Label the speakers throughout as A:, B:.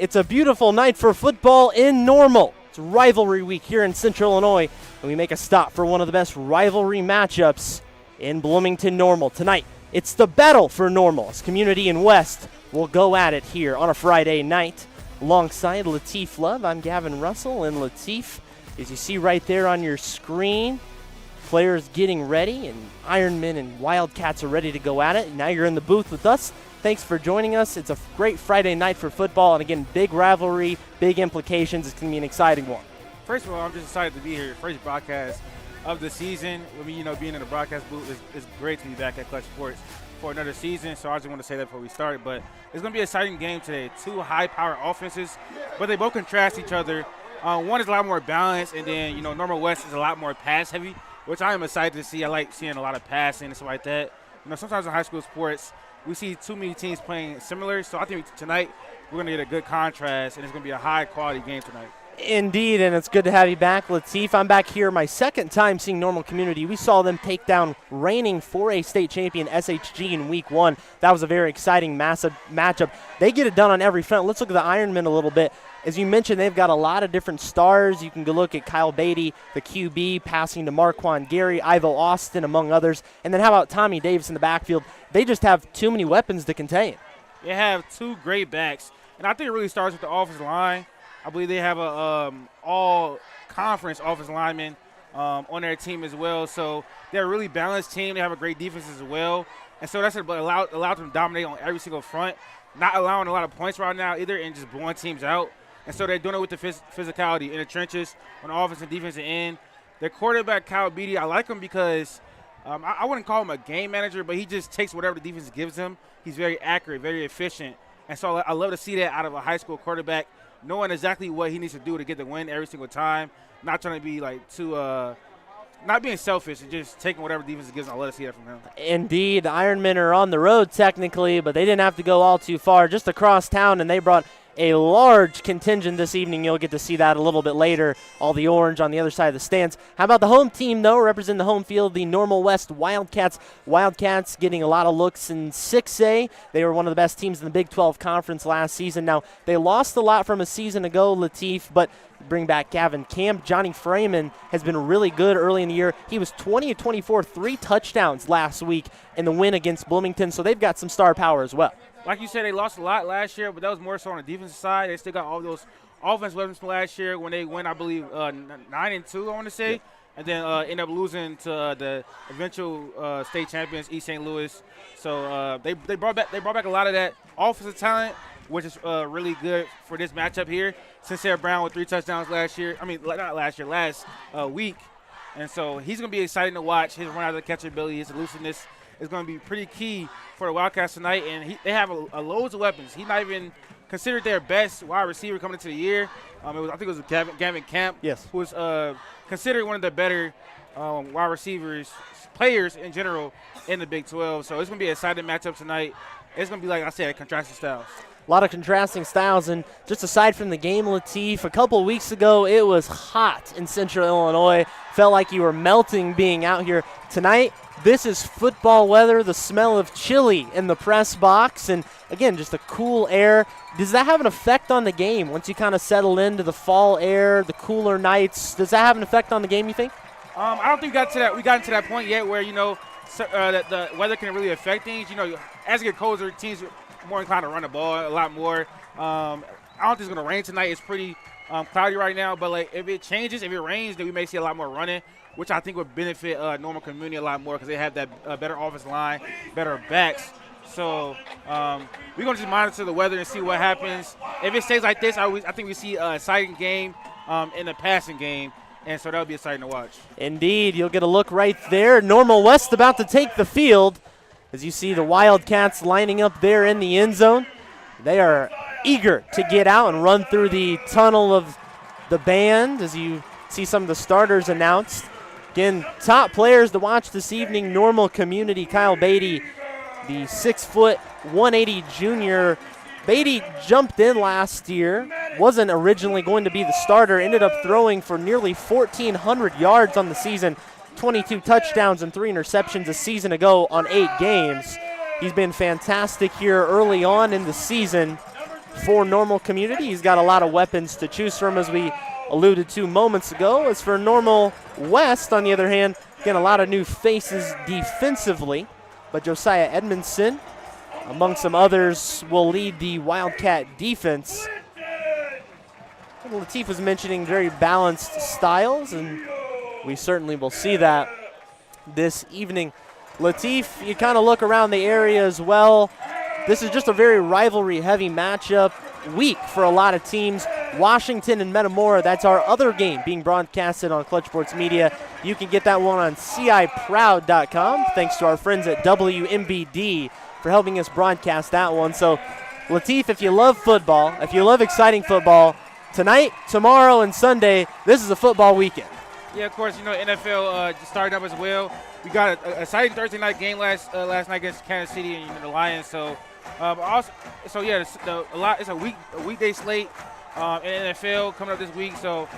A: It's a beautiful night for football in Normal. It's rivalry week here in Central Illinois, and we make a stop for one of the best rivalry matchups in Bloomington Normal. Tonight, it's the battle for Normal. As Community and West will go at it here on a Friday night. Alongside Lateef Love, I'm Gavin Russell, and Lateef, as you see right there on your screen, players getting ready, and Ironmen and Wildcats are ready to go at it. Now you're in the booth with us. Thanks for joining us. It's a great Friday night for football, and again, big rivalry, big implications. It's going to be an exciting one.
B: First of all, I'm just excited to be here. First broadcast of the season. With me, being in the broadcast booth, it's great to be back at Clutch Sports for another season. So I just want to say that before we start. But it's going to be an exciting game today. Two high-power offenses, but they both contrast each other. One is a lot more balanced, and then, Normal West is a lot more pass-heavy, which I am excited to see. I like seeing a lot of passing and stuff like that. Sometimes in high school sports, we see too many teams playing similar. So I think tonight we're going to get a good contrast, and it's going to be a high-quality game tonight.
A: Indeed, and it's good to have you back, Lateef. I'm back here my second time seeing Normal Community. We saw them take down reigning 4A state champion SHG in week 1. That was a very exciting, massive matchup. They get it done on every front. Let's look at the Ironmen a little bit. As you mentioned, they've got a lot of different stars. You can go look at Kyle Beatty, the QB, passing to Marquand Gary, Ivo Austin, among others. And then how about Tommy Davis in the backfield? They just have too many weapons to contain.
B: They have two great backs, and I think it really starts with the offensive line. I believe they have a all-conference offensive lineman on their team as well. So they're a really balanced team. They have a great defense as well. And so that's allowed them to dominate on every single front, not allowing a lot of points right now either and just blowing teams out. And so they're doing it with the physicality in the trenches on the offense and defensive end. Their quarterback, Kyle Beatty, I like him because I wouldn't call him a game manager, but he just takes whatever the defense gives him. He's very accurate, very efficient. And so I love to see that out of a high school quarterback, knowing exactly what he needs to do to get the win every single time, not trying to be not being selfish and just taking whatever defense gives him. I love to see that from him.
A: Indeed, the Ironmen are on the road technically, but they didn't have to go all too far, just across town, and they brought a large contingent this evening. You'll get to see that a little bit later, all the orange on the other side of the stands. How about the home team, though, representing the home field, the Normal West Wildcats. Wildcats getting a lot of looks in 6A. They were one of the best teams in the Big 12 Conference last season. Now, they lost a lot from a season ago, Lateef, but bring back Gavin Camp. Johnny Freeman has been really good early in the year. He was 20-24, 3 touchdowns last week in the win against Bloomington, so they've got some star power as well.
B: Like you said, they lost a lot last year, but that was more so on the defensive side. They still got all those offense weapons from last year when they went, I believe, 9-2, I want to say, and then end up losing to the eventual state champions, East St. Louis. So they brought back a lot of that offensive talent, which is really good for this matchup here. Sincere Brown with 3 touchdowns last week. And so he's going to be exciting to watch. His run out of the catcher ability, his elusiveness is going to be pretty key for the Wildcats tonight. And they have loads of weapons. He's not even considered their best wide receiver coming into the year. I think it was Gavin Camp,
A: yes,
B: who was considered one of the better wide receivers, players in general in the Big 12. So it's going to be an exciting matchup tonight. It's going to be, like I said, contrasting styles.
A: A lot of contrasting styles, and just aside from the game, Lateef, a couple weeks ago it was hot in Central Illinois. Felt like you were melting being out here. Tonight, This is football weather, the smell of chili in the press box, and again, just the cool air. Does that have an effect on the game once you kind of settle into the fall air, the cooler nights? Does that have an effect on the game, you think?
B: I don't think we got to that point yet where, that the weather can really affect things. As it gets colder, teams are more inclined to run the ball a lot more. I don't think it's going to rain tonight. It's pretty cloudy right now, but if it changes, if it rains, then we may see a lot more running, which I think would benefit Normal Community a lot more because they have that better offensive line, better backs. So we're going to just monitor the weather and see what happens. If it stays like this, I think we see an exciting game in the passing game, and so that'll be exciting to watch.
A: Indeed. You'll get a look right there. Normal West about to take the field as you see the Wildcats lining up there in the end zone. They are eager to get out and run through the tunnel of the band as you see some of the starters announced. Again, top players to watch this evening, Normal Community, Kyle Beatty, the 6', 180 junior. Beatty jumped in last year, wasn't originally going to be the starter, ended up throwing for nearly 1,400 yards on the season, 22 touchdowns and 3 interceptions a season ago on 8 games. He's been fantastic here early on in the season for Normal Community. He's got a lot of weapons to choose from, as we alluded to moments ago. As for Normal West, on the other hand, again, a lot of new faces defensively, but Josiah Edmondson, among some others, will lead the Wildcat defense. And Latif was mentioning very balanced styles, and we certainly will see that this evening. Latif, you kind of look around the area as well. This is just a very rivalry-heavy matchup week for a lot of teams. Washington and Metamora, that's our other game being broadcasted on Clutch Sports Media. You can get that one on ciproud.com. Thanks to our friends at WMBD for helping us broadcast that one. So, Latif, if you love football, if you love exciting football, tonight, tomorrow, and Sunday, this is a football weekend.
B: Yeah, of course, NFL just started up as well. We got an exciting Thursday night game last night against Kansas City and the Lions. So, it's a weekday slate in NFL coming up this week. So,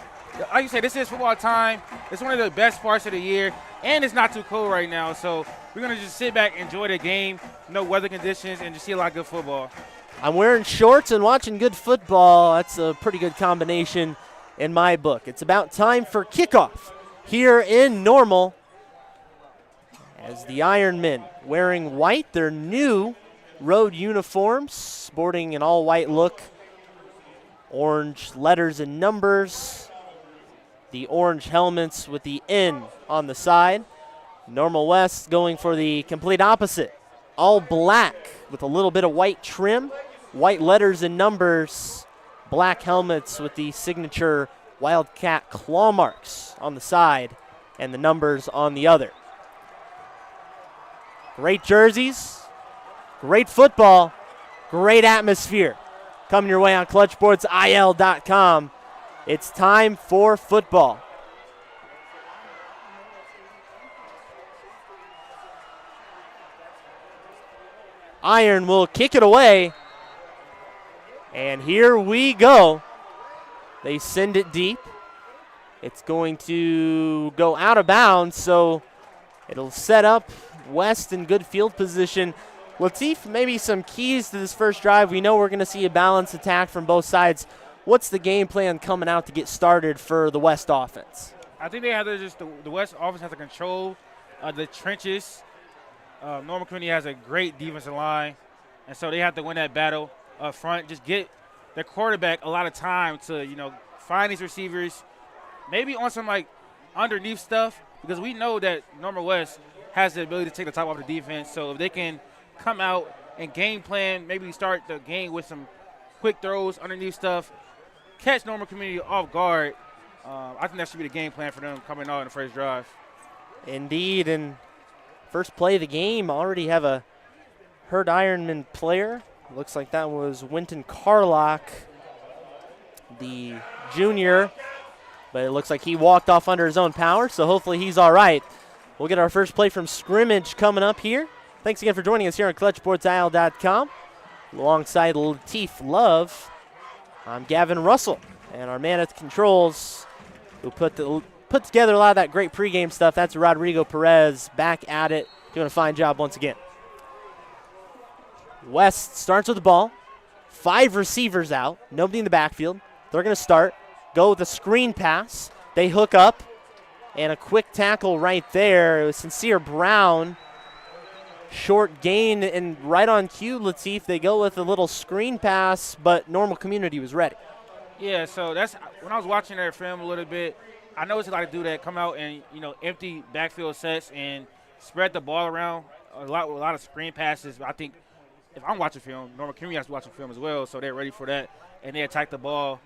B: like you said, this is football time. It's one of the best parts of the year, and it's not too cold right now. So, we're going to just sit back, enjoy the game, no weather conditions, and just see a lot of good football.
A: I'm wearing shorts and watching good football. That's a pretty good combination in my book. It's about time for kickoff here in Normal as the Ironmen wearing white, their new road uniforms, sporting an all-white look, orange letters and numbers, the orange helmets with the N on the side. Normal West going for the complete opposite, all black with a little bit of white trim, white letters and numbers, black helmets with the signature Wildcat claw marks on the side and the numbers on the other. Great jerseys, great football, great atmosphere coming your way on ClutchSportsIL.com. It's time for football. Iron will kick it away, and here we go. They send it deep. It's going to go out of bounds, so it'll set up West in good field position. Latif, maybe some keys to this first drive. We know we're going to see a balanced attack from both sides. What's the game plan coming out to get started for the West offense?
B: I think they have to the West offense has to control the trenches. Normal Community has a great defensive line, and so they have to win that battle up front. Just get their quarterback a lot of time to, find these receivers, maybe on some, underneath stuff, because we know that Normal West has the ability to take the top off the defense. So if they can come out and game plan, maybe start the game with some quick throws, underneath stuff, catch Normal Community off guard, I think that should be the game plan for them coming out in the first drive.
A: Indeed, and first play of the game, already have a hurt Ironman player. Looks like that was Winton Carlock, the junior, but it looks like he walked off under his own power, so hopefully he's all right. We'll get our first play from scrimmage coming up here. Thanks again for joining us here on ClutchSportsIL.com. Alongside Latif Love, I'm Gavin Russell, and our man at the controls who put the put together a lot of that great pregame stuff. That's Rodrigo Perez back at it, doing a fine job once again. West starts with the ball. 5 receivers out, nobody in the backfield. They're going to start, go with a screen pass. They hook up, and a quick tackle right there. It was Sincere Brown. Short gain, and right on cue, Latif, they go with a little screen pass, but Normal Community was ready.
B: Yeah, so that's when I was watching their film a little bit, I noticed a lot of do that, come out and, empty backfield sets and spread the ball around a lot of screen passes. But I think if I'm watching film, Normal Community has to watch the film as well, so they're ready for that, and they attack the ball.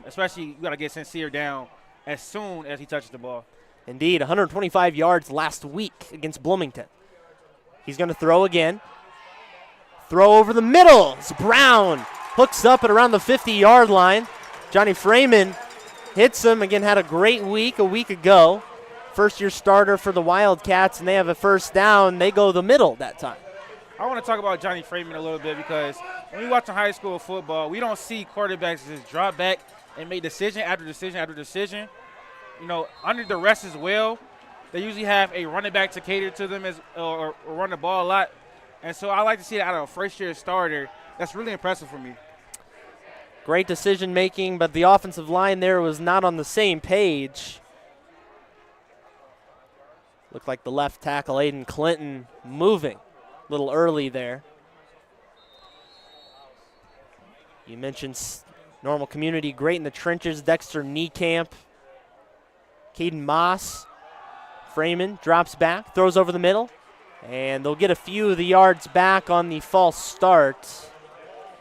B: Especially, you got to get Sincere down as soon as he touches the ball.
A: Indeed, 125 yards last week against Bloomington. He's going to throw again. Throw over the middle. It's Brown hooks up at around the 50-yard line. Johnny Freeman hits him. Again, had a great week a week ago. First-year starter for the Wildcats, and they have a first down. They go the middle that time.
B: I want to talk about Johnny Freeman a little bit because when we watch high school football, we don't see quarterbacks just drop back and make decision after decision after decision. Under duress as well, they usually have a running back to cater to them or run the ball a lot. And so I like to see it out of a first-year starter. That's really impressive for me.
A: Great decision-making, but the offensive line there was not on the same page. Looked like the left tackle, Aiden Clinton, moving a little early there. You mentioned Normal Community, great in the trenches. Dexter Niekamp, Caden Moss. Freeman drops back, throws over the middle, and they'll get a few of the yards back on the false start.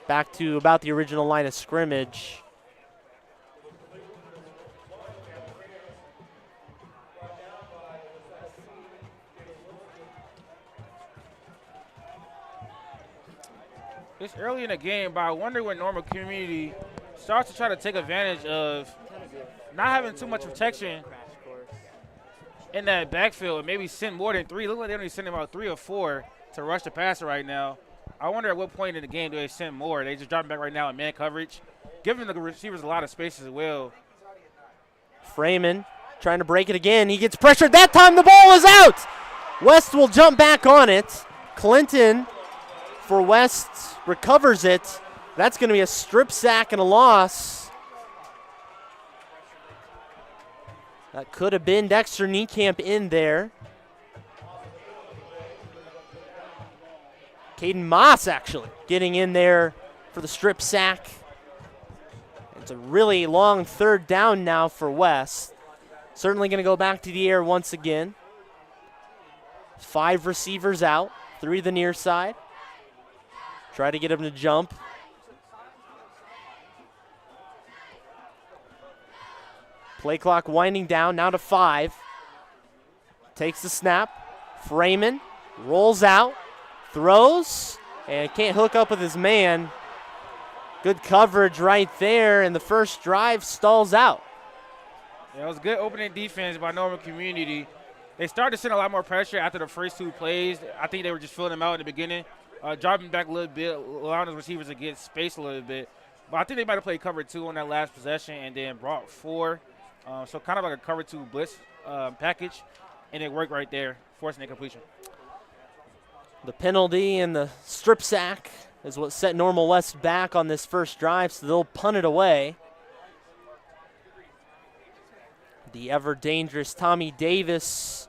A: Back to about the original line of scrimmage.
B: It's early in the game, but I wonder when Normal Community starts to try to take advantage of not having too much protection in that backfield and maybe send more than 3. Look like they're only sending about 3 or 4 to rush the passer right now. I wonder at what point in the game do they send more. They just dropping back right now in man coverage, giving the receivers a lot of space as well.
A: Freeman trying to break it again. He gets pressured. That time the ball is out. West will jump back on it. Clinton for West recovers it. That's going to be a strip sack and a loss. That could have been Dexter Niekamp in there. Caden Moss actually getting in there for the strip sack. It's a really long third down now for West. Certainly going to go back to the air once again. 5 receivers out, 3 the near side. Try to get him to jump. Play clock winding down, now to 5. Takes the snap. Freeman rolls out, throws, and can't hook up with his man. Good coverage right there, and the first drive stalls out.
B: Yeah, it was good opening defense by Normal Community. They started to send a lot more pressure after the first 2 plays. I think they were just filling them out in the beginning, dropping back a little bit, allowing the receivers to get space a little bit. But I think they might have played cover 2 on that last possession and then brought 4. So kind of like a cover 2 blitz package, and it worked right there, forcing a completion.
A: The penalty and the strip sack is what set Normal West back on this first drive, so they'll punt it away. The ever-dangerous Tommy Davis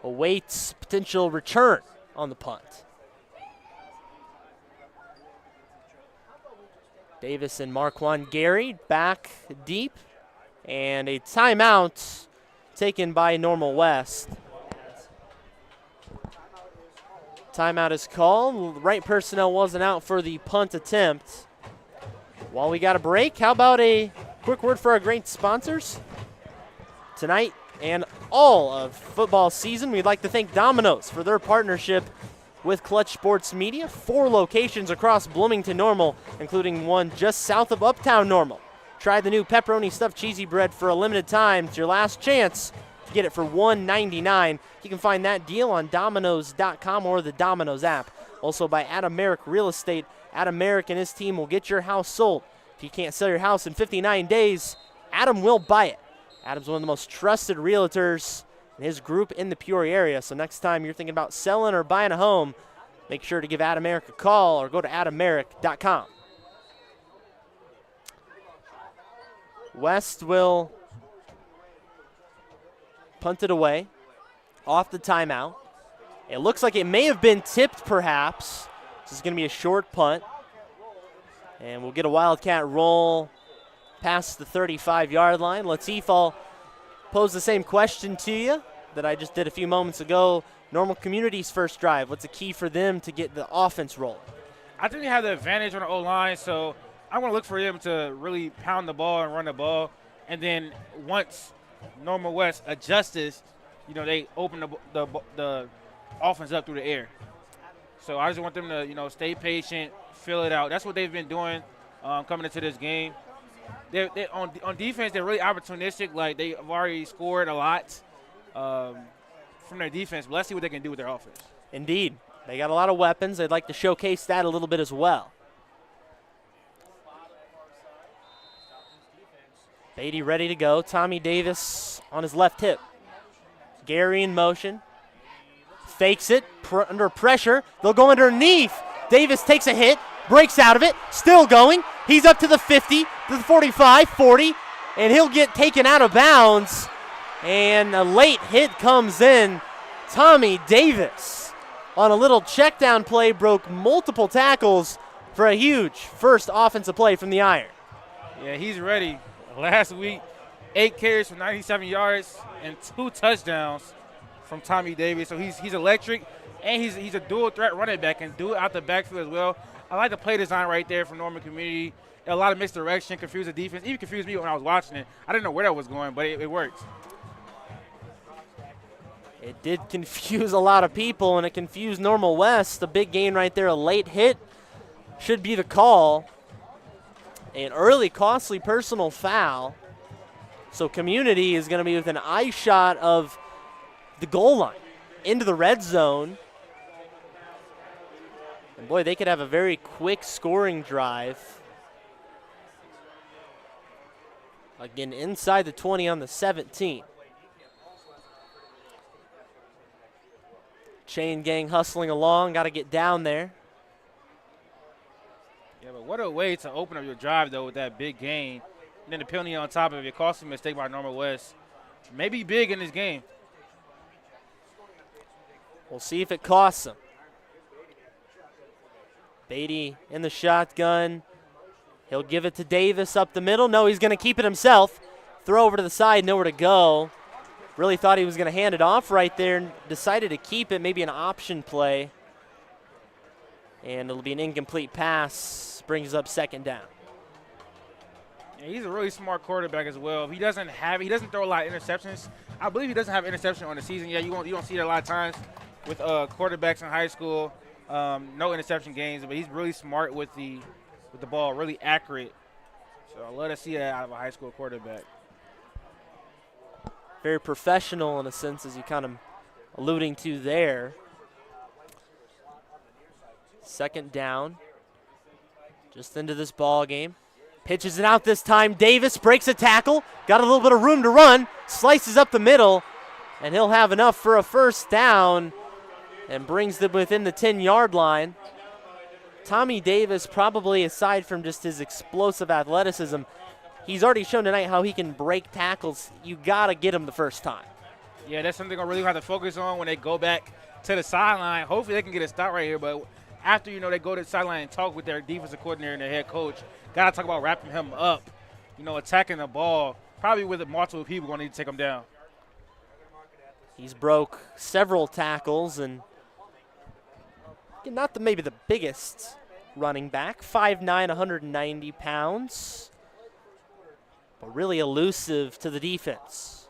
A: awaits potential return on the punt. Davis and Marquand Gary back deep. And a timeout taken by Normal West. Timeout is called. The right personnel wasn't out for the punt attempt. While we got a break, how about a quick word for our great sponsors? Tonight and all of football season, we'd like to thank Domino's for their partnership with Clutch Sports Media. 4 locations across Bloomington Normal, including one just south of Uptown Normal. Try the new pepperoni stuffed cheesy bread for a limited time. It's your last chance to get it for $1.99. You can find that deal on Domino's.com or the Domino's app. Also by Adam Merrick Real Estate. Adam Merrick and his team will get your house sold. If you can't sell your house in 59 days, Adam will buy it. Adam's one of the most trusted realtors in his group in the Peoria area. So next time you're thinking about selling or buying a home, make sure to give Adam Merrick a call or go to adammerrick.com. West will punt it away off the timeout. It looks like it may have been tipped perhaps. This is going to be a short punt. And we'll get a Wildcat roll past the 35-yard line. Latif, I'll pose the same question to you that I just did a few moments ago. Normal Community's first drive, what's the key for them to get the offense rolling?
B: I think they have the advantage on the O-line, so I want to look for them to really pound the ball and run the ball. And then once Normal West adjusts, they open the offense up through the air. So I just want them to, stay patient, fill it out. That's what they've been doing coming into this game. They're on defense, they're really opportunistic. Like, they've already scored a lot from their defense. But let's see what they can do with their offense.
A: Indeed. They got a lot of weapons. They'd like to showcase that a little bit as well. Beatty ready to go. Tommy Davis on his left hip. Gary in motion. Fakes it under pressure. They'll go underneath. Davis takes a hit, breaks out of it, still going. He's up to the 50, to the 45, 40, and he'll get taken out of bounds. And a late hit comes in. Tommy Davis on a little check down play broke multiple tackles for a huge first offensive play from the Iron.
B: Yeah, he's ready. Last week, 8 carries for 97 yards and 2 touchdowns from Tommy Davis. So he's electric, and he's a dual threat running back and do it out the backfield as well. I like the play design right there from Norman Community. A lot of misdirection, confused the defense. Even confused me when I was watching it. I didn't know where that was going, but it worked.
A: It did confuse a lot of people, and it confused Normal West. The big gain right there, a late hit should be the call. An early costly personal foul. So Community is going to be with an eye shot of the goal line into the red zone. And boy, they could have a very quick scoring drive. Again, inside the 20 on the 17. Chain gang hustling along, got to get down there.
B: Yeah, but what a way to open up your drive, though, with that big gain. And then the penalty on top of it, costly mistake by Normal West. Maybe big in this game.
A: We'll see if it costs them. Beatty in the shotgun. He'll give it to Davis up the middle. No, he's going to keep it himself. Throw over to the side, nowhere to go. Really thought he was going to hand it off right there and decided to keep it, maybe an option play. And it'll be an incomplete pass. Brings up second down.
B: Yeah, he's a really smart quarterback as well. He doesn't throw a lot of interceptions. I believe he doesn't have interception on the season. Yeah, you don't see it a lot of times with quarterbacks in high school. No interception games, but he's really smart with the ball, really accurate. So I'd love to see that out of a high school quarterback.
A: Very professional in a sense, as you kind of alluding to there. Second down. Just into this ball game. Pitches it out this time. Davis breaks a tackle. Got a little bit of room to run. Slices up the middle. And he'll have enough for a first down. And brings them within the 10-yard line. Tommy Davis, probably aside from just his explosive athleticism, he's already shown tonight how he can break tackles. You got to get him the first time.
B: Yeah, that's something I really have to focus on when they go back to the sideline. Hopefully they can get a stop right here, but after, they go to the sideline and talk with their defensive coordinator and their head coach, got to talk about wrapping him up, attacking the ball. Probably with multiple people going to need to take him down.
A: He's broke several tackles and not maybe the biggest running back, 5'9", 190 pounds, but really elusive to the defense.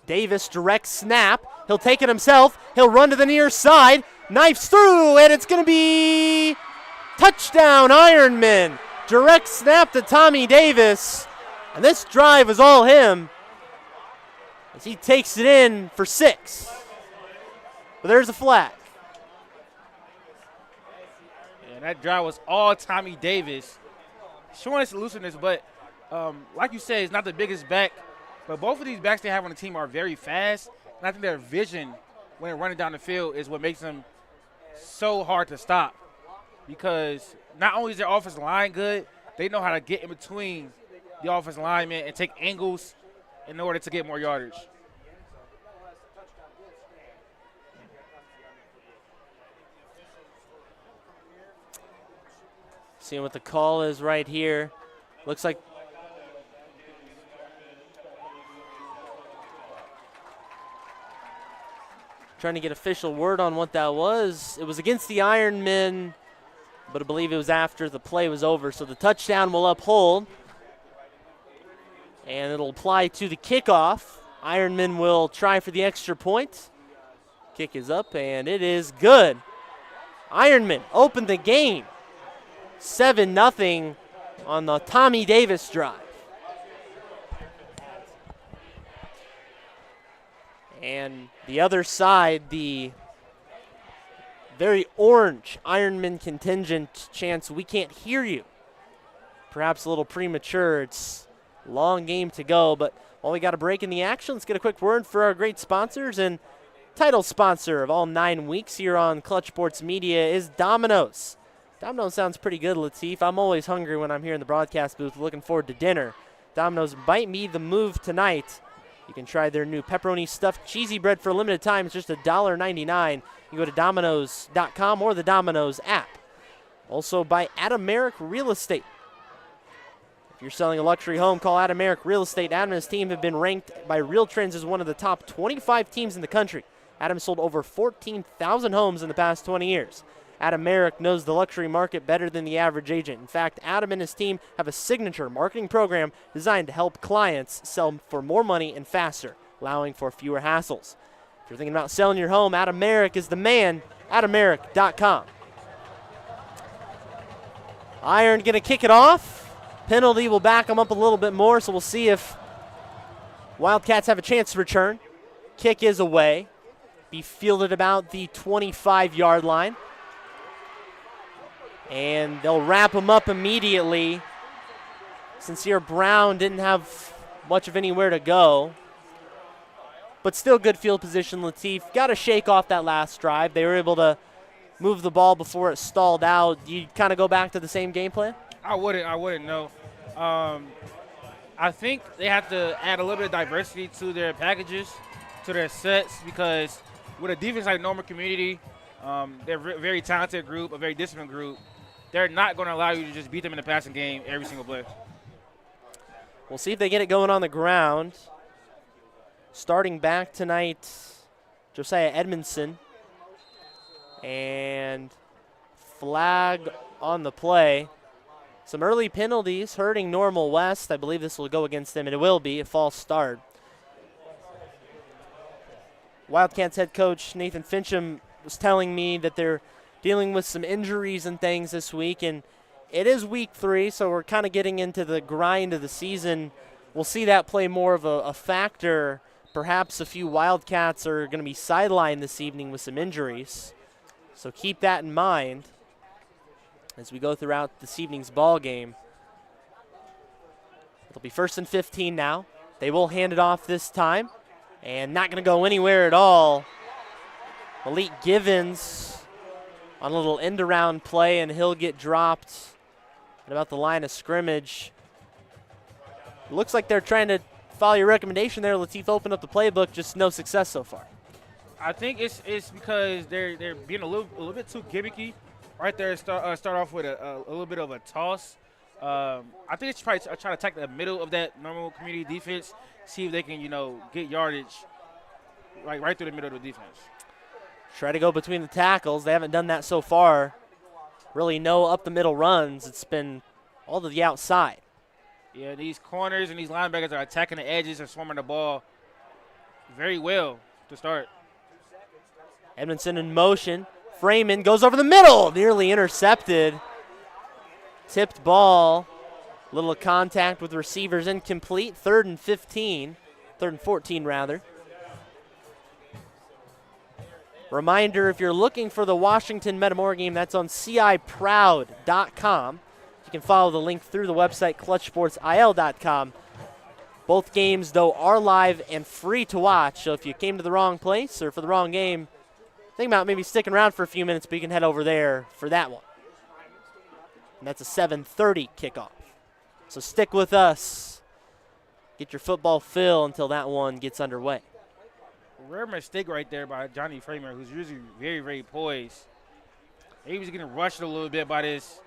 A: Davis direct snap. He'll take it himself. He'll run to the near side. Knifes through, and it's going to be touchdown Ironman. Direct snap to Tommy Davis, and this drive is all him as he takes it in for 6. But there's a flag.
B: And that drive was all Tommy Davis. showing its elusiveness. But like you said, it's not the biggest back. But both of these backs they have on the team are very fast. And I think their vision when they're running down the field is what makes them so hard to stop. Because not only is their offensive line good, they know how to get in between the offensive linemen and take angles in order to get more yardage.
A: Seeing what the call is right here. Looks like trying to get official word on what that was. It was against the Ironmen, but I believe it was after the play was over. So the touchdown will uphold, and it'll apply to the kickoff. Ironmen will try for the extra point. Kick is up, and it is good. Ironmen opened the game 7-0 on the Tommy Davis drive. And the other side, the very orange Ironman contingent chants, "We can't hear you." Perhaps a little premature. It's a long game to go, but while we got a break in the action, let's get a quick word for our great sponsors. And title sponsor of all 9 weeks here on Clutch Sports Media is Domino's. Domino's sounds pretty good, Latif. I'm always hungry when I'm here in the broadcast booth, looking forward to dinner. Domino's might be the move tonight. You can try their new pepperoni stuffed cheesy bread for a limited time. It's just $1.99. You go to Domino's.com or the Domino's app. Also by Adam Merrick Real Estate. If you're selling a luxury home, call Adam Merrick Real Estate. Adam and his team have been ranked by RealTrends as one of the top 25 teams in the country. Adam sold over 14,000 homes in the past 20 years. Adam Merrick knows the luxury market better than the average agent. In fact, Adam and his team have a signature marketing program designed to help clients sell for more money and faster, allowing for fewer hassles. If you're thinking about selling your home, Adam Merrick is the man. AdamMerrick.com. Iron going to kick it off. Penalty will back them up a little bit more, so we'll see if Wildcats have a chance to return. Kick is away. Be fielded about the 25-yard line. And they'll wrap him up immediately. Sincere Brown didn't have much of anywhere to go. But still good field position, Latif. Got to shake off that last drive. They were able to move the ball before it stalled out. You kind of go back to the same game plan?
B: I wouldn't know. I think they have to add a little bit of diversity to their packages, to their sets, because with a defense like Normal Community, they're a very talented group, a very disciplined group. They're not going to allow you to just beat them in the passing game every single play.
A: We'll see if they get it going on the ground. Starting back tonight, Josiah Edmondson. And flag on the play. Some early penalties hurting Normal West. I believe this will go against them, and it will be a false start. Wildcats head coach Nathan Fincham was telling me that they're dealing with some injuries and things this week, and it is week 3, so we're kind of getting into the grind of the season. We'll see that play more of a factor. Perhaps a few Wildcats are going to be sidelined this evening with some injuries, so keep that in mind as we go throughout this evening's ball game. It'll be 1st and 15 now. They will hand it off this time, and not going to go anywhere at all. Malik Givens on a little end-around play, and he'll get dropped at about the line of scrimmage. It looks like they're trying to follow your recommendation there, Latif. Open up the playbook, just no success so far.
B: I think it's because they're being a little bit too gimmicky. Right there, start off with a little bit of a toss. I think it's try to attack the middle of that Normal Community defense, see if they can get yardage right through the middle of the defense.
A: Try to go between the tackles. They haven't done that so far. Really no up-the-middle runs. It's been all to the outside.
B: Yeah, these corners and these linebackers are attacking the edges and swarming the ball very well to start.
A: Edmondson in motion. Freeman goes over the middle. Nearly intercepted. Tipped ball. Little contact with receivers incomplete. 3rd and 15. 3rd and 14, rather. Reminder, if you're looking for the Washington Metamora game, that's on CIProud.com. You can follow the link through the website, clutchsportsil.com. Both games, though, are live and free to watch. So if you came to the wrong place or for the wrong game, think about maybe sticking around for a few minutes, but you can head over there for that one. And that's a 7:30 kickoff. So stick with us. Get your football fill until that one gets underway.
B: Rare mistake right there by Johnny Framer, who's usually very, very poised. He was getting rushed a little bit by this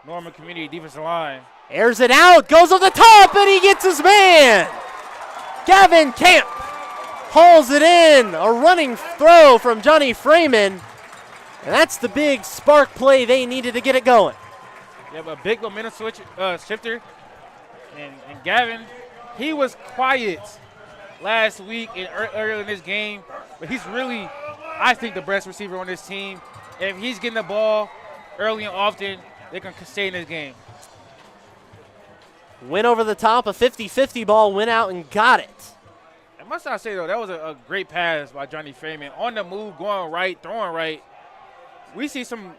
B: Norman Community defensive line.
A: Airs it out, goes over the top, and he gets his man. Gavin Camp hauls it in. A running throw from Johnny Freeman. And that's the big spark play they needed to get it going.
B: You have a big momentum shifter. And Gavin, he was quiet last week and earlier in this game, but he's really, I think, the best receiver on this team. And if he's getting the ball early and often, they can stay in this game.
A: Went over the top, a 50-50 ball, went out and got it.
B: And must I say, though, that was a great pass by Johnny Freeman. On the move, going right, throwing right. We see some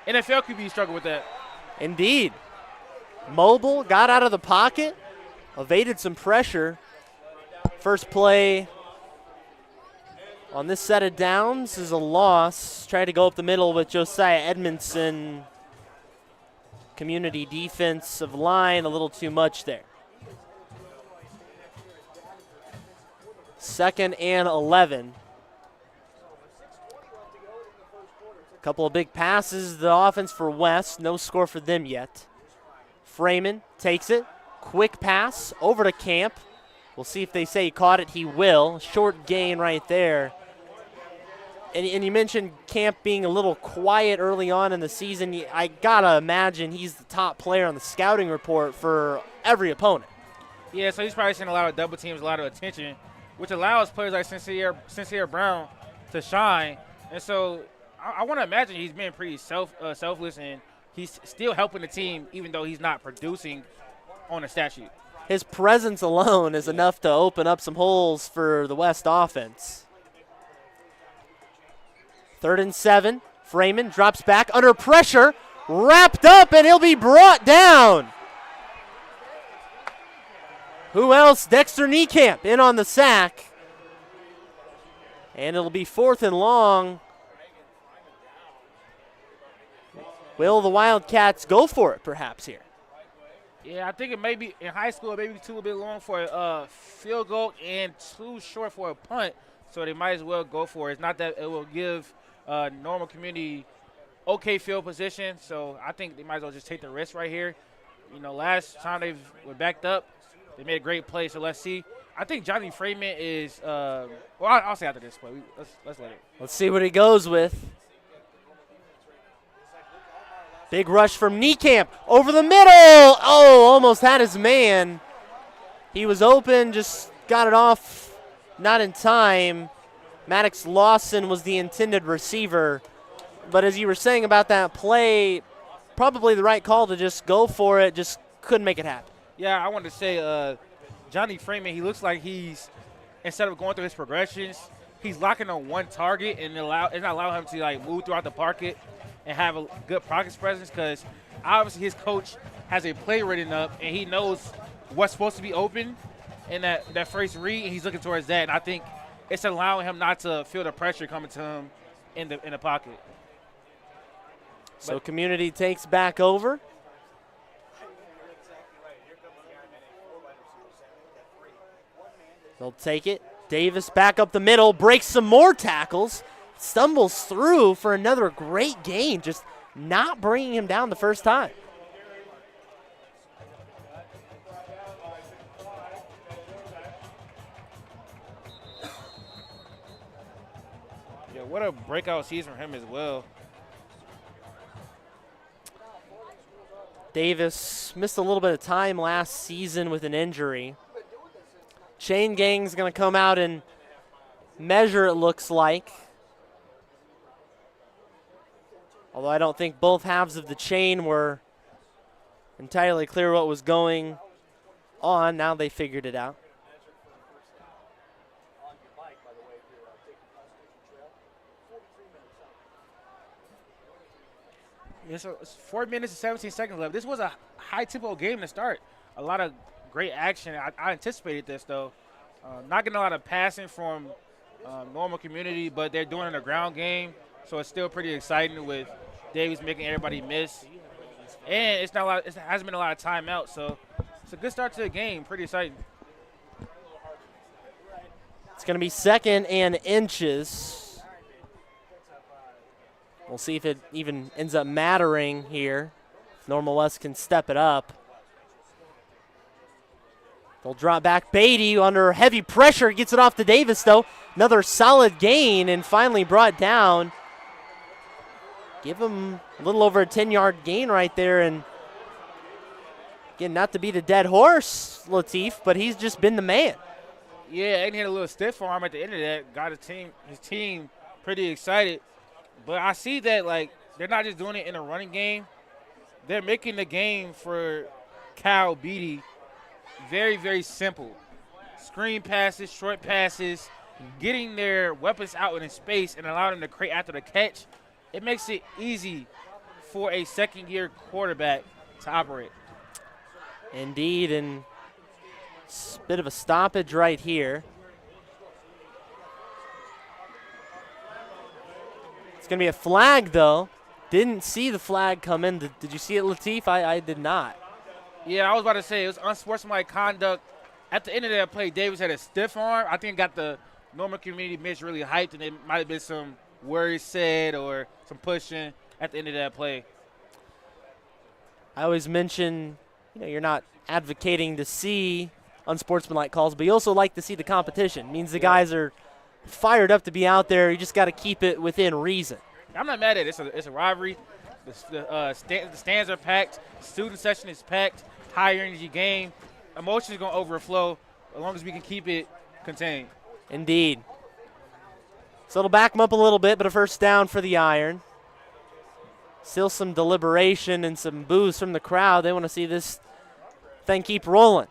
B: NFL QB struggle with that.
A: Indeed. Mobile, got out of the pocket, evaded some pressure. First play on this set of downs is a loss. Tried to go up the middle with Josiah Edmondson. Community defensive line, a little too much there. 2nd and 11. Couple of big passes, the offense for West. No score for them yet. Freeman takes it. Quick pass over to Camp. We'll see if they say he caught it. He will. Short gain right there. And you mentioned Camp being a little quiet early on in the season. I got to imagine he's the top player on the scouting report for every opponent.
B: Yeah, so he's probably seeing a lot of double teams, a lot of attention, which allows players like Sincere Brown to shine. And so I want to imagine he's been pretty selfless, and he's still helping the team even though he's not producing on a stat sheet.
A: His presence alone is enough to open up some holes for the West offense. 3rd and 7. Freeman drops back under pressure, wrapped up, and he'll be brought down. Who else? Dexter Niekamp in on the sack. And it'll be 4th and long. Will the Wildcats go for it perhaps here?
B: Yeah, I think it may be in high school, it may be too a bit long for a field goal and too short for a punt, so they might as well go for it. It's not that it will give Normal Community okay field position, so I think they might as well just take the risk right here. You know, last time they were backed up, they made a great play, so let's see. I think Johnny Freeman is I'll say after this play. Let's let it.
A: Let's see what he goes with. Big rush from Niekamp over the middle. Oh, almost had his man. He was open, just got it off, not in time. Maddox Lawson was the intended receiver. But as you were saying about that play, probably the right call to just go for it, just couldn't make it happen.
B: Yeah, I wanted to say Johnny Freeman, he looks like he's, instead of going through his progressions, he's locking on one target and not allowing him to like move throughout the pocket and have a good pocket presence, because obviously his coach has a play written up and he knows what's supposed to be open in that first read, and he's looking towards that. And I think it's allowing him not to feel the pressure coming to him in the pocket.
A: So Community takes back over. They'll take it. Davis back up the middle, breaks some more tackles, stumbles through for another great gain, just not bringing him down the first time.
B: Yeah, what a breakout season for him as well.
A: Davis missed a little bit of time last season with an injury. Chain Gang's going to come out and measure, it looks like. Although I don't think both halves of the chain were entirely clear what was going on. Now they figured it out.
B: It's 4 minutes and 17 seconds left. This was a high-tempo game to start. A lot of great action. I anticipated this, though. Not getting a lot of passing from normal community, but they're doing a ground game, so it's still pretty exciting with Davis making everybody miss. And it's not a lot. It hasn't been a lot of timeouts, so it's a good start to the game. Pretty exciting.
A: It's going to be 2nd and inches. We'll see if it even ends up mattering here. If Normal West can step it up. They'll drop back. Beatty under heavy pressure gets it off to Davis, though. Another solid gain and finally brought down. Give him a little over a 10-yard gain right there. And again, not to beat a dead horse, Latif, but he's just been the man.
B: Yeah, and he had a little stiff arm at the end of that. Got his team pretty excited. But I see that, like, they're not just doing it in a running game. They're making the game for Kyle Beatty very, very simple. Screen passes, short passes, getting their weapons out in space and allowing them to create after the catch. It makes it easy for a second-year quarterback to operate.
A: Indeed, and it's a bit of a stoppage right here. It's going to be a flag, though. Didn't see the flag come in. Did you see it, Latif? I did not.
B: Yeah, I was about to say, it was unsportsmanlike conduct. At the end of that play, Davis had a stiff arm. I think it got the normal community mitch really hyped, and it might have been some words said or some pushing at the end of that play.
A: I always mention, you're not advocating to see unsportsmanlike calls, but you also like to see the competition. It means the guys are fired up to be out there. You just got to keep it within reason.
B: I'm not mad at it. It's a rivalry. The stands are packed. Student session is packed. Higher energy game. Emotions are going to overflow as long as we can keep it contained.
A: Indeed. So it'll back them up a little bit, but a first down for the Iron. Still some deliberation and some boos from the crowd. They want to see this thing keep rolling.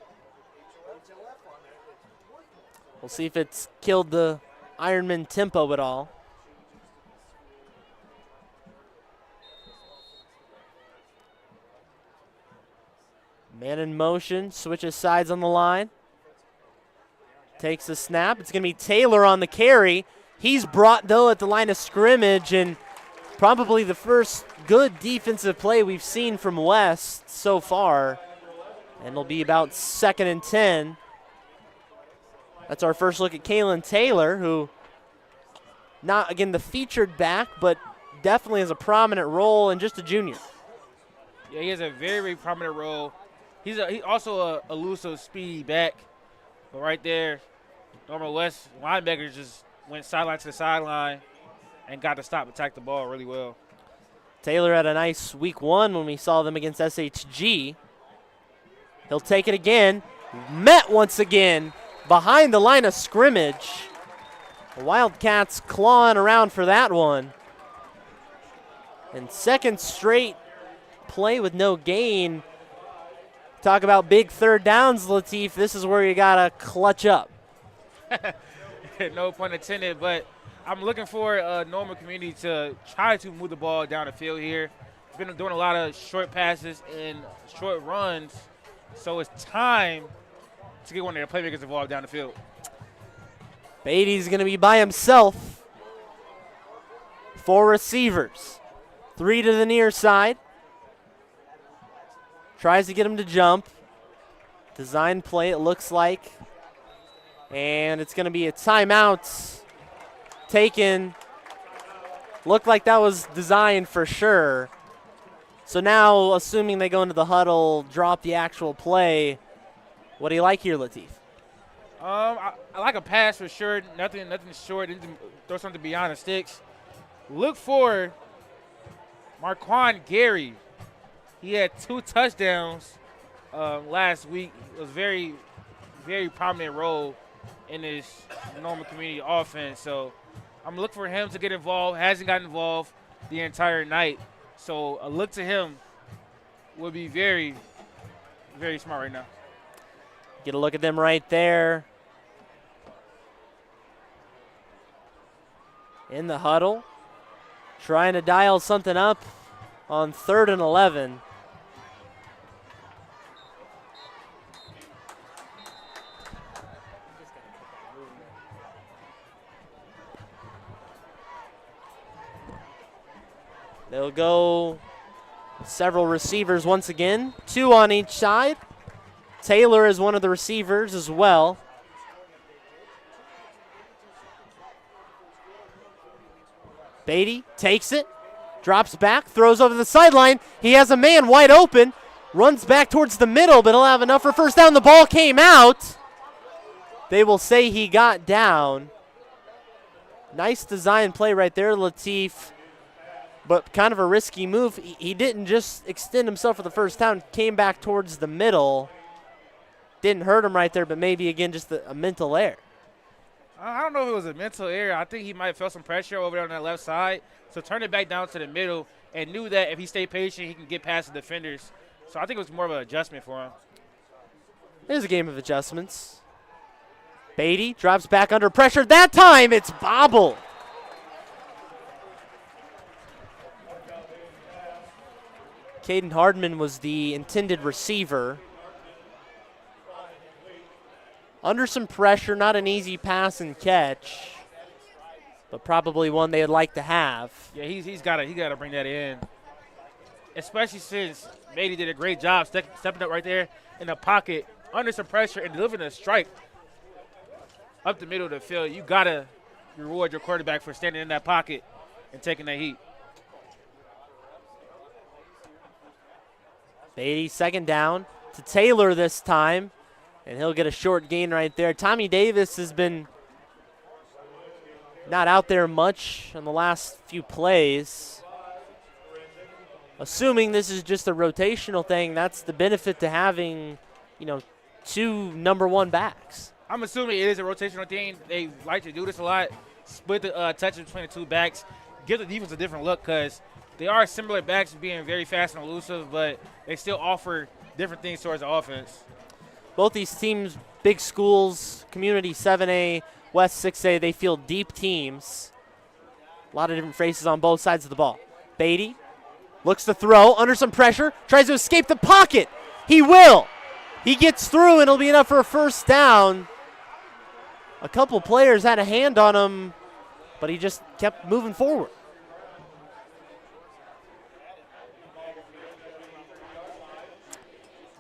A: We'll see if it's killed the Ironman tempo at all. Man in motion, switches sides on the line. Takes the snap. It's going to be Taylor on the carry. He's brought, though, at the line of scrimmage, and probably the first good defensive play we've seen from West so far. And it'll be about 2nd and 10. That's our first look at Kalen Taylor, who not, again, the featured back, but definitely has a prominent role and just a junior.
B: Yeah, he has a very, very prominent role. He's also a elusive, speedy back. But right there, Normal West linebackers just went sideline to the sideline and got to stop, attack the ball really well.
A: Taylor had a nice week 1 when we saw them against SHG. He'll take it again. Met once again behind the line of scrimmage. The Wildcats clawing around for that one. And second straight play with no gain. Talk about big third downs, Latif. This is where you got to clutch up.
B: No pun intended, but I'm looking for a normal community to try to move the ball down the field here. Been doing a lot of short passes and short runs, so it's time to get one of their playmakers involved down the field.
A: Beatty's going to be by himself. 4 receivers. 3 to the near side. Tries to get him to jump. Design play, it looks like. And it's going to be a timeout taken. Looked like that was designed for sure. So now, assuming they go into the huddle, drop the actual play, what do you like here, Latif?
B: I like a pass for sure. Nothing short. Throw something beyond the sticks. Look for Marquand Gary. He had 2 touchdowns last week. It was very, very prominent role in this normal community offense. So I'm looking for him to get involved. Hasn't gotten involved the entire night. So a look to him would be very, very smart right now.
A: Get a look at them right there. In the huddle. Trying to dial something up. on 3rd and 11. They'll go several receivers once again, 2 on each side. Taylor is one of the receivers as well. Beatty takes it, drops back, throws over the sideline. He has a man wide open, runs back towards the middle, but he'll have enough for first down. The ball came out. They will say he got down. Nice design play right there, Latif, but kind of a risky move. He didn't just extend himself for the first down, came back towards the middle. Didn't hurt him right there, but maybe, again, just a mental error.
B: I don't know if it was a mental error. I think he might have felt some pressure over there on that left side, so turned it back down to the middle and knew that if he stayed patient, he can get past the defenders. So I think it was more of an adjustment for him.
A: There's a game of adjustments. Beatty drops back under pressure. That time it's bobbled. Caden Hardman was the intended receiver. Under some pressure, not an easy pass and catch, but probably one they would like to have.
B: Yeah, he's got to bring that in, especially since Beatty did a great job stepping up right there in the pocket under some pressure and delivering a strike up the middle of the field. You got to reward your quarterback for standing in that pocket and taking that heat.
A: Beatty, second down to Taylor this time, and he'll get a short gain right there. Tommy Davis has been not out there much on the last few plays. Assuming this is just a rotational thing, that's the benefit to having, 2 number 1 backs.
B: I'm assuming it is a rotational thing. They like to do this a lot. Split the touches between the 2 backs. Give the defense a different look because they are similar backs being very fast and elusive, but they still offer different things towards the offense.
A: Both these teams, big schools, Community 7A, West 6A, they field deep teams. A lot of different faces on both sides of the ball. Beatty looks to throw under some pressure, tries to escape the pocket. He will. He gets through, and it'll be enough for a first down. A couple players had a hand on him, but he just kept moving forward.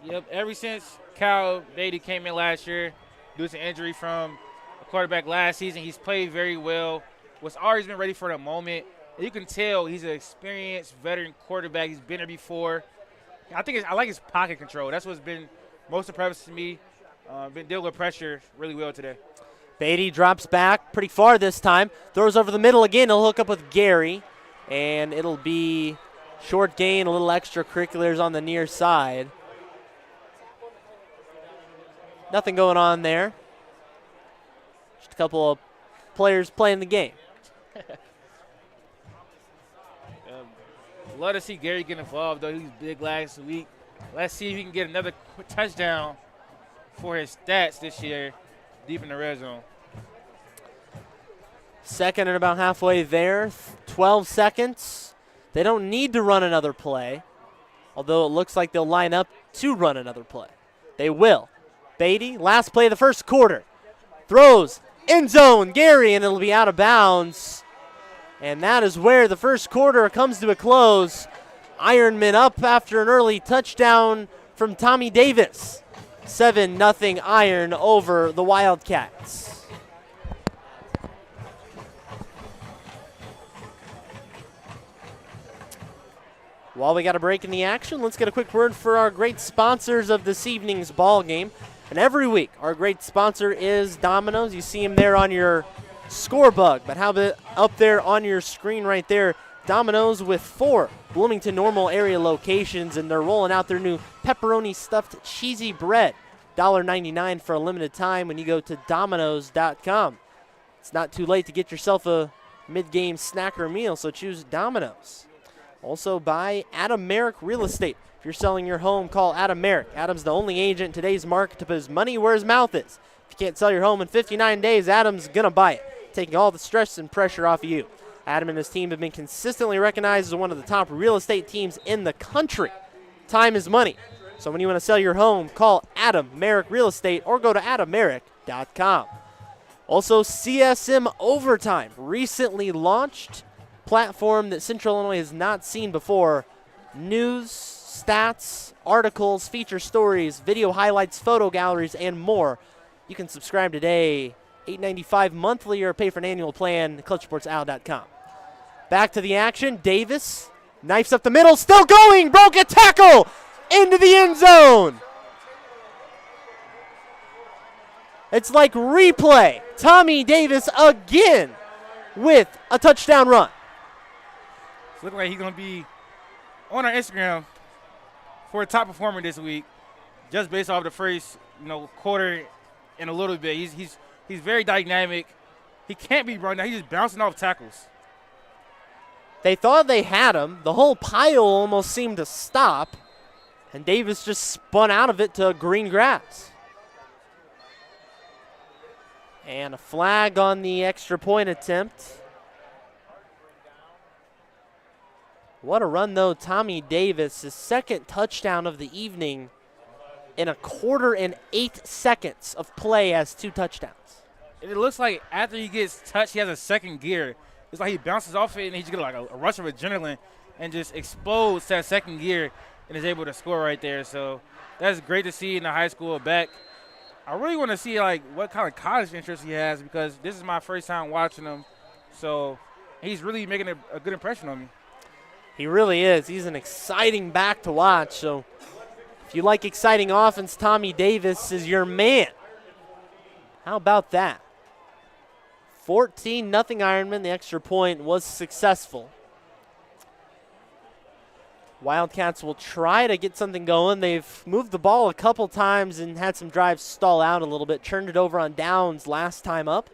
B: Yep, ever since Kyle Beatty came in last year due to injury from a quarterback last season, he's played very well, was always been ready for the moment. You can tell he's an experienced veteran quarterback. He's been there before. I like his pocket control. That's what's been most impressive to me. Been dealing with pressure really well today.
A: Beatty drops back pretty far this time. Throws over the middle again. He'll hook up with Gary, and it'll be short gain, a little extracurriculars on the near side. Nothing going on there. Just a couple of players playing the game.
B: Love to see Gary get involved, though. He was big last week. Let's see if he can get another touchdown for his stats this year deep in the red zone.
A: Second and about halfway there, 12 seconds. They don't need to run another play, although it looks like they'll line up to run another play. They will. Beatty, last play of the first quarter. Throws, end zone, Gary, and it'll be out of bounds. And that is where the first quarter comes to a close. Ironman up after an early touchdown from Tommy Davis. 7-0 Iron over the Wildcats. While we got a break in the action, let's get a quick word for our great sponsors of this evening's ball game. And every week, our great sponsor is Domino's. You see him there on your scorebug, but how about up there on your screen right there, Domino's with 4 Bloomington Normal area locations, and they're rolling out their new pepperoni stuffed cheesy bread. $1.99 for a limited time when you go to Domino's.com. It's not too late to get yourself a mid-game snack or meal, so choose Domino's. Also by Adam Merrick Real Estate. If you're selling your home, call Adam Merrick. Adam's the only agent in today's market to put his money where his mouth is. If you can't sell your home in 59 days, Adam's going to buy it, taking all the stress and pressure off of you. Adam and his team have been consistently recognized as one of the top real estate teams in the country. Time is money. So when you want to sell your home, call Adam Merrick Real Estate or go to adammerrick.com. Also, CSM Overtime, recently launched, platform that Central Illinois has not seen before. News, stats, articles, feature stories, video highlights, photo galleries, and more. You can subscribe today, $8.95 monthly, or pay for an annual plan, clutchsportsowl.com. Back to the action. Davis knifes up the middle, still going, broke a tackle into the end zone. It's like replay. Tommy Davis again with a touchdown run.
B: It's looking like he's going to be on our Instagram for a top performer this week, just based off the first quarter and a little bit. He's very dynamic. He can't be run down. He's just bouncing off tackles.
A: They thought they had him. The whole pile almost seemed to stop, and Davis just spun out of it to green grass. And a flag on the extra point attempt. What a run, though. Tommy Davis, his second touchdown of the evening in 1:08 seconds of play, has 2 touchdowns.
B: It looks like after he gets touched, he has a second gear. It's like he bounces off it and he just gets like a rush of adrenaline and just explodes that second gear and is able to score right there. So that's great to see in the high school back. I really want to see what kind of college interest he has, because this is my first time watching him. So he's really making a good impression on me.
A: He really is. He's an exciting back to watch. So if you like exciting offense, Tommy Davis is your man. How about that? 14-0 Ironman. The extra point was successful. Wildcats will try to get something going. They've moved the ball a couple times and had some drives stall out a little bit. Turned it over on downs last time up.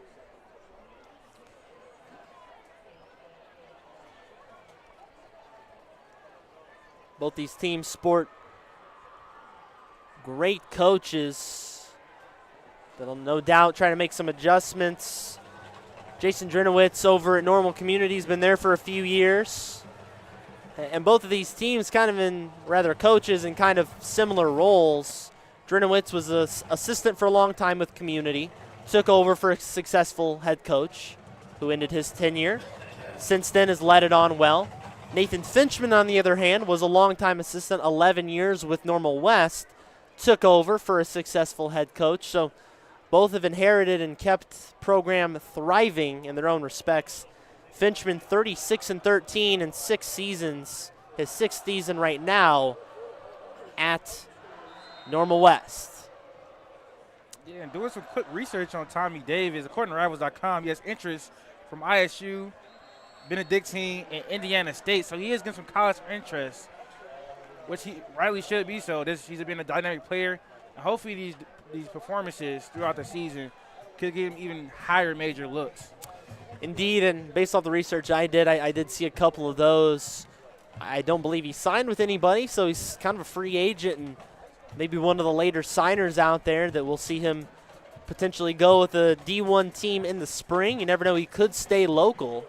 A: Both these teams sport great coaches that'll no doubt try to make some adjustments. Jason Drinowitz over at Normal Community has been there for a few years. And both of these teams kind of in rather coaches in kind of similar roles. Drinowitz was an assistant for a long time with Community, took over for a successful head coach who ended his tenure. Since then has led it on well. Nathan Finchman, on the other hand, was a longtime assistant, 11 years with Normal West, took over for a successful head coach. So both have inherited and kept program thriving in their own respects. Finchman 36-13 in 6 seasons, his 6th season right now at Normal West.
B: Yeah, and doing some quick research on Tommy Davis, according to Rivals.com, he has interest from ISU, Benedictine, and Indiana State, so he is getting some college interest, which he rightly should be. So he's been a dynamic player, and hopefully these performances throughout the season could give him even higher major looks.
A: Indeed, and based off the research I did see a couple of those. I don't believe he signed with anybody, so he's kind of a free agent and maybe one of the later signers out there that we'll see him potentially go with a D1 team in the spring. You never know, he could stay local.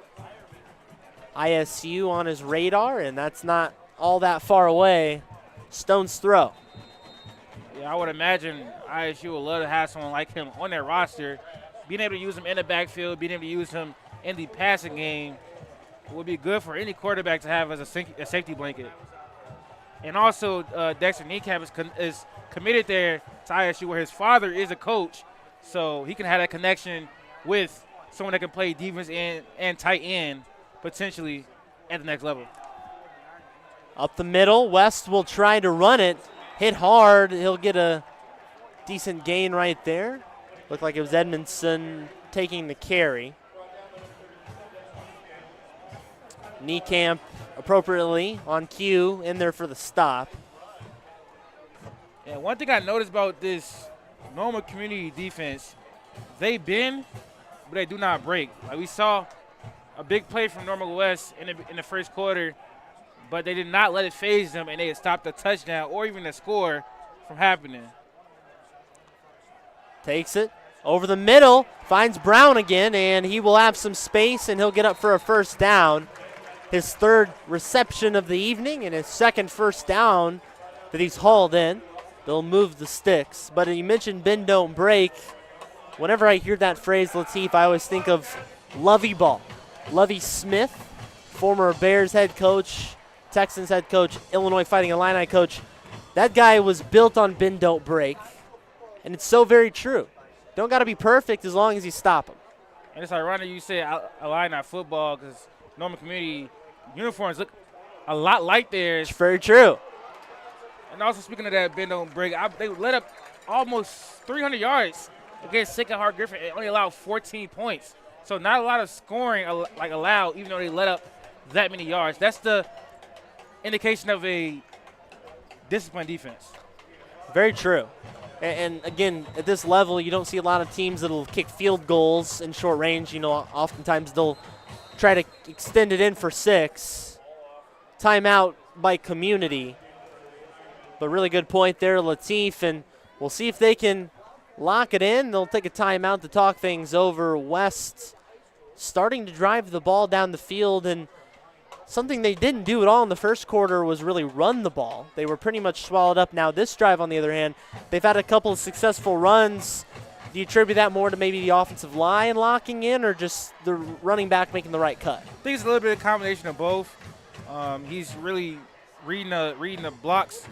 A: ISU on his radar, and that's not all that far away. Stone's throw.
B: Yeah, I would imagine ISU would love to have someone like him on their roster. Being able to use him in the backfield, being able to use him in the passing game would be good for any quarterback to have as a safety blanket. And also, Dexter Niekamp is committed there to ISU, where his father is a coach, so he can have that connection with someone that can play defense and tight end potentially at the next level.
A: Up the middle, West will try to run it. Hit hard, he'll get a decent gain right there. Looked like it was Edmondson taking the carry. Niekamp appropriately on cue in there for the stop.
B: Yeah, one thing I noticed about this Normal Community defense, they bend, but they do not break. Like we saw a big play from Normal West in the first quarter, but they did not let it phase them, and they had stopped the touchdown or even the score from happening.
A: Takes it, Over the middle, finds Brown again, and he will have some space, and he'll get up for a first down. His third reception of the evening and his second first down that he's hauled in. They'll move the sticks. But you mentioned bend, don't break. Whenever I hear that phrase, Lateef, I always think of Lovey Ball. Lovey Smith, former Bears head coach, Texans head coach, Illinois Fighting Illini coach. That guy was built on bend, don't break. And it's so very true. Don't got to be perfect as long as you stop them.
B: And it's ironic you say Illini football because Norman Community uniforms look a lot like theirs.
A: It's very true.
B: And also speaking of that bend, don't break, they let up almost 300 yards against Sacred Heart Griffin and only allowed 14 points. So not a lot of scoring allowed, even though they let up that many yards. That's the indication of a disciplined defense.
A: Very true. And again, at this level, you don't see a lot of teams that'll kick field goals in short range. You know, oftentimes they'll try to extend it in for 6. Timeout by Community. But really good point there, Lateef, and we'll see if they can lock it in. They'll take a timeout to talk things over. West starting to drive the ball down the field, and something they didn't do at all in the first quarter was really run the ball. They were pretty much swallowed up. Now this drive, on the other hand, they've had a couple of successful runs. Do you attribute that more to maybe the offensive line locking in or just the running back making the right cut?
B: I think it's a little bit of a combination of both. He's really reading the blocks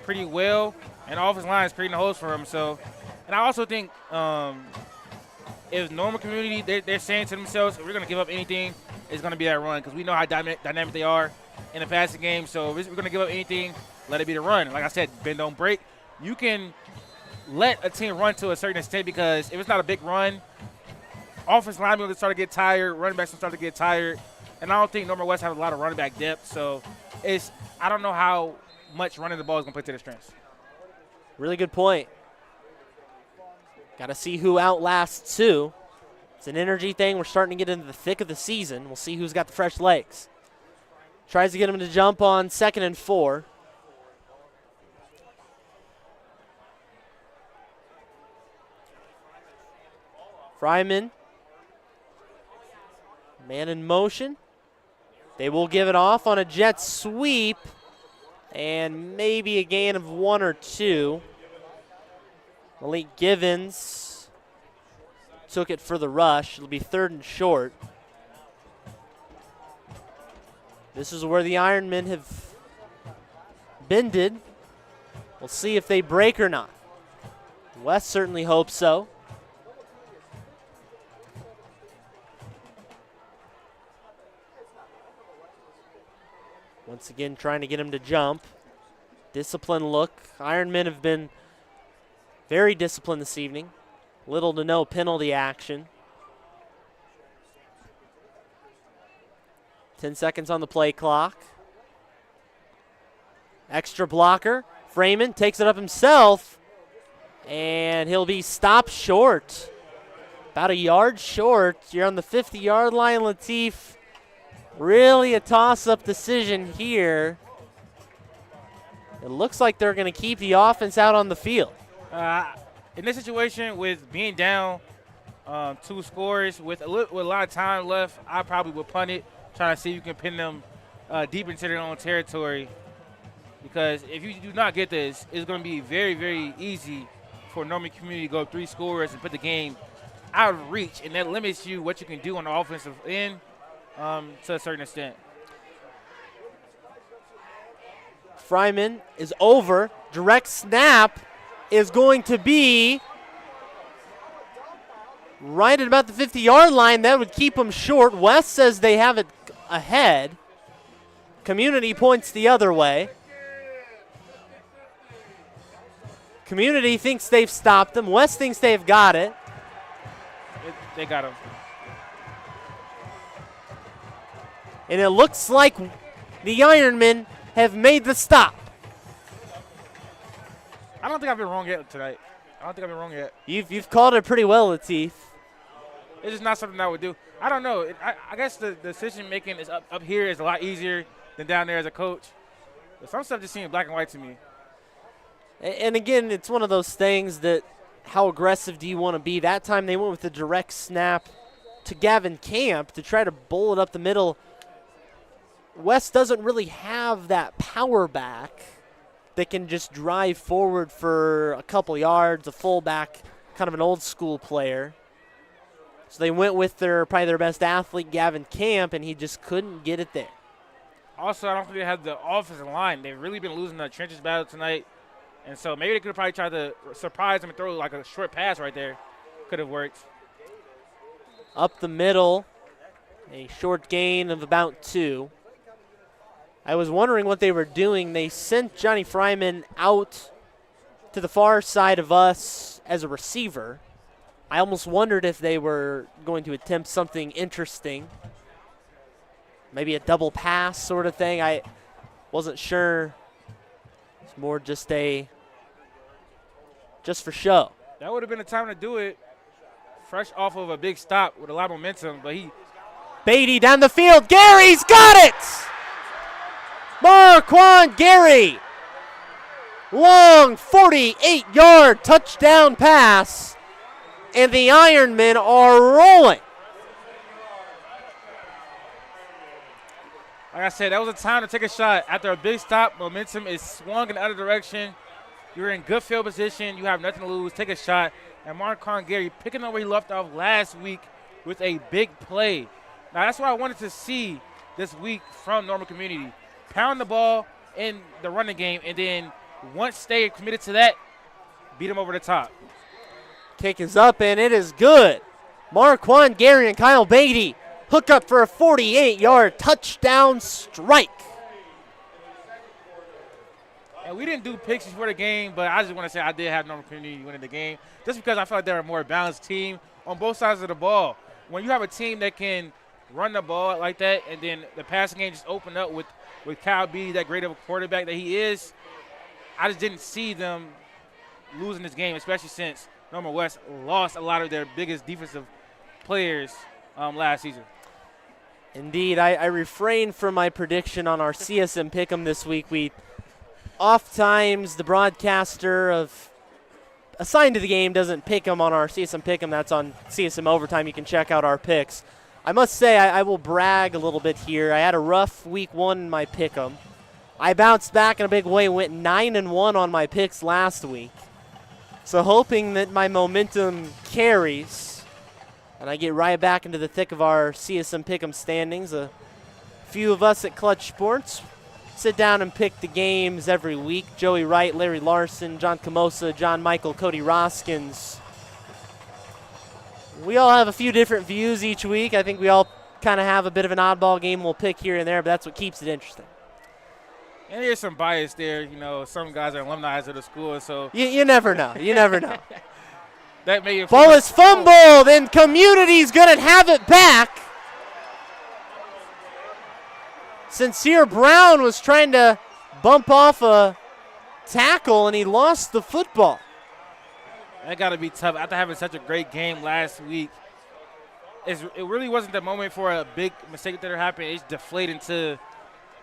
B: pretty well, and offensive line is creating the holes for him. So, and I also think if Normal Community, they're saying to themselves, if we're going to give up anything, it's going to be that run because we know how dynamic they are in the passing game. So if we're going to give up anything, let it be the run. Like I said, bend, don't break. You can let a team run to a certain extent because if it's not a big run, offensive linemen will start to get tired, running backs will start to get tired. And I don't think Norman West has a lot of running back depth. So I don't know how much running the ball is going to play to their strengths.
A: Really good point. Got to see who outlasts who. It's an energy thing. We're starting to get into the thick of the season. We'll see who's got the fresh legs. Tries to get him to jump on 2nd and 4. Fryman. Man in motion. They will give it off on a jet sweep. And maybe a gain of 1 or 2. Malik Givens took it for the rush. It'll be 3rd and short. This is where the Ironmen have bended. We'll see if they break or not. West certainly hopes so. Once again, trying to get him to jump. Disciplined look. Ironmen have been very disciplined this evening. Little to no penalty action. 10 seconds on the play clock. Extra blocker. Freeman takes it up himself. And he'll be stopped short. About a yard short. You're on the 50-yard line, Lateef. Really a toss-up decision here. It looks like they're going to keep the offense out on the field.
B: In this situation, with being down 2 scores, with a lot of time left, I probably would punt it, trying to see if you can pin them deep into their own territory. Because if you do not get this, it's going to be very, very easy for Norman Community to go 3 scores and put the game out of reach, and that limits you what you can do on the offensive end to a certain extent.
A: Fryman is over. Direct snap is going to be right at about the 50-yard line. That would keep them short. West says they have it ahead. Community points the other way. Community thinks they've stopped them. West thinks they've got it.
B: They got him.
A: And it looks like the Ironmen have made the stop.
B: I don't think I've been wrong yet tonight.
A: You've called it pretty well, Lateef.
B: It's just not something I would do. I don't know. I guess the decision-making is up here is a lot easier than down there as a coach. But some stuff just seems black and white to me.
A: And again, it's one of those things that how aggressive do you want to be? That time they went with the direct snap to Gavin Camp to try to bowl it up the middle. West doesn't really have that power back that can just drive forward for a couple yards, a fullback, kind of an old school player. So they went with probably their best athlete, Gavin Camp, and he just couldn't get it there.
B: Also, I don't think they have the offensive line. They've really been losing the trenches battle tonight. And so maybe they could have probably tried to surprise them and throw like a short pass right there. Could have worked.
A: Up the middle, a short gain of about 2. I was wondering what they were doing. They sent Johnny Fryman out to the far side of us as a receiver. I almost wondered if they were going to attempt something interesting. Maybe a double pass sort of thing. I wasn't sure. It's more just for show.
B: That would have been the time to do it. Fresh off of a big stop with a lot of momentum, but
A: Beatty down the field. Gary's got it! Marquand Gary. Long 48-yard touchdown pass, and the Ironmen are rolling.
B: Like I said, that was a time to take a shot. After a big stop, momentum is swung in the other direction. You're in good field position. You have nothing to lose. Take a shot. And Marquand Gary picking up where he left off last week with a big play. Now, that's what I wanted to see this week from Normal Community. Pound the ball in the running game, and then once they committed to that, beat them over the top.
A: Kick is up, and it is good. Marquand Gary and Kyle Beatty hook up for a 48-yard touchdown strike.
B: And we didn't do picks before the game, but I just want to say I did have Normal Community winning the game just because I felt like they're a more balanced team on both sides of the ball. When you have a team that can run the ball like that and then the passing game just open up with Kyle Beatty, that great of a quarterback that he is, I just didn't see them losing this game, especially since Normal West lost a lot of their biggest defensive players last season.
A: Indeed, I refrained from my prediction on our CSM Pick'em this week. Oftentimes the broadcaster assigned to the game doesn't pick them on our CSM Pick'em. That's on CSM Overtime. You can check out our picks. I must say I will brag a little bit here. I had a rough week 1 in my Pick'em. I bounced back in a big way, went 9-1 on my picks last week. So hoping that my momentum carries and I get right back into the thick of our CSM Pick'em standings. A few of us at Clutch Sports sit down and pick the games every week. Joey Wright, Larry Larson, John Camosa, John Michael, Cody Roskins. We all have a few different views each week. I think we all kind of have a bit of an oddball game we'll pick here and there, but that's what keeps it interesting.
B: And there's some bias there. You know, some guys are alumni of the school, so.
A: You never know. You never know.
B: That may have
A: ball is fumbled, and Community's going to have it back. Sincere Brown was trying to bump off a tackle, and he lost the football.
B: That got to be tough. After having such a great game last week, it really wasn't the moment for a big mistake that happened. It's deflating to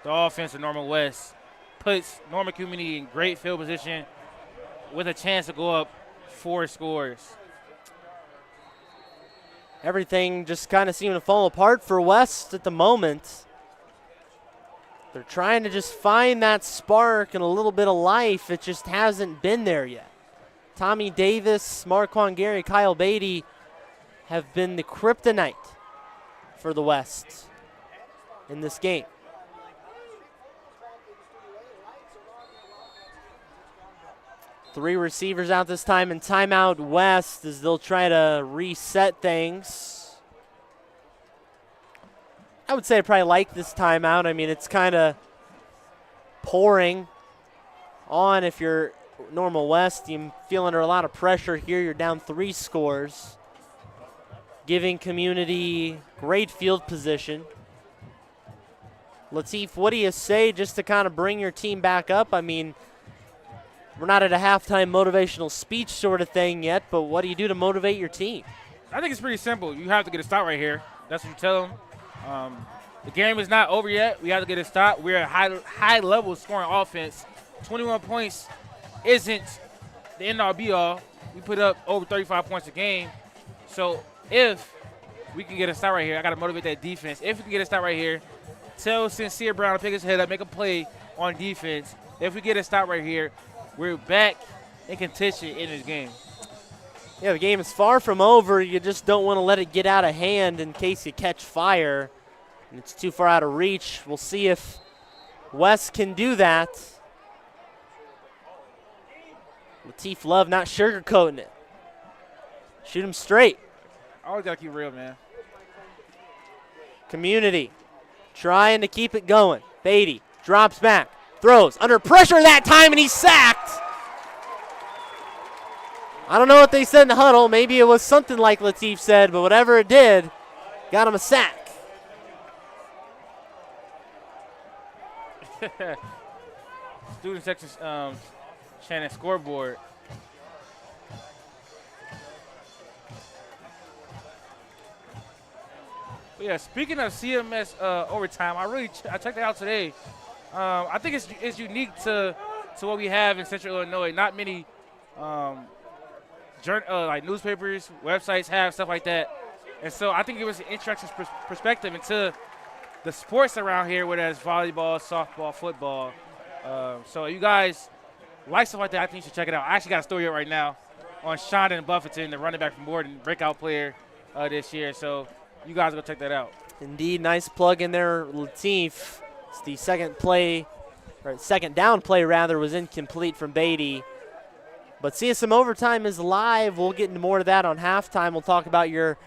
B: the offense of Normal West. Puts Normal Community in great field position with a chance to go up 4 scores.
A: Everything just kind of seemed to fall apart for West at the moment. They're trying to just find that spark and a little bit of life. It just hasn't been there yet. Tommy Davis, Marquand Gary, Kyle Beatty have been the kryptonite for the West in this game. Three receivers out this time, and timeout West as they'll try to reset things. I would say I probably like this timeout. I mean, it's kind of pouring on if you're Normal West. You're feeling under a lot of pressure here. You're down 3 scores, giving Community great field position. Lateef, what do you say just to kind of bring your team back up? I mean, we're not at a halftime motivational speech sort of thing yet, but what do you do to motivate your team?
B: I think it's pretty simple. You have to get a stop right here. That's what you tell them. The game is not over yet. We have to get a stop. We're a high level scoring offense. 21 points isn't the end all be all. We put up over 35 points a game. So if we can get a start right here, I got to motivate that defense. If we can get a start right here, tell Sincere Brown to pick his head up, make a play on defense. If we get a stop right here, we're back in contention in this game.
A: Yeah, the game is far from over. You just don't want to let it get out of hand in case you catch fire. And it's too far out of reach. We'll see if West can do that. Lateef Love not sugarcoating it. Shoot him straight.
B: Always got to keep real, man.
A: Community trying to keep it going. Beatty drops back, throws under pressure that time, and he's sacked. I don't know what they said in the huddle. Maybe it was something like Lateef said, but whatever it did, got him a sack.
B: Student section Shannon scoreboard. But yeah, speaking of CMS overtime, I checked it out today. I think it's unique to what we have in Central Illinois. Not many like newspapers, websites have stuff like that. And so I think it was an interesting perspective into the sports around here, whether it's volleyball, softball, football. So you guys like stuff like that, I think you should check it out. I actually got a story up right now on Shondon Buffington, the running back from Borden, breakout player this year. So you guys go check that out.
A: Indeed, nice plug in there, Lateef. It's the second down play rather, was incomplete from Beatty. But CSM Overtime is live. We'll get into more of that on halftime. We'll talk about your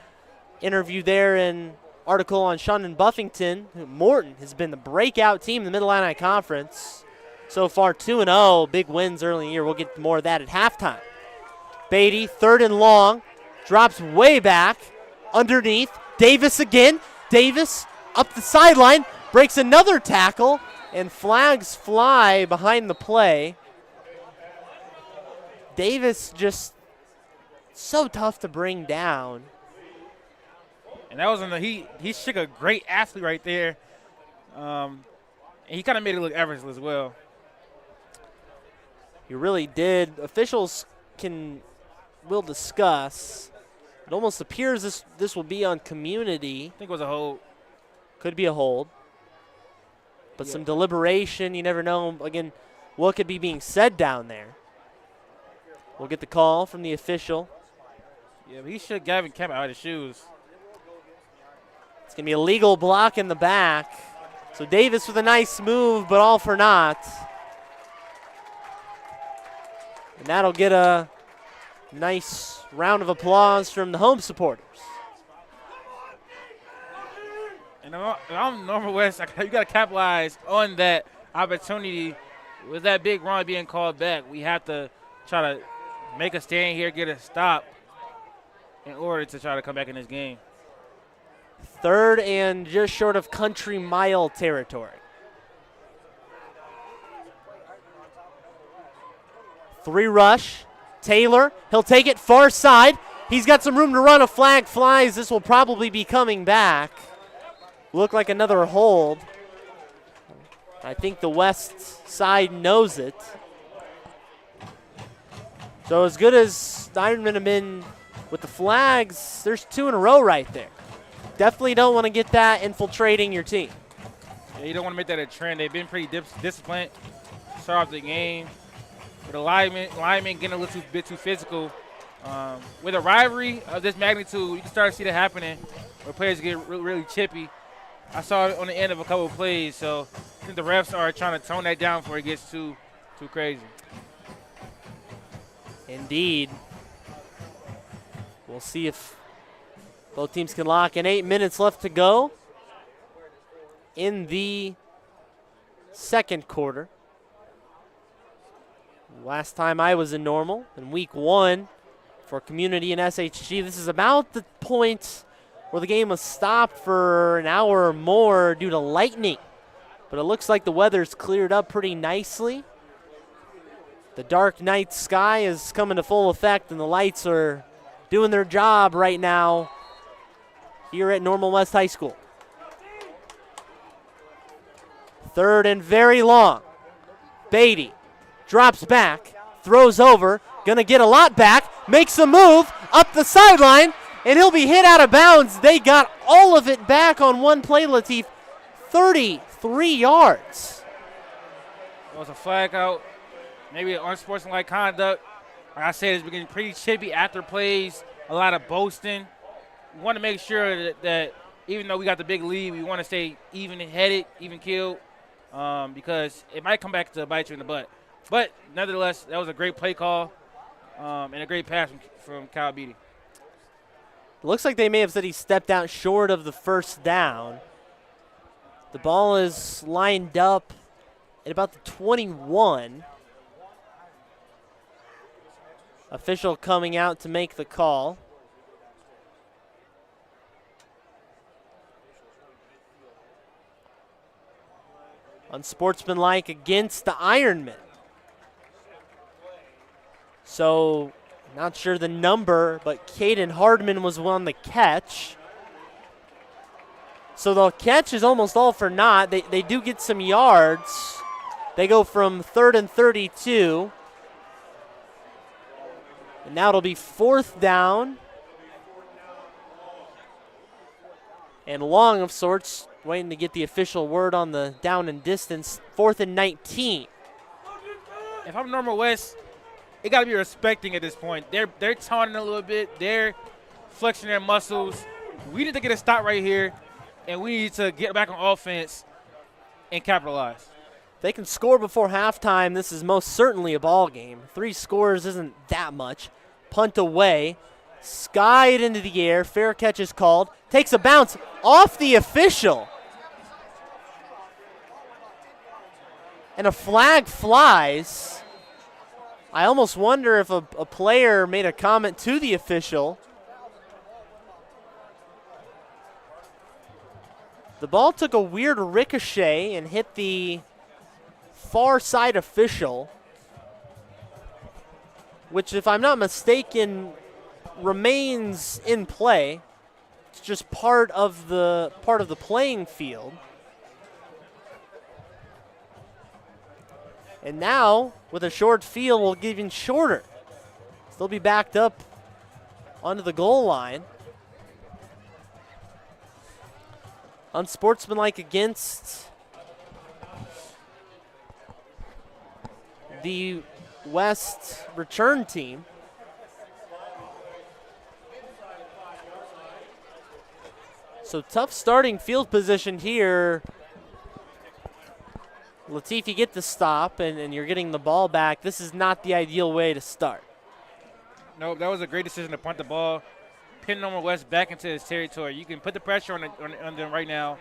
A: interview there and article on Shondon Buffington. Morton has been the breakout team in the Mid-Illini Conference. So far 2-0, big wins early in the year. We'll get to more of that at halftime. Beatty, 3rd and long, drops way back, underneath. Davis again. Davis up the sideline, breaks another tackle, and flags fly behind the play. Davis just so tough to bring down.
B: And that was he shook a great athlete right there. And he kind of made it look effortless as well.
A: He really did. Officials will discuss. It almost appears this will be on Community.
B: I think it was a hold.
A: Could be a hold. But some deliberation. You never know, again, what could be being said down there. We'll get the call from the official.
B: Yeah, but he shook Gavin Kemp out of his shoes.
A: It's going to be a legal block in the back. So Davis with a nice move, but all for naught. And that'll get a nice round of applause from the home supporters.
B: And if I'm Normal West, you got to capitalize on that opportunity. With that big run being called back, we have to try to make a stand here, get a stop in order to try to come back in this game.
A: 3rd and just short of country mile territory. 3 rush. Taylor, he'll take it far side. He's got some room to run. A flag flies. This will probably be coming back. Look like another hold. I think the west side knows it. So as good as Ironman have been with the flags, there's 2 in a row right there. Definitely don't want to get that infiltrating your team.
B: Yeah, you don't want to make that a trend. They've been pretty disciplined. Start off the game. With the linemen getting a little bit too physical. With a rivalry of this magnitude, you can start to see that happening where players get really chippy. I saw it on the end of a couple of plays, so I think the refs are trying to tone that down before it gets too crazy.
A: Indeed. We'll see if both teams can lock in. 8 minutes left to go in the second quarter. Last time I was in Normal in week 1 for Community and SHG. This is about the point where the game was stopped for an hour or more due to lightning. But it looks like the weather's cleared up pretty nicely. The dark night sky is coming to full effect, and the lights are doing their job right now here at Normal West High School. 3rd and very long. Beatty drops back, throws over, gonna get a lot back, makes a move up the sideline, and he'll be hit out of bounds. They got all of it back on one play, Latif. 33 yards.
B: It was a flag out, maybe an unsportsmanlike conduct. Like I said, it's getting pretty chippy after plays, a lot of boasting. We want to make sure that even though we got the big lead, we want to stay even-headed, even-keeled, because it might come back to bite you in the butt. But nevertheless, that was a great play call and a great pass from Kyle Beatty.
A: Looks like they may have said he stepped out short of the first down. The ball is lined up at about the 21. Official coming out to make the call. Unsportsmanlike against the Ironman. So, not sure the number, but Caden Hardman was on the catch. So the catch is almost all for naught. They do get some yards. They go from 3rd and 32. And now it'll be 4th down. And long of sorts, waiting to get the official word on the down and distance. 4th and 19.
B: If I'm Normal West, it got to be respecting at this point. They're taunting a little bit. They're flexing their muscles. We need to get a stop right here, and we need to get back on offense and capitalize.
A: If they can score before halftime, this is most certainly a ball game. 3 scores isn't that much. Punt away. Skied into the air. Fair catch is called. Takes a bounce off the official. And a flag flies. I almost wonder if a player made a comment to the official. The ball took a weird ricochet and hit the far side official, which, if I'm not mistaken, remains in play. It's just part of the playing field. And now, with a short field, we'll get even shorter. They'll be backed up onto the goal line. Unsportsmanlike against the West return team. So tough starting field position here. Latif, you get the stop, and you're getting the ball back. This is not the ideal way to start.
B: No, that was a great decision to punt the ball, pin Normal West back into his territory. You can put the pressure on them right now.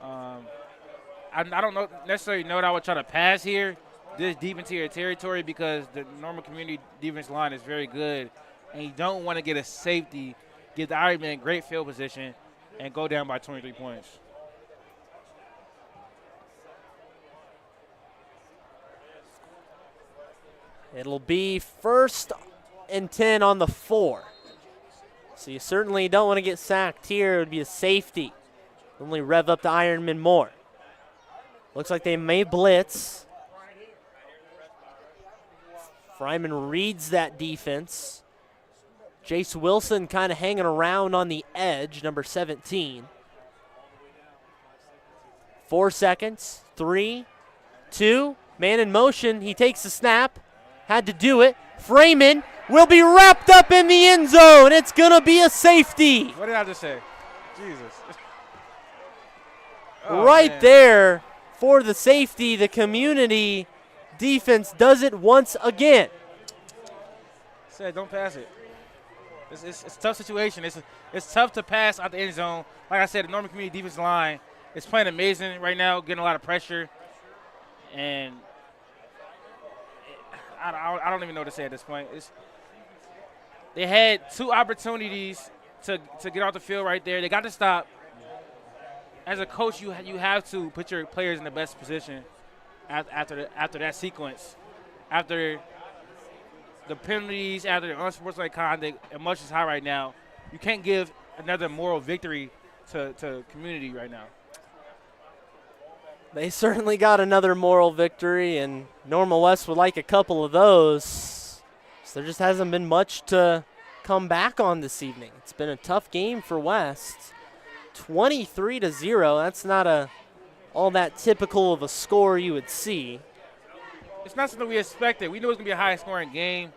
B: I don't necessarily know that I would try to pass here this deep into your territory because the Normal Community defense line is very good, and you don't want to get a safety, get the Ironman in great field position, and go down by 23 points.
A: It'll be 1st and 10 on the 4. So you certainly don't want to get sacked here. It would be a safety. Only rev up the Ironman more. Looks like they may blitz. Fryman reads that defense. Jace Wilson kind of hanging around on the edge, number 17. 4 seconds, 3, 2, man in motion. He takes the snap, had to do it. Freeman will be wrapped up in the end zone. It's going to be a safety.
B: What did I just say? Jesus.
A: Right there for the safety. The community defense does it once again.
B: Said don't pass it. It's a tough situation. It's tough to pass out the end zone. Like I said, the Norman Community defensive line is playing amazing right now, getting a lot of pressure. And I don't even know what to say at this point. They had 2 opportunities to get off the field right there. They got to stop. As a coach, you have to put your players in the best position after that sequence. After the penalties, after the unsportsmanlike conduct, and much is high right now, you can't give another moral victory to community right now.
A: They certainly got another moral victory, and Normal West would like a couple of those. So there just hasn't been much to come back on this evening. It's been a tough game for West. 23-0, that's not all that typical of a score you would see.
B: It's not something we expected. We knew it was going to be a high-scoring game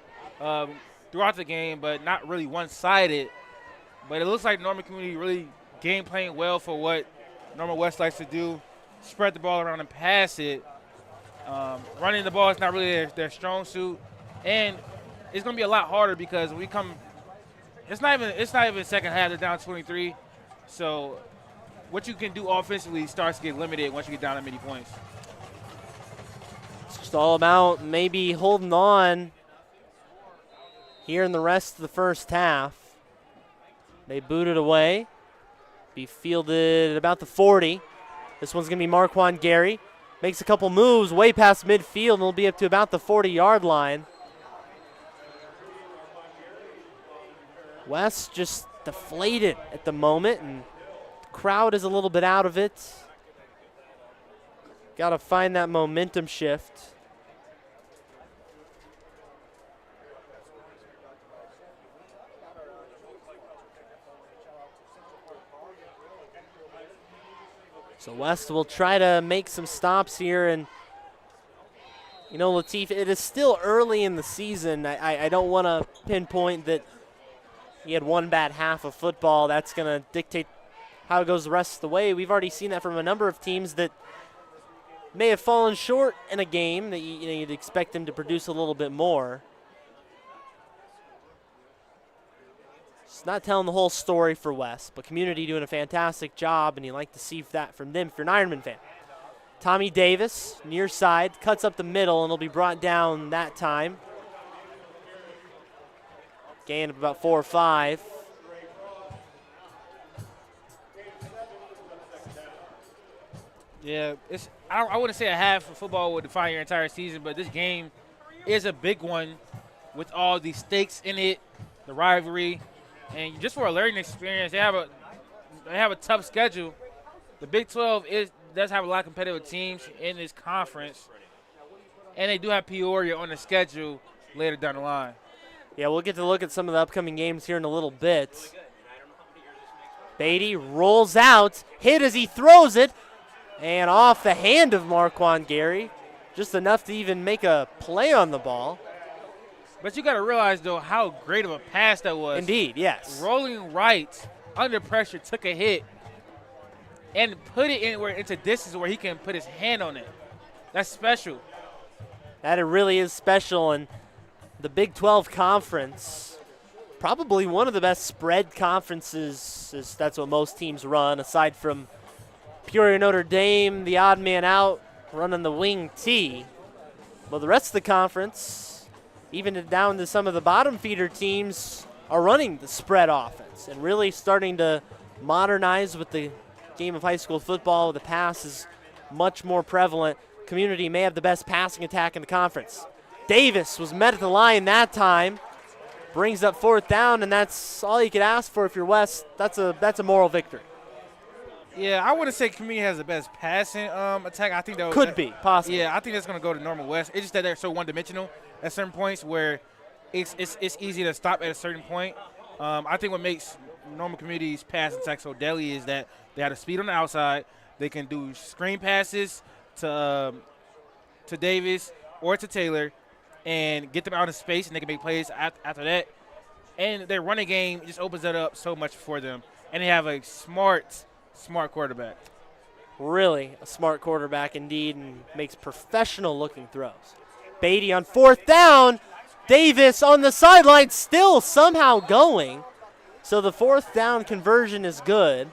B: throughout the game, but not really one-sided. But it looks like Normal Community really game playing well for what Normal West likes to do, spread the ball around and pass it. Running the ball is not really their strong suit, and it's going to be a lot harder because we come. It's not even second half. They're down 23, so what you can do offensively starts to get limited once you get down that many points.
A: It's just all about maybe holding on here in the rest of the first half. They boot it away. Be fielded at about the 40. This one's going to be Marquand Gary. Makes a couple moves way past midfield, and will be up to about the 40-yard line. West just deflated at the moment, and the crowd is a little bit out of it. Got to find that momentum shift. So West will try to make some stops here, and you know, Latif, it is still early in the season. I don't want to pinpoint that he had one bad half of football. That's going to dictate how it goes the rest of the way. We've already seen that from a number of teams that may have fallen short in a game that you'd expect them to produce a little bit more. It's not telling the whole story for West, but community doing a fantastic job, and you like to see that from them if you're an Ironman fan. Tommy Davis, near side, cuts up the middle, and will be brought down that time. Gain of about 4 or 5.
B: Yeah, I wouldn't say a half of football would define your entire season, but this game is a big one with all the stakes in it, the rivalry, and just for a learning experience. They have a tough schedule. The Big 12 does have a lot of competitive teams in this conference, and they do have Peoria on the schedule later down the line.
A: Yeah, we'll get to look at some of the upcoming games here in a little bit. Beatty rolls out, hit as he throws it, and off the hand of Marquand Gary. Just enough to even make a play on the ball.
B: But you got to realize, though, how great of a pass that was.
A: Indeed, yes.
B: Rolling right, under pressure, took a hit, and put it into distance where he can put his hand on it. That's special.
A: That it really is special, and the Big 12 Conference, probably one of the best spread conferences. That's what most teams run, aside from Peoria Notre Dame, the odd man out, running the wing T. Well, the rest of the conference, even down to some of the bottom feeder teams, are running the spread offense and really starting to modernize with the game of high school football. The pass is much more prevalent. Community may have the best passing attack in the conference. Davis was met at the line that time. Brings up 4th down, and that's all you could ask for if you're West. That's a moral victory.
B: Yeah, I wouldn't say community has the best passing attack. I think that
A: could be possible.
B: Yeah, I think that's going to go to Normal West. It's just that they're so one-dimensional at certain points where it's easy to stop at a certain point. I think what makes Normal Community's pass attack so deadly is that they have the speed on the outside. They can do screen passes to Davis or to Taylor and get them out of space, and they can make plays after that. And their running game just opens it up so much for them. And they have a smart quarterback.
A: Really a smart quarterback indeed, and makes professional-looking throws. Beatty on 4th down. Davis on the sideline, still somehow going. So the 4th down conversion is good.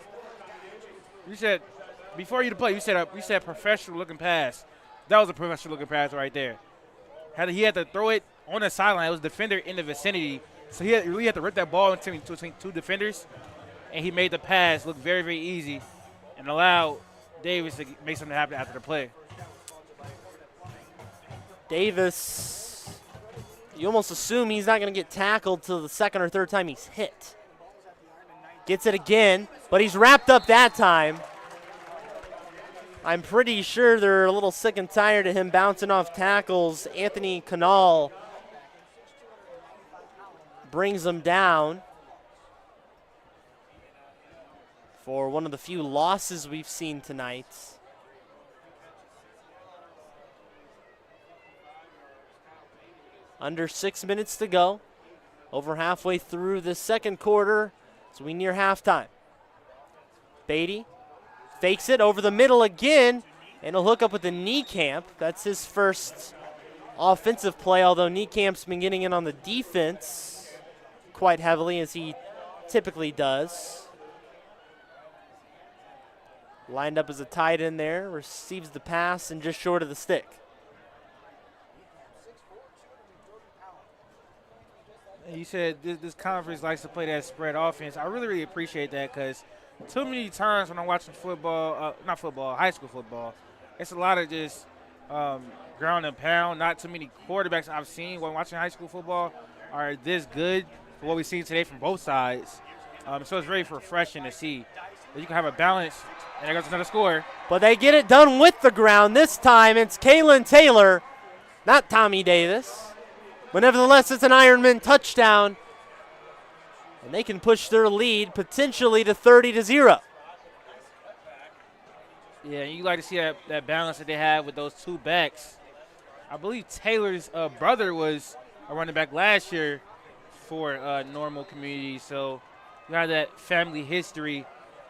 B: You said, before you to play, you said professional-looking pass. That was a professional-looking pass right there. He had to throw it on the sideline. It was a defender in the vicinity. So he really had to rip that ball between two defenders, and he made the pass look very, very easy and allowed Davis to make something happen after the play.
A: Davis, you almost assume he's not going to get tackled till the 2nd or 3rd time he's hit. Gets it again, but he's wrapped up that time. I'm pretty sure they're a little sick and tired of him bouncing off tackles. Anthony Canal brings him down for one of the few losses we've seen tonight. Under 6 minutes to go. Over halfway through the second quarter as we near halftime. Beatty fakes it over the middle again, and he'll hook up with the knee camp. That's his first offensive play, although Niecamp's been getting in on the defense quite heavily, as he typically does. Lined up as a tight end there, receives the pass and just short of the stick.
B: You said this conference likes to play that spread offense. I really, really appreciate that, because too many times when I'm watching football, not football, high school football, it's a lot of just ground and pound. Not too many quarterbacks I've seen when watching high school football are this good for what we've seen today from both sides. So it's very refreshing to see that you can have a balance, and there goes another score.
A: But they get it done with the ground. This time it's Kalen Taylor, not Tommy Davis. But nevertheless, it's an Ironman touchdown. And they can push their lead potentially to 30-0.
B: Yeah, you like to see that balance that they have with those two backs. I believe Taylor's brother was a running back last year for Normal Community. So you have that family history.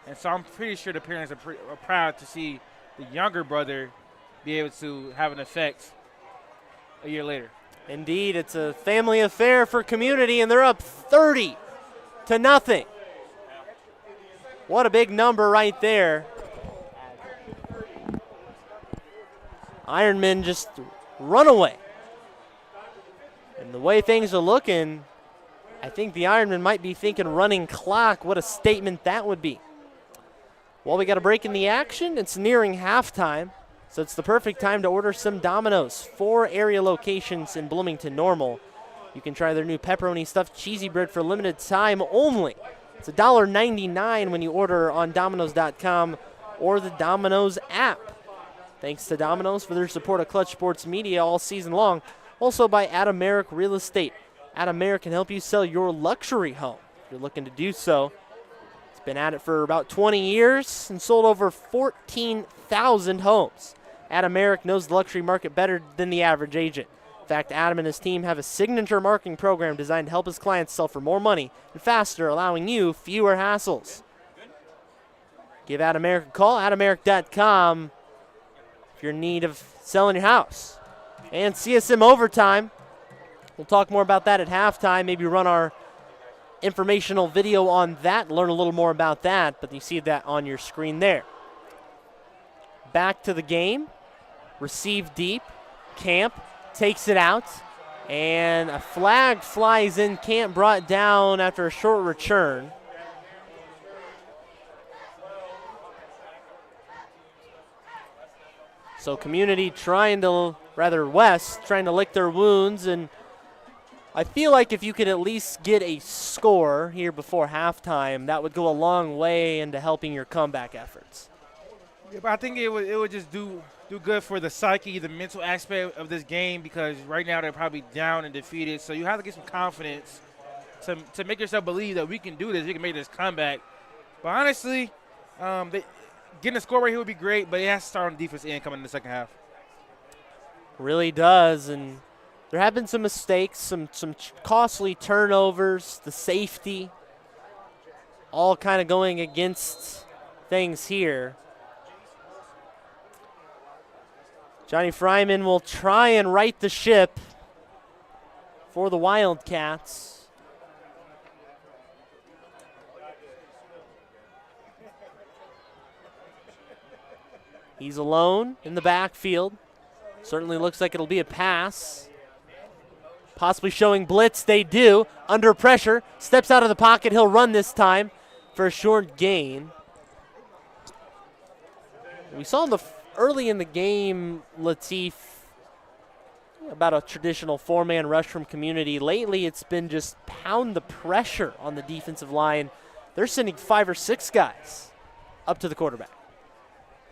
B: And so I'm pretty sure the parents are proud to see the younger brother be able to have an effect a year later.
A: Indeed, it's a family affair for Community, and they're up 30-0. What a big number right there. Ironmen just run away. And the way things are looking, I think the Ironmen might be thinking running clock. What a statement that would be. Well, we got a break in the action. It's nearing halftime. So it's the perfect time to order some Domino's. 4 area locations in Bloomington Normal. You can try their new pepperoni stuffed cheesy bread for limited time only. It's $1.99 when you order on Domino's.com or the Domino's app. Thanks to Domino's for their support of Clutch Sports Media all season long. Also by Adam Merrick Real Estate. Adam Merrick can help you sell your luxury home if you're looking to do so. It's been at it for about 20 years and sold over 14,000 homes. Adam Merrick knows the luxury market better than the average agent. In fact, Adam and his team have a signature marketing program designed to help his clients sell for more money and faster, allowing you fewer hassles. Give Adam Merrick a call, adammerrick.com, if you're in need of selling your house. And CSM Overtime. We'll talk more about that at halftime, maybe run our informational video on that, learn a little more about that, but you see that on your screen there. Back to the game. Receive deep. Camp takes it out. And a flag flies in. Camp brought down after a short return. So Community West trying to lick their wounds. And I feel like if you could at least get a score here before halftime, that would go a long way into helping your comeback efforts.
B: Yeah, but I think it would just do good for the psyche, the mental aspect of this game, because right now they're probably down and defeated. So you have to get some confidence to make yourself believe that we can do this, we can make this comeback. But honestly, getting a score right here would be great, but it has to start on the defense end coming in the second half.
A: Really does, and there have been some mistakes, some costly turnovers, the safety, all kind of going against things here. Johnny Fryman will try and right the ship for the Wildcats. He's alone in the backfield. Certainly looks like it'll be a pass. Possibly showing blitz. They do. Under pressure. Steps out of the pocket. He'll run this time for a short gain. We saw early in the game, Latif, about a traditional 4-man rush from Community. Lately, it's been just pound the pressure on the defensive line. They're sending 5 or 6 guys up to the quarterback.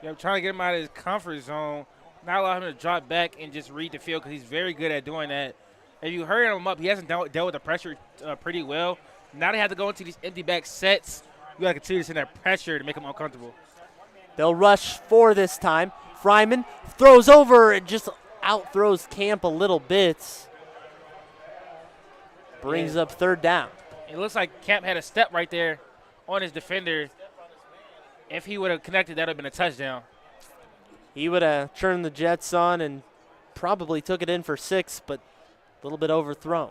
B: Yeah, I'm trying to get him out of his comfort zone, not allow him to drop back and just read the field because he's very good at doing that. If you hurry him up, he hasn't dealt with the pressure pretty well. Now they have to go into these empty back sets. You got to continue to send that pressure to make him uncomfortable.
A: They'll rush 4 this time. Fryman throws over and just out-throws Camp a little bit. Brings up 3rd down.
B: It looks like Camp had a step right there on his defender. If he would have connected, that would have been a touchdown.
A: He would have turned the Jets on and probably took it in for 6, but a little bit overthrown.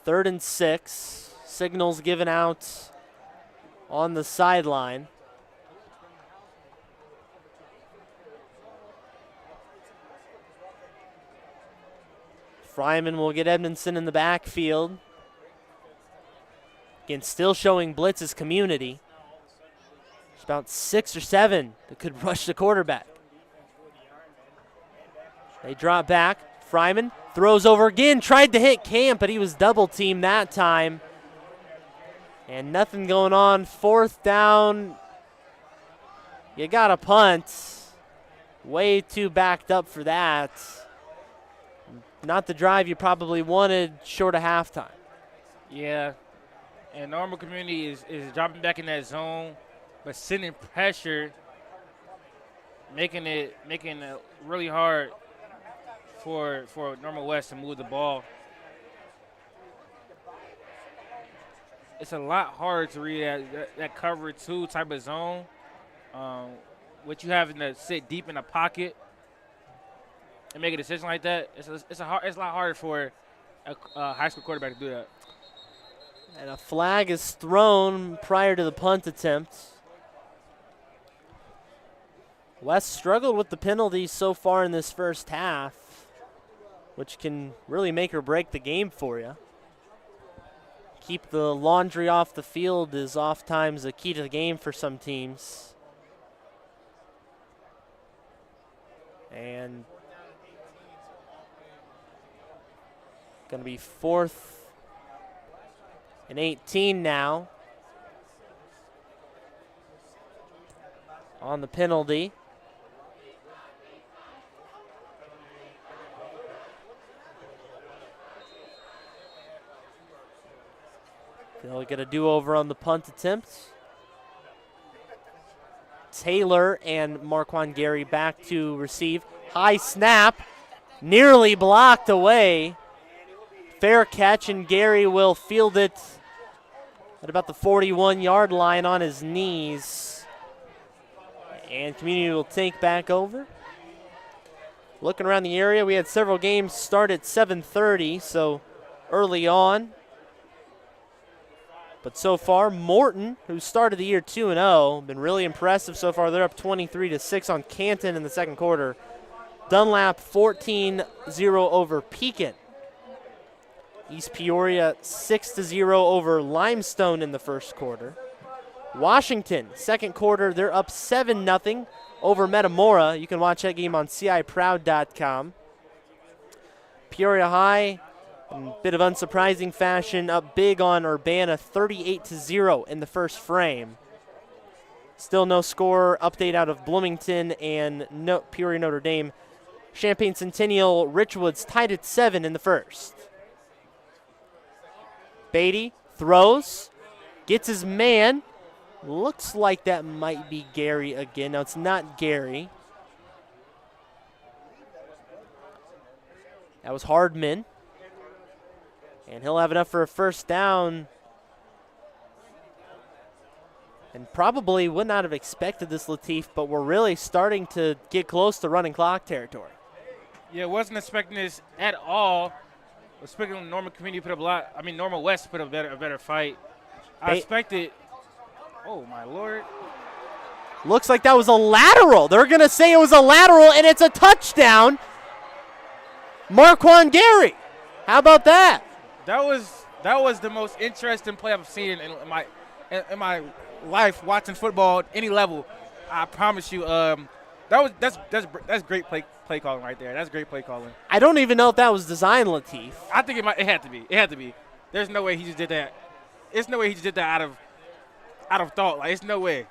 A: 3rd and 6. Signals given out on the sideline. Fryman will get Edmondson in the backfield. Again, still showing blitz's community. There's about 6 or 7 that could rush the quarterback. They drop back. Fryman throws over again, tried to hit Camp, but he was double teamed that time. And nothing going on. 4th down. You got a punt. Way too backed up for that. Not the drive you probably wanted short of halftime.
B: Yeah. And Normal Community is dropping back in that zone, but sending pressure, making it really hard for Normal West to move the ball. It's a lot harder to read that cover 2 type of zone. What you having to sit deep in the pocket and make a decision like that, it's a lot harder for a high school quarterback to do that.
A: And a flag is thrown prior to the punt attempt. West struggled with the penalties so far in this first half, which can really make or break the game for you. Keep the laundry off the field is oftentimes a key to the game for some teams. And going to be 4th and 18 now on the penalty. They'll get a do-over on the punt attempt. Taylor and Marquand Gary back to receive. High snap, nearly blocked away. Fair catch, and Gary will field it at about the 41-yard line on his knees. And Community will take back over. Looking around the area, we had several games start at 7:30, so early on. But so far, Morton, who started the year 2-0, been really impressive so far. They're up 23-6 on Canton in the second quarter. Dunlap 14-0 over Pekin. East Peoria 6-0 over Limestone in the first quarter. Washington, second quarter, they're up 7-0 over Metamora. You can watch that game on ciproud.com. Peoria High, in a bit of unsurprising fashion, up big on Urbana 38-0 in the first frame. Still no score update out of Bloomington and Peoria Notre Dame. Champaign Centennial Richwoods tied at 7 in the first. Beatty throws, gets his man. Looks like that might be Gary again. No, it's not Gary. That was Hardman. And he'll have enough for a first down. And probably would not have expected this, Latif, but we're really starting to get close to running clock territory.
B: Yeah, wasn't expecting this at all. Expecting Normal Community put up a lot. I mean, Normal West put up a better fight. I expected. Oh my Lord!
A: Looks like that was a lateral. They're gonna say it was a lateral, and it's a touchdown. Marquand Gary. How about that?
B: That was the most interesting play I've seen in my life watching football at any level. I promise you. That's great play calling right there. That's great play calling.
A: I don't even know if that was designed, Latif.
B: I think it had to be. It had to be. There's no way he just did that. There's no way he just did that out of out of thought. Like, it's no way.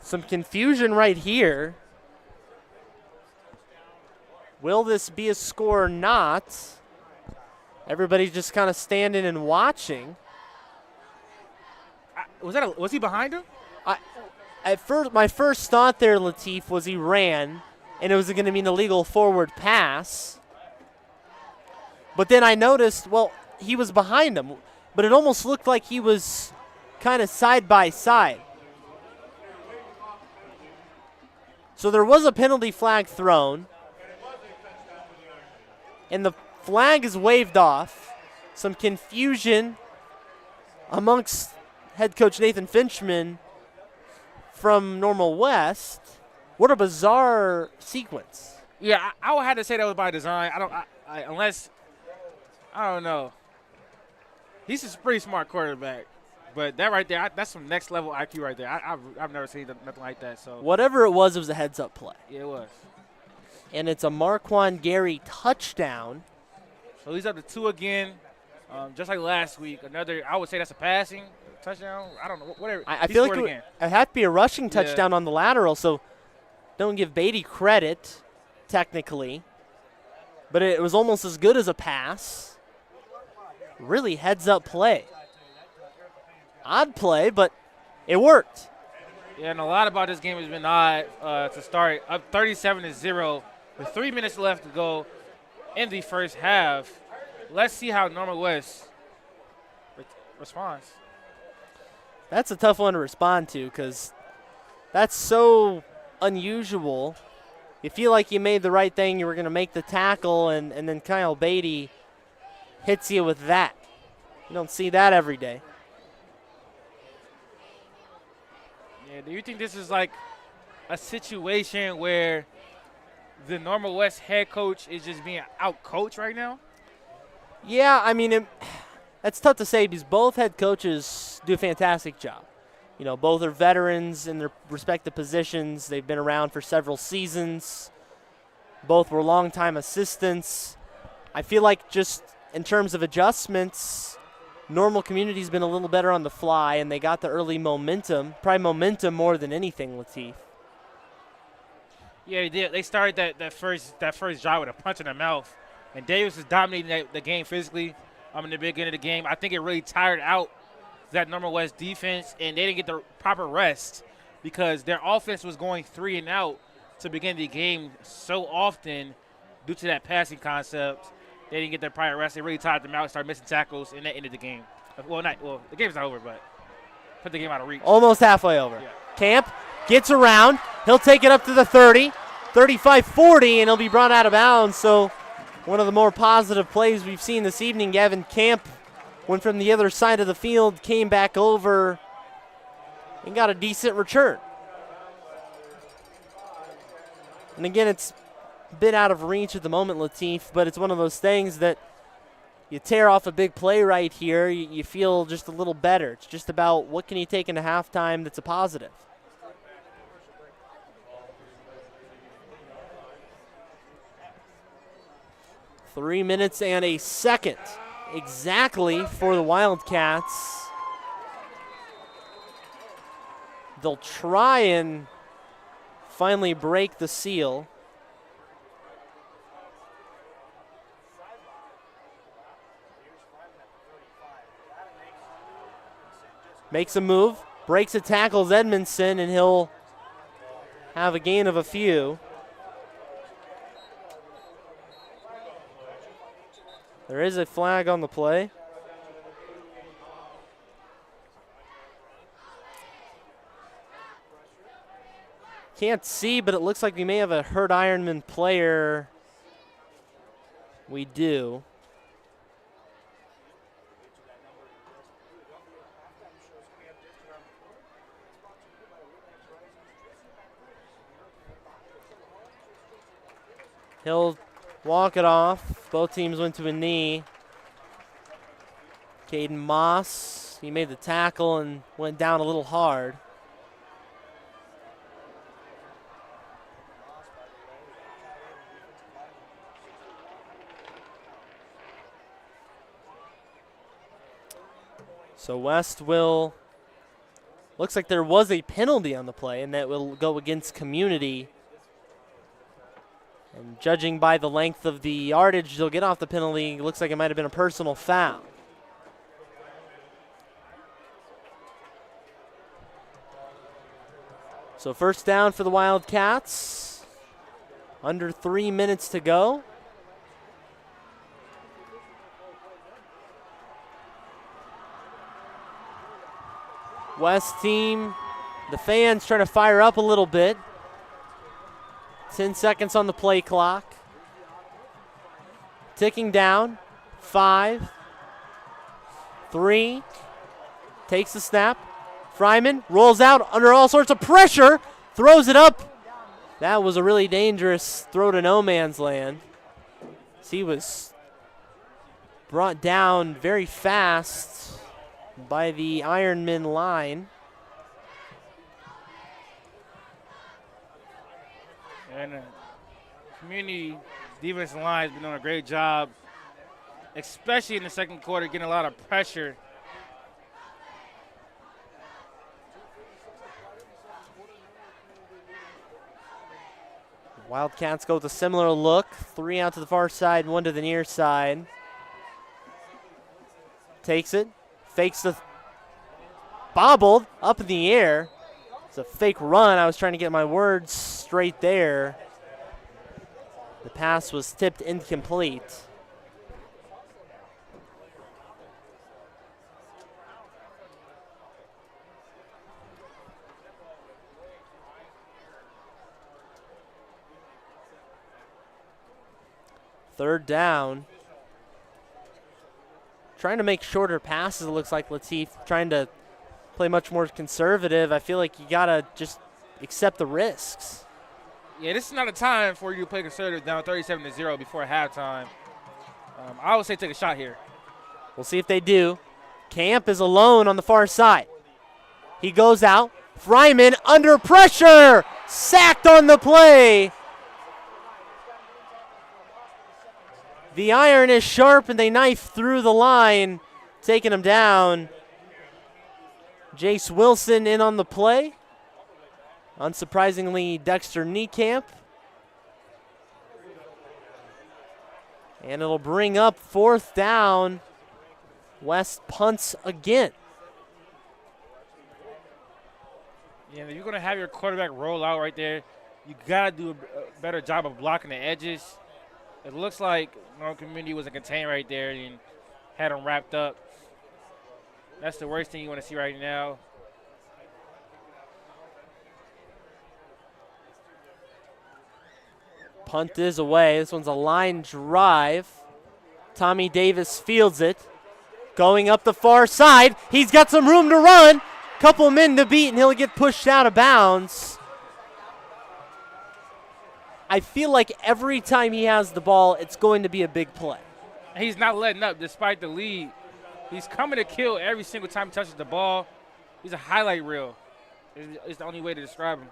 A: Some confusion right here. Will this be a score or not? Everybody's just kind of standing and watching.
B: Was he behind him?
A: At first, my first thought there, Latif, was he ran, and it was going to be an illegal forward pass. But then I noticed, well, he was behind him, but it almost looked like he was kind of side by side. So there was a penalty flag thrown, and the flag is waved off. Some confusion amongst head coach Nathan Finchman from Normal West. What a bizarre sequence.
B: Yeah, I would have to say that was by design. I don't know. He's a pretty smart quarterback, but that right there, that's some next level IQ right there. I've never seen nothing like that. So
A: whatever it was a heads up play.
B: Yeah, it was.
A: And it's a Marquand Gary touchdown.
B: So he's up to 2 again, just like last week. Another, I would say that's a passing touchdown. I don't know, whatever.
A: I feel like it had to be a rushing touchdown on the lateral, so don't give Beatty credit, technically. But it was almost as good as a pass. Really heads-up play. Odd play, but it worked.
B: Yeah, and a lot about this game has been odd to start. Up 37-0 with 3 minutes left to go in the first half. Let's see how Normal West responds.
A: That's a tough one to respond to because that's so unusual. You feel like you made the right thing. You were going to make the tackle, and then Kyle Beatty hits you with that. You don't see that every day.
B: Yeah, do you think this is like a situation where the Normal West head coach is just being out-coached right now?
A: Yeah, I mean, that's tough to say because both head coaches do a fantastic job. You know, both are veterans in their respective positions. They've been around for several seasons. Both were longtime assistants. I feel like just in terms of adjustments, Normal Community's been a little better on the fly, and they got the early momentum, probably momentum more than anything, Latif.
B: Yeah, they did. They started that first drive with a punch in the mouth, and Davis was dominating the game physically in the beginning of the game. I think it really tired out that Normal West defense, and they didn't get the proper rest because their offense was going 3 and out to begin the game so often due to that passing concept. They didn't get their prior rest. They really tired them out, started missing tackles, and that ended the game. Well, the game's not over, but put the game out of reach.
A: Almost halfway over.
B: Yeah.
A: Camp gets around. He'll take it up to the 30, 35-40, and he'll be brought out of bounds. So one of the more positive plays we've seen this evening, Gavin Camp went from the other side of the field, came back over, and got a decent return. And again, it's a bit out of reach at the moment, Latif, but it's one of those things that you tear off a big play right here, you feel just a little better. It's just about what can you take into halftime that's a positive. Three minutes and a second exactly for the Wildcats. They'll try and finally break the seal. Makes a move, breaks a tackles Edmondson, and he'll have a gain of a few. There is a flag on the play. Can't see, but it looks like we may have a hurt Ironman player. We do. He'll walk it off. Both teams went to a knee. Caden Moss, he made the tackle and went down a little hard. So West will, looks like there was a penalty on the play, and that will go against Community. And judging by the length of the yardage they'll get off the penalty, looks like it might have been a personal foul. So first down for the Wildcats. Under 3 minutes to go. West team, the fans trying to fire up a little bit. 10 seconds on the play clock. Ticking down. 5, 3, takes the snap. Fryman rolls out under all sorts of pressure, throws it up. That was a really dangerous throw to no man's land. He was brought down very fast by the Ironman line.
B: And Community defensive line has been doing a great job, especially in the second quarter, getting a lot of pressure.
A: Wildcats go with a similar look. 3 out to the far side, 1 to the near side. Takes it, fakes the bobbled up in the air. It's a fake run. I was trying to get my words straight there. The pass was tipped incomplete. Third down. Trying to make shorter passes, it looks like Latif. Trying to play much more conservative. I feel like you got to just accept the risks.
B: Yeah, this is not a time for you to play conservative down 37-0 before halftime. I would say take a shot here.
A: We'll see if they do. Camp is alone on the far side. He goes out. Fryman under pressure. Sacked on the play. The iron is sharp, and they knife through the line, taking him down. Jace Wilson in on the play. Unsurprisingly, Dexter Niekamp. And it'll bring up fourth down. West punts again.
B: Yeah, if you're going to have your quarterback roll out right there, you got to do a better job of blocking the edges. It looks like North Community was a contain right there and had them wrapped up. That's the worst thing you want to see right now.
A: Punt is away. This one's a line drive. Tommy Davis fields it. Going up the far side. He's got some room to run. Couple men to beat, and he'll get pushed out of bounds. I feel like every time he has the ball, it's going to be a big play.
B: He's not letting up despite the lead. He's coming to kill every single time he touches the ball. He's a highlight reel. It's the only way to describe him.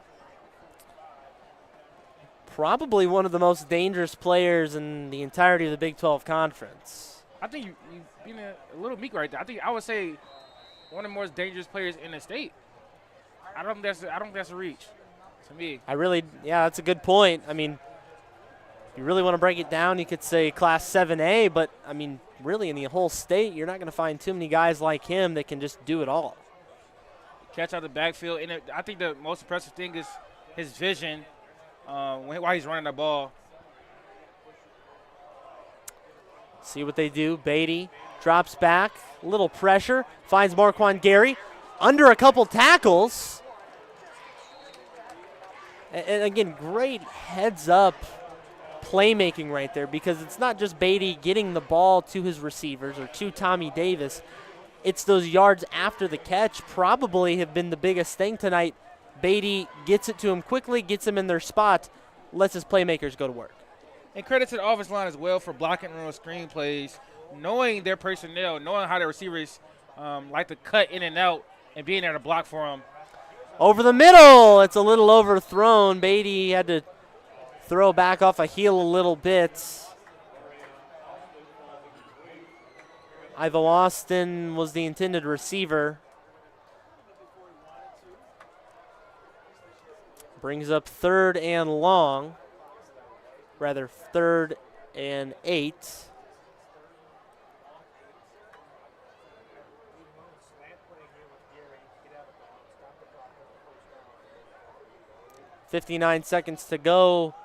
A: Probably one of the most dangerous players in the entirety of the Big 12 Conference.
B: I think you're being a little meek right there. I would say one of the most dangerous players in the state. I don't think that's a reach to me.
A: That's a good point. I mean, if you really want to break it down, you could say Class 7A, but, I mean, really in the whole state, you're not going to find too many guys like him that can just do it all.
B: Catch out the backfield. And I think the most impressive thing is his vision while he's running the ball.
A: See what they do. Beatty drops back, a little pressure, finds Marquand Gary under a couple tackles. And again, great heads-up playmaking right there, because it's not just Beatty getting the ball to his receivers or to Tommy Davis. It's those yards after the catch probably have been the biggest thing tonight. Beatty gets it to him quickly, gets him in their spot, lets his playmakers go to work.
B: And credit to the offensive line as well for blocking on those screen plays, knowing their personnel, knowing how their receivers like to cut in and out and being there to block for them.
A: Over the middle, it's a little overthrown. Beatty had to throw back off a heel a little bit. Ivo Austin was the intended receiver. Brings up 3rd and long. Rather, 3rd and 8. .59 seconds to go.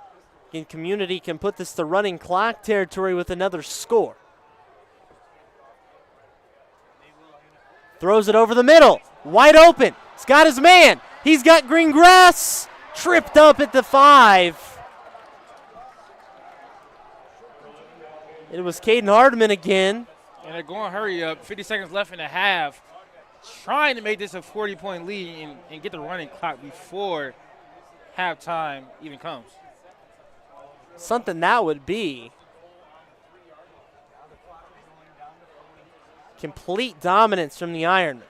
A: Again, Community can put this to running clock territory with another score. Throws it over the middle. Wide open. He's got his man. He's got green grass. Tripped up at the 5. It was Caden Hardman again.
B: And they're going hurry up. 50 seconds left in the half. Trying to make this a 40-point lead and get the running clock before halftime even comes.
A: Something that would be. Complete dominance from the Ironmen.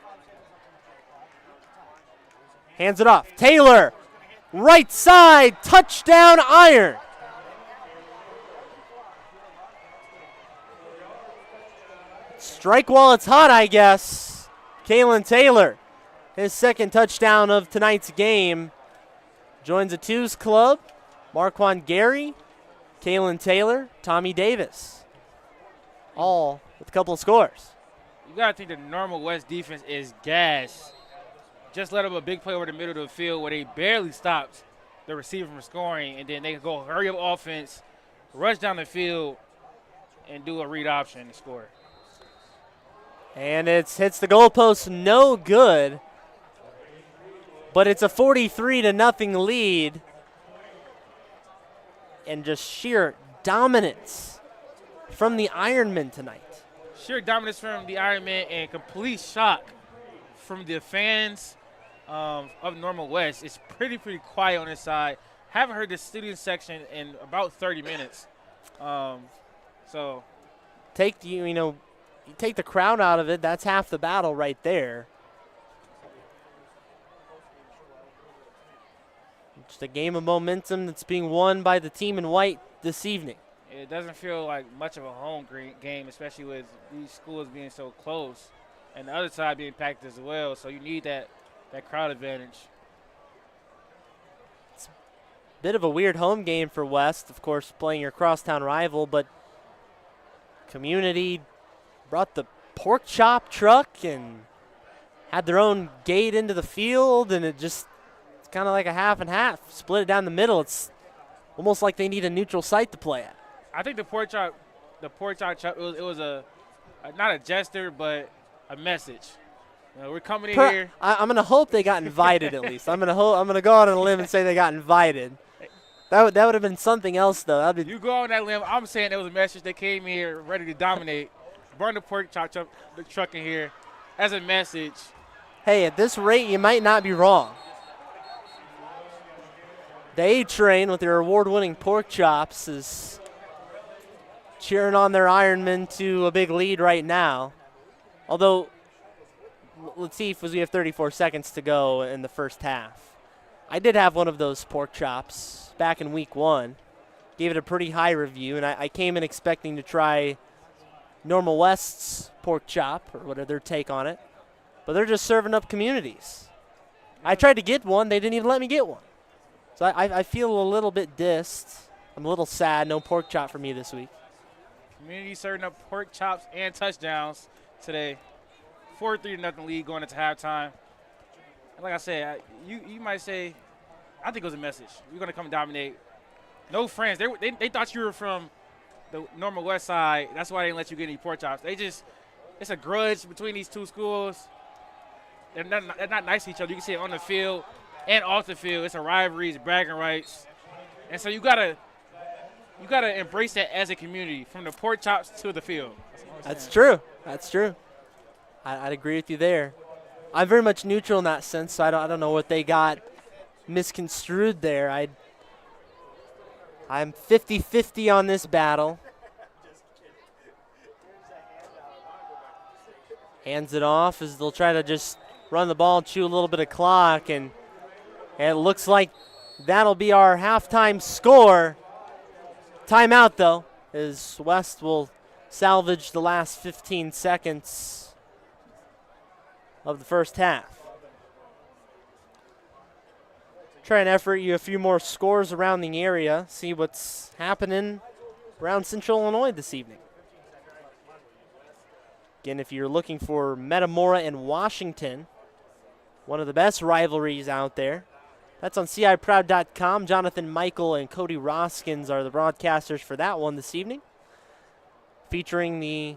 A: Hands it off. Taylor, right side, touchdown Iron. Strike while it's hot, I guess. Kalen Taylor, his 2nd touchdown of tonight's game. Joins the twos club. Marquand Gary, Kalen Taylor, Tommy Davis. All with a couple of scores.
B: You got to think the Normal West defense is gas. Just let up a big play over the middle of the field where they barely stopped the receiver from scoring, and then they can go hurry up offense, rush down the field, and do a read option and score.
A: And it hits the goalpost, no good. But it's a 43-0 lead. And just sheer dominance from the Ironmen tonight.
B: Sheer dominance from the Ironmen and complete shock from the fans of Normal West. It's pretty quiet on this side. Haven't heard the student section in about 30 minutes. So
A: take you take the crowd out of it. That's half the battle right there. Just a game of momentum that's being won by the team in white this evening.
B: It doesn't feel like much of a home game, especially with these schools being so close and the other side being packed as well. So you need that crowd advantage.
A: It's a bit of a weird home game for West, of course, playing your crosstown rival, but Community brought the pork chop truck and had their own gate into the field, and it's kind of like a half and half. Split it down the middle. It's almost like they need a neutral site to play at.
B: I think the pork chop, it was not a gesture, but a message. We're coming in here.
A: I'm gonna hope they got invited at least. I'm gonna go out on a limb and say they got invited. That would have been something else though.
B: You go on that limb. I'm saying it was a message. They came here ready to dominate. Burn the pork chop the truck in here as a message.
A: Hey, at this rate, you might not be wrong. The A-Train with their award-winning pork chops is cheering on their Ironmen to a big lead right now. Although, Latif, as we have 34 seconds to go in the first half, I did have one of those pork chops back in week 1. Gave it a pretty high review, and I came in expecting to try Normal West's pork chop, or whatever their take on it. But they're just serving up Communities. I tried to get one. They didn't even let me get one. So I feel a little bit dissed. I'm a little sad. No pork chop for me this week.
B: Community serving up pork chops and touchdowns today. 4-3-0 lead going into halftime. And like I said, you might say, I think it was a message. We're going to come dominate. No friends. They thought you were from the Normal West side. That's why they didn't let you get any pork chops. It's a grudge between these two schools. They're not nice to each other. You can see it on the field and off the field. It's a rivalry. It's bragging rights. And so you gotta embrace that as a community, from the pork chops to the field.
A: That's true. That's true. I'd agree with you there. I'm very much neutral in that sense, so I don't know what they got misconstrued there. I'm 50-50 on this battle. Hands it off as they'll try to just run the ball, chew a little bit of clock, and it looks like that'll be our halftime score. Timeout, though, as West will salvage the last 15 seconds of the first half. Try and effort you a few more scores around the area, see what's happening around Central Illinois this evening. Again, if you're looking for Metamora and Washington, one of the best rivalries out there, that's on CIProud.com. Jonathan Michael and Cody Roskins are the broadcasters for that one this evening, featuring the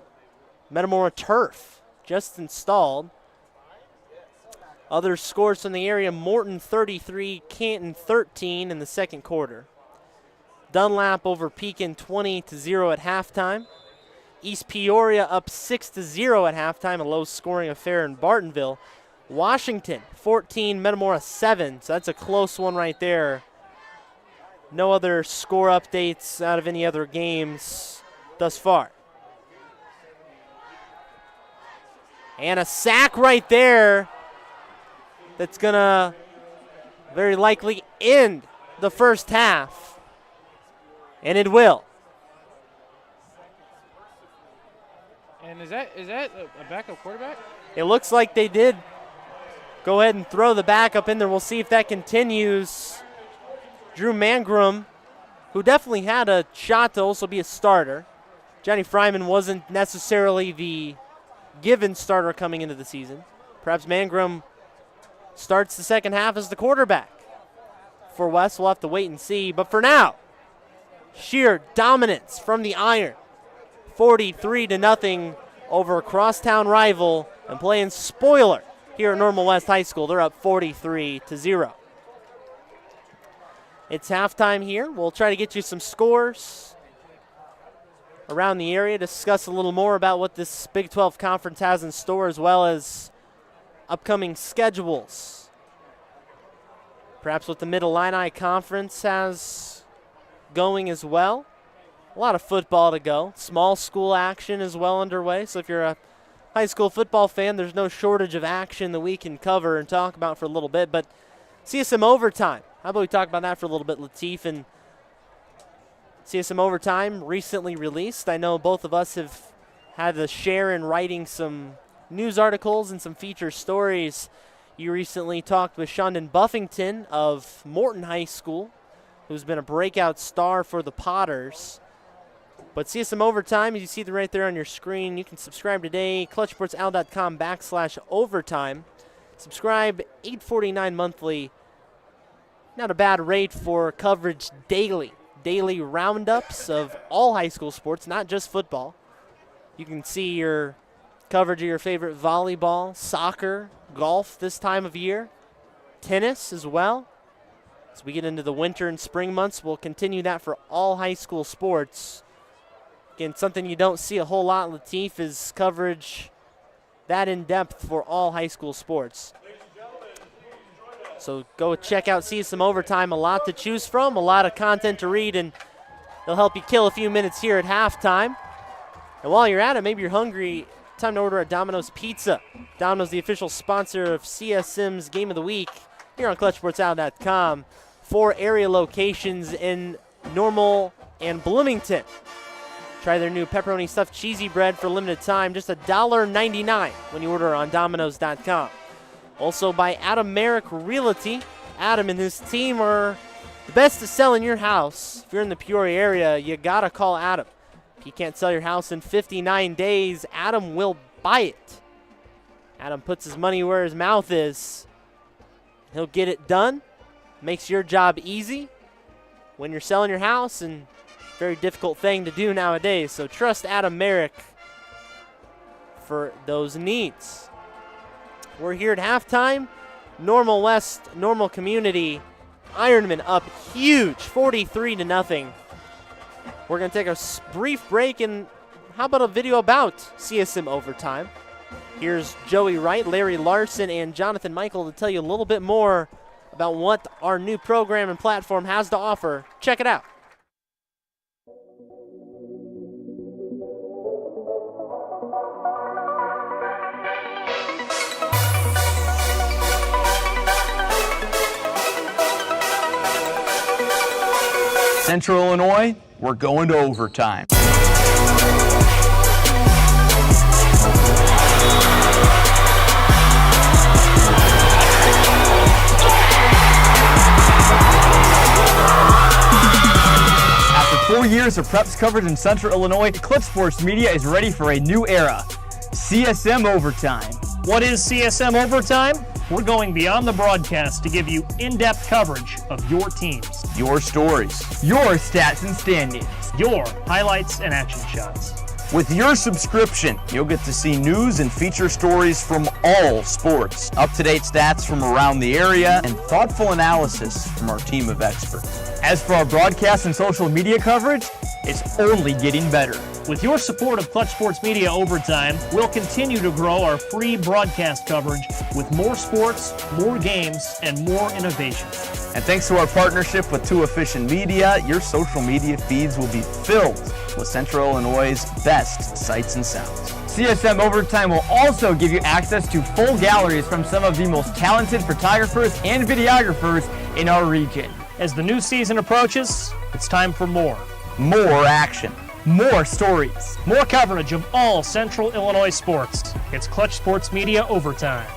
A: Metamora turf just installed. Other scores from the area: Morton 33, Canton 13 in the second quarter. Dunlap over Pekin 20-0 at halftime. East Peoria up 6-0 at halftime, a low-scoring affair in Bartonville. Washington 14, Metamora 7, so that's a close one right there. No other score updates out of any other games thus far. And a sack right there that's going to very likely end the first half. And it will.
B: And is that a backup quarterback?
A: It looks like they did go ahead and throw the backup in there. We'll see if that continues. Drew Mangrum, who definitely had a shot to also be a starter. Johnny Fryman wasn't necessarily the given starter coming into the season. Perhaps Mangrum starts the second half as the quarterback for West. We'll have to wait and see. But for now, sheer dominance from the Iron. 43-0 over a crosstown rival and playing spoiler here at Normal West High School. They're up 43-0. It's halftime here. We'll try to get you some scores around the area, discuss a little more about what this Big 12 conference has in store, as well as upcoming schedules. Perhaps what the Mid-Illini Conference has going as well. A lot of football to go. Small school action is well underway, so if you're a high school football fan, there's no shortage of action that we can cover and talk about for a little bit. But CSM overtime. How about we talk about that for a little bit, Latif? And CSM overtime recently released. I know both of us have had a share in writing some news articles and some feature stories. You recently talked with Shondon Buffington of Morton High School, who's been a breakout star for the Potters. But CSM Overtime, as you see them right there on your screen, you can subscribe today, clutchsportsal.com/overtime. Subscribe, $8.49 monthly. Not a bad rate for coverage daily. Daily roundups of all high school sports, not just football. You can see your coverage of your favorite volleyball, soccer, golf this time of year, tennis as well. As we get into the winter and spring months, we'll continue that for all high school sports. Again, something you don't see a whole lot, Latif, is coverage that in-depth for all high school sports. So go check out CSM Overtime. A lot to choose from, a lot of content to read, and they'll help you kill a few minutes here at halftime. And while you're at it, maybe you're hungry, time to order a Domino's Pizza. Domino's, the official sponsor of CSM's Game of the Week here on ClutchSportsOut.com. 4 area locations in Normal and Bloomington. Try their new pepperoni stuffed cheesy bread for a limited time, just $1.99 when you order on Domino's.com. Also by Adam Merrick Realty. Adam and his team are the best to sell in your house. If you're in the Peoria area, you gotta call Adam. If you can't sell your house in 59 days, Adam will buy it. Adam puts his money where his mouth is. He'll get it done. Makes your job easy when you're selling your house, and very difficult thing to do nowadays. So trust Adam Merrick for those needs. We're here at halftime. Normal West, Normal Community. Ironman up huge, 43-0. We're going to take a brief break, and how about a video about CSM Overtime? Here's Joey Wright, Larry Larson, and Jonathan Michael to tell you a little bit more about what our new program and platform has to offer. Check it out.
C: Central Illinois, we're going to overtime. 4 years of preps coverage in Central Illinois, Clutch Sports Media is ready for a new era. CSM Overtime.
D: What is CSM Overtime? We're going beyond the broadcast to give you in-depth coverage of your teams,
C: Your stories. Your stats and standings.
D: your highlights and action shots.
C: With your subscription, you'll get to see news and feature stories from all sports, up-to-date stats from around the area, and thoughtful analysis from our team of experts. As for our broadcast and social media coverage, it's only getting better.
D: With your support of Clutch Sports Media Overtime, we'll continue to grow our free broadcast coverage with more sports, more games, and more innovation.
C: And thanks to our partnership with Too Efficient Media, your social media feeds will be filled with Central Illinois' best sights and sounds. CSM Overtime will also give you access to full galleries from some of the most talented photographers and videographers in our region.
D: As the new season approaches, it's time for more.
C: More action, more stories.
D: More coverage of all Central Illinois sports. It's Clutch Sports Media Overtime.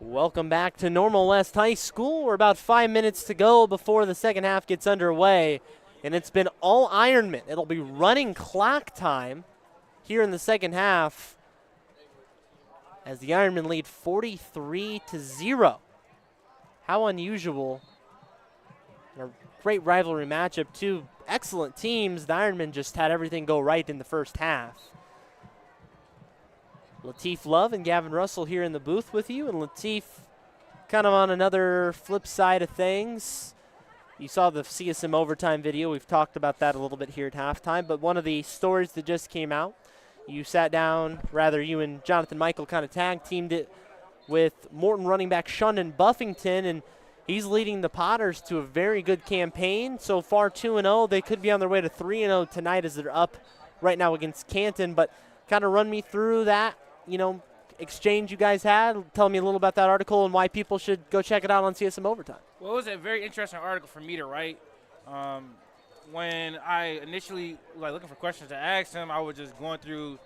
A: Welcome back to Normal West High School. We're about 5 minutes to go before the second half gets underway, and it's been all Ironman. It'll be running clock time here in the second half as the Ironmen lead 43-0. How unusual. A great rivalry matchup. Two excellent teams. The Ironmen just had everything go right in the first half. Lateef Love and Gavin Russell here in the booth with you, and Lateef kind of on another flip side of things. You saw the CSM overtime video. We've talked about that a little bit here at halftime, but one of the stories that just came out, you sat down, rather you and Jonathan Michael kind of tag teamed it with Morton running back Shundon Buffington, and he's leading the Potters to a very good campaign. So far 2-0. They could be on their way to 3-0 tonight as they're up right now against Canton, but kind of run me through that, exchange you guys had. Tell me a little about that article and why people should go check it out on CSM Overtime.
B: Well, it was a very interesting article for me to write. When I initially looking for questions to ask him, I was just going through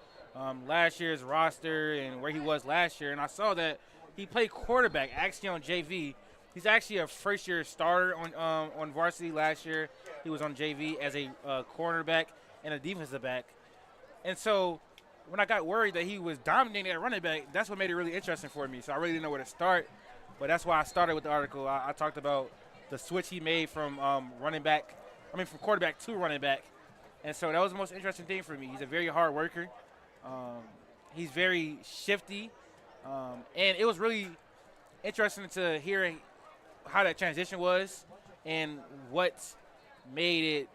B: last year's roster and where he was last year, and I saw that he played quarterback actually on JV. He's actually a first-year starter on varsity last year. He was on JV as a cornerback and a defensive back. And so when I got worried that he was dominating at running back, that's what made it really interesting for me. So I really didn't know where to start, but that's why I started with the article. I talked about the switch he made from from quarterback to running back. And so that was the most interesting thing for me. He's a very hard worker. He's very shifty. And it was really interesting to hear how that transition was and what made it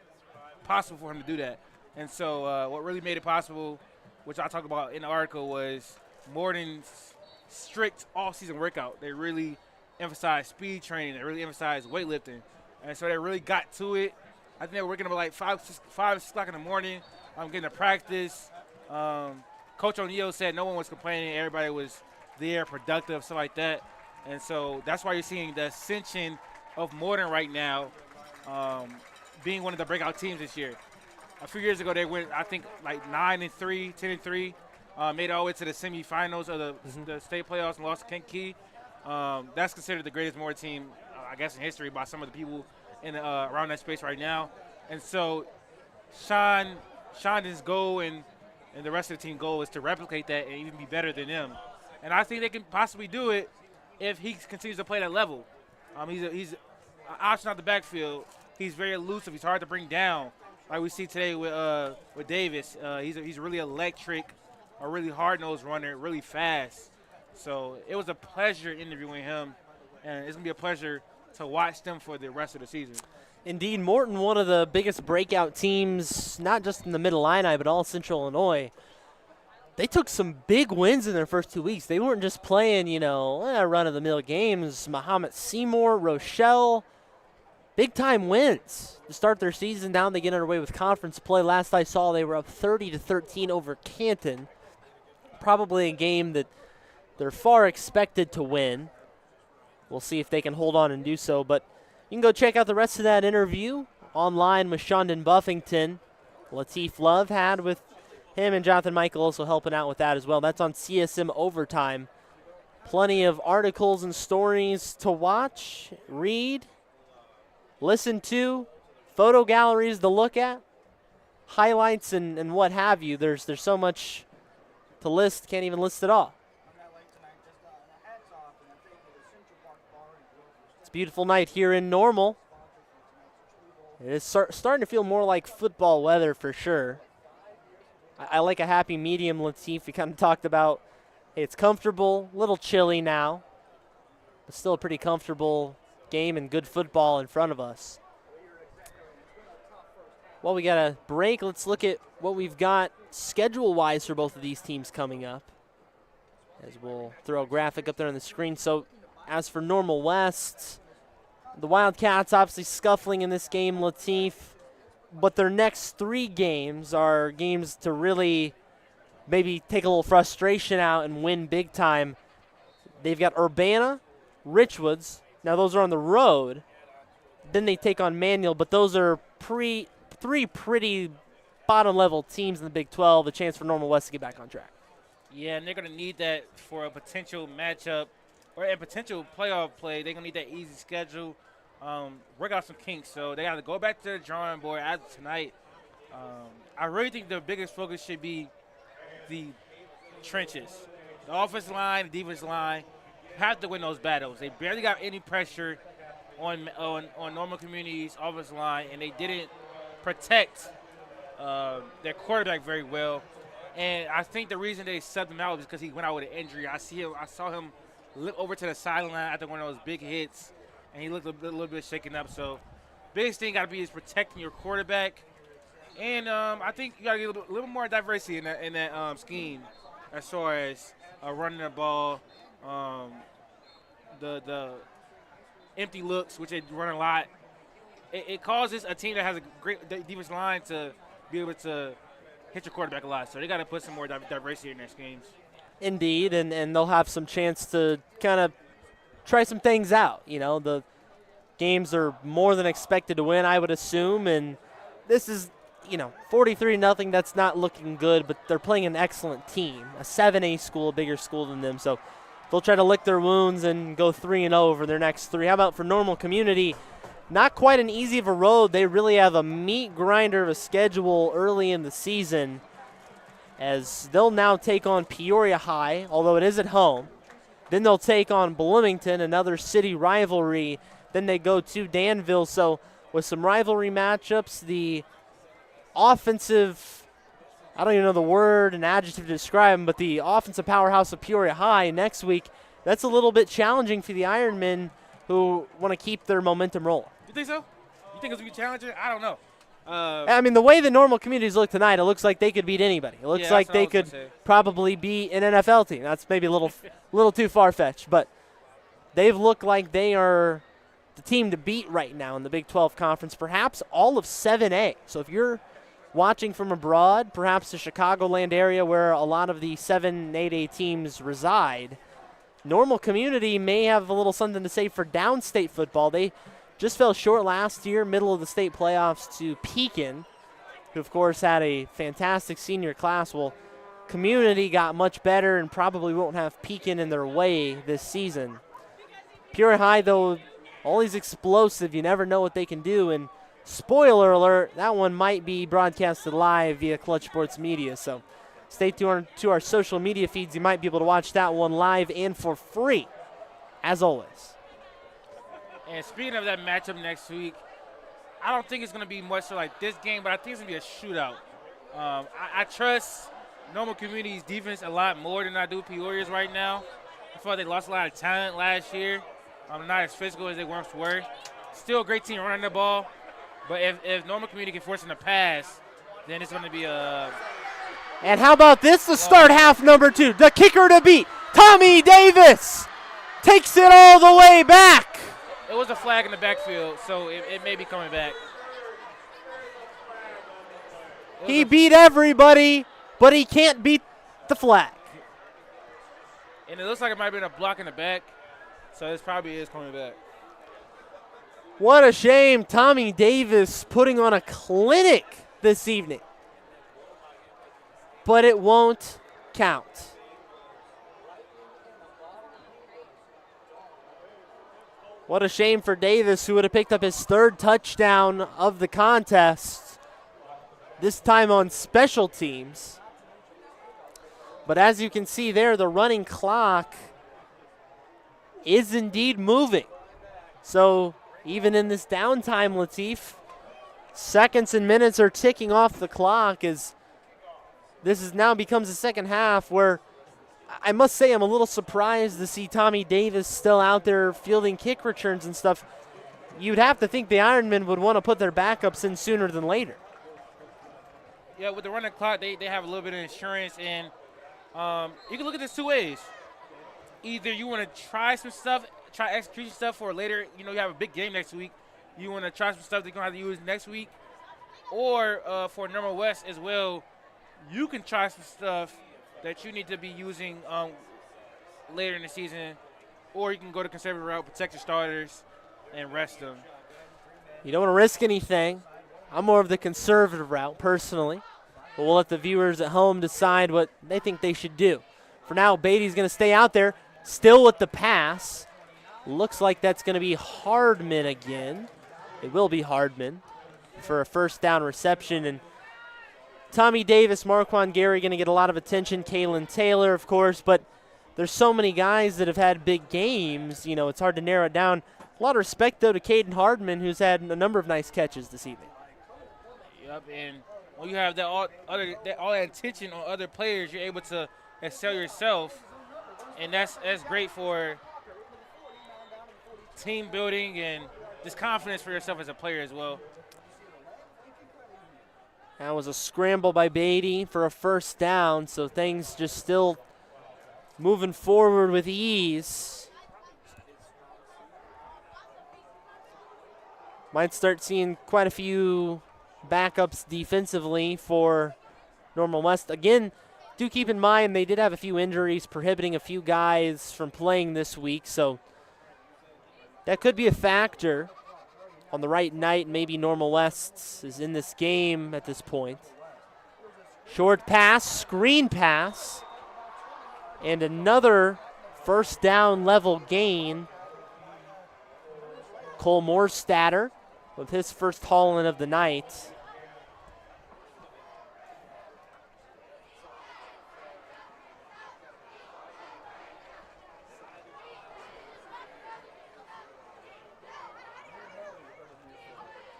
B: possible for him to do that. And so what really made it possible, which I talked about in the article, was Morton's strict off-season workout. They really emphasized speed training. They really emphasized weightlifting. And so they really got to it. I think they were working up like 5, 6 o'clock in the morning. Getting to practice. Coach O'Neill said no one was complaining. Everybody was there, productive, stuff like that. And so that's why you're seeing the ascension of Morton right now, being one of the breakout teams this year. A few years ago, they went, I think, like 9-3, 10-3, made it all the way to the semifinals of the state playoffs and lost to Kankakee. That's considered the greatest Morton team, I guess, in history by some of the people in around that space right now. And so Shonda's goal and the rest of the team goal is to replicate that and even be better than them. And I think they can possibly do it if he continues to play that level. He's an option out the backfield. He's very elusive. He's hard to bring down. Like we see today with Davis, he's really electric, a really hard-nosed runner, really fast. So it was a pleasure interviewing him, and it's going to be a pleasure to watch them for the rest of the season.
A: Indeed, Morton, one of the biggest breakout teams, not just in the Mid-Illini, but all Central Illinois. They took some big wins in their first 2 weeks. They weren't just playing, run-of-the-mill games. Mahomet Seymour, Rochelle, big-time wins to start their season down. They get underway with conference play. Last I saw, they were up 30-13 over Canton. Probably a game that they're far expected to win. We'll see if they can hold on and do so. But you can go check out the rest of that interview online with Shundon Buffington. Lateef Love had with him, and Jonathan Michael also helping out with that as well. That's on CSM Overtime. Plenty of articles and stories to watch, read, listen to, photo galleries to look at, highlights and what have you. There's so much to list, can't even list it all. It's a beautiful night here in Normal. It is starting to feel more like football weather for sure. I like a happy medium, Lateef. We kind of talked about, hey, it's comfortable, a little chilly now, but still a pretty comfortable game and good football in front of us. Well, we got a break. Let's look at what we've got schedule-wise for both of these teams coming up, as we'll throw a graphic up there on the screen. So as for Normal West, the Wildcats obviously scuffling in this game, Lateef, but their next 3 games are games to really maybe take a little frustration out and win big time. They've got Urbana, Richwoods. Now those are on the road. Then they take on Manual, but those are three pretty bottom-level teams in the Big 12, a chance for Normal West to get back on track.
B: Yeah, and they're going to need that for a potential matchup or a potential playoff play, they're going to need that easy schedule, work out some kinks. So they got to go back to the drawing board as of tonight. I really think the biggest focus should be the trenches. The offensive line, the defensive line have to win those battles. They barely got any pressure on Normal Community's offensive line, and they didn't protect their quarterback very well. And I think the reason they subbed him out is because he went out with an injury. I saw him look over to the sideline after one of those big hits, and he looked a little bit shaken up. So biggest thing got to be is protecting your quarterback. And I think you got to get a little more diversity in that scheme as far as running the ball, the empty looks, which they run a lot. It causes a team that has a great defensive line to be able to hit your quarterback a lot. So they got to put some more diversity in their schemes.
A: Indeed, and they'll have some chance to kind of try some things out. You know, the games are more than expected to win, I would assume, and this is, 43-0. That's not looking good, but they're playing an excellent team, a 7A school, a bigger school than them. So they'll try to lick their wounds and go 3-0 over their next three. How about for Normal Community? Not quite an easy of a road. They really have a meat grinder of a schedule early in the season, as they'll now take on Peoria High, although it is at home. Then they'll take on Bloomington, another city rivalry. Then they go to Danville. So with some rivalry matchups, the offensive, I don't even know the word and adjective to describe them, but the offensive powerhouse of Peoria High next week, that's a little bit challenging for the Ironmen who want to keep their momentum rolling.
B: You think so? You think it's going to be challenging? I don't know.
A: I mean, the way the Normal Communities look tonight, it looks like they could beat anybody. It looks like they could probably beat an NFL team. That's maybe a little too far-fetched, but they've looked like they are the team to beat right now in the Big 12 Conference, perhaps all of 7A. So if you're watching from abroad, perhaps the Chicagoland area where a lot of the 7 8A teams reside, Normal Community may have a little something to say for downstate football. They just fell short last year, middle of the state playoffs, to Pekin, who, of course, had a fantastic senior class. Well, Community got much better and probably won't have Pekin in their way this season. Peoria High, though, always explosive. You never know what they can do. And spoiler alert, that one might be broadcasted live via Clutch Sports Media. So stay tuned to our social media feeds. You might be able to watch that one live and for free, as always.
B: And speaking of that matchup next week, I don't think it's going to be much like this game, but I think it's going to be a shootout. I trust Normal Community's defense a lot more than I do Peoria's right now. I feel like they lost a lot of talent last year. Not as physical as they once were. Still a great team running the ball, but if Normal Community can force them to pass, then it's going to be a...
A: And how about this to start half number 2? The kicker to beat, Tommy Davis, takes it all the way back.
B: It was a flag in the backfield, so it may be coming back.
A: He beat everybody, but he can't beat the flag.
B: And it looks like it might have been a block in the back, so this probably is coming back.
A: What a shame. Tommy Davis putting on a clinic this evening. But it won't count. What a shame for Davis, who would have picked up his 3rd touchdown of the contest, this time on special teams. But as you can see there, the running clock is indeed moving. So even in this downtime, Latif, seconds and minutes are ticking off the clock as this is now becomes the second half, where I must say I'm a little surprised to see Tommy Davis still out there fielding kick returns and stuff. You'd have to think the Ironmen would want to put their backups in sooner than later.
B: Yeah, with the running clock, they have a little bit of insurance, and you can look at this 2 ways. Either you want to try some stuff, try execution stuff for later. You have a big game next week. You want to try some stuff that you're going to have to use next week. Or for Normal West as well, you can try some stuff that you need to be using later in the season, or you can go the conservative route, protect your starters, and rest them.
A: You don't want to risk anything. I'm more of the conservative route, personally. But we'll let the viewers at home decide what they think they should do. For now, Beatty's going to stay out there. Still with the pass. Looks like that's going to be Hardman again. It will be Hardman for a first down reception. And Tommy Davis, Marquand Gary going to get a lot of attention. Kalen Taylor, of course, but there's so many guys that have had big games. You know, it's hard to narrow it down. A lot of respect, though, to Caden Hardman, who's had a number of nice catches this evening.
B: Yep, and when you have all that attention on other players, you're able to excel yourself, and that's great for team building and just confidence for yourself as a player as well.
A: That was a scramble by Beatty for a first down, so things just still moving forward with ease. Might start seeing quite a few backups defensively for Normal West. Again, do keep in mind they did have a few injuries prohibiting a few guys from playing this week, so that could be a factor on the right night. Maybe Normal West is in this game at this point. Short pass, screen pass, and another first down level gain. Cole Morstatter with his first haul-in of the night.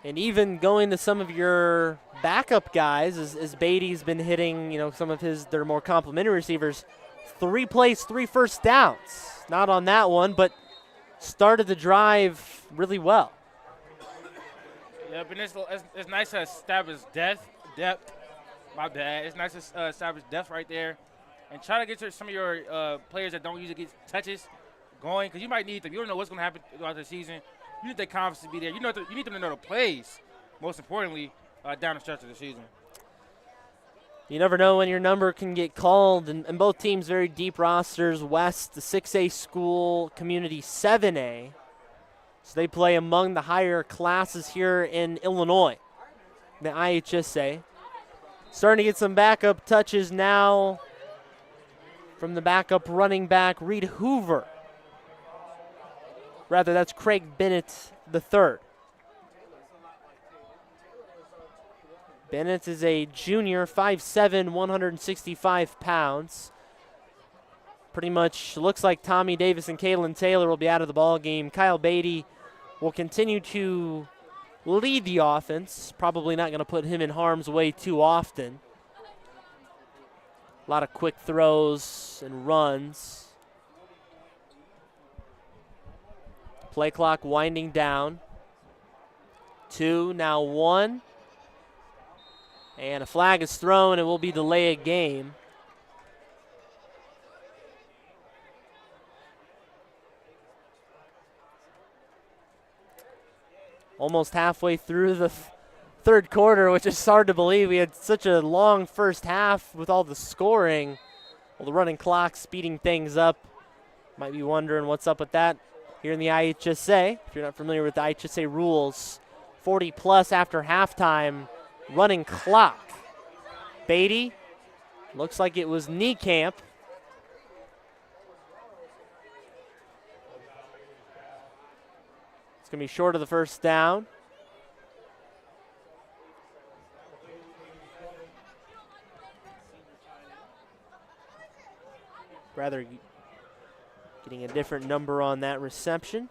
A: And even going to some of your backup guys, as Beatty's been hitting, you know, some of their more complimentary receivers, 3 plays, 3 first downs. Not on that one, but started the drive really well.
B: Yep, and it's nice to establish depth. My bad. It's nice to establish depth right there, and try to get some of your players that don't usually get touches going, because you might need them. You don't know what's going to happen throughout the season. You need that confidence to be there. You need them to know the plays, most importantly, down the stretch of the season.
A: You never know when your number can get called, and both teams very deep rosters. West, the 6A school, Community 7A. So they play among the higher classes here in Illinois, the IHSA. Starting to get some backup touches now from the backup running back, Reed Hoover. Rather, that's Craig Bennett III. Bennett is a junior, 5'7", 165 pounds. Pretty much looks like Tommy Davis and Kalen Taylor will be out of the ball game. Kyle Beatty will continue to lead the offense. Probably not going to put him in harm's way too often. A lot of quick throws and runs. Play clock winding down. 2, now 1. And a flag is thrown. It will be delay of game. Almost halfway through the third quarter, which is hard to believe. We had such a long first half with all the scoring. Well, the running clock speeding things up. Might be wondering what's up with that. Here in the IHSA, if you're not familiar with the IHSA rules, 40-plus after halftime, running clock. Beatty, looks like it was knee camp. It's going to be short of the first down. Rather getting a different number on that reception.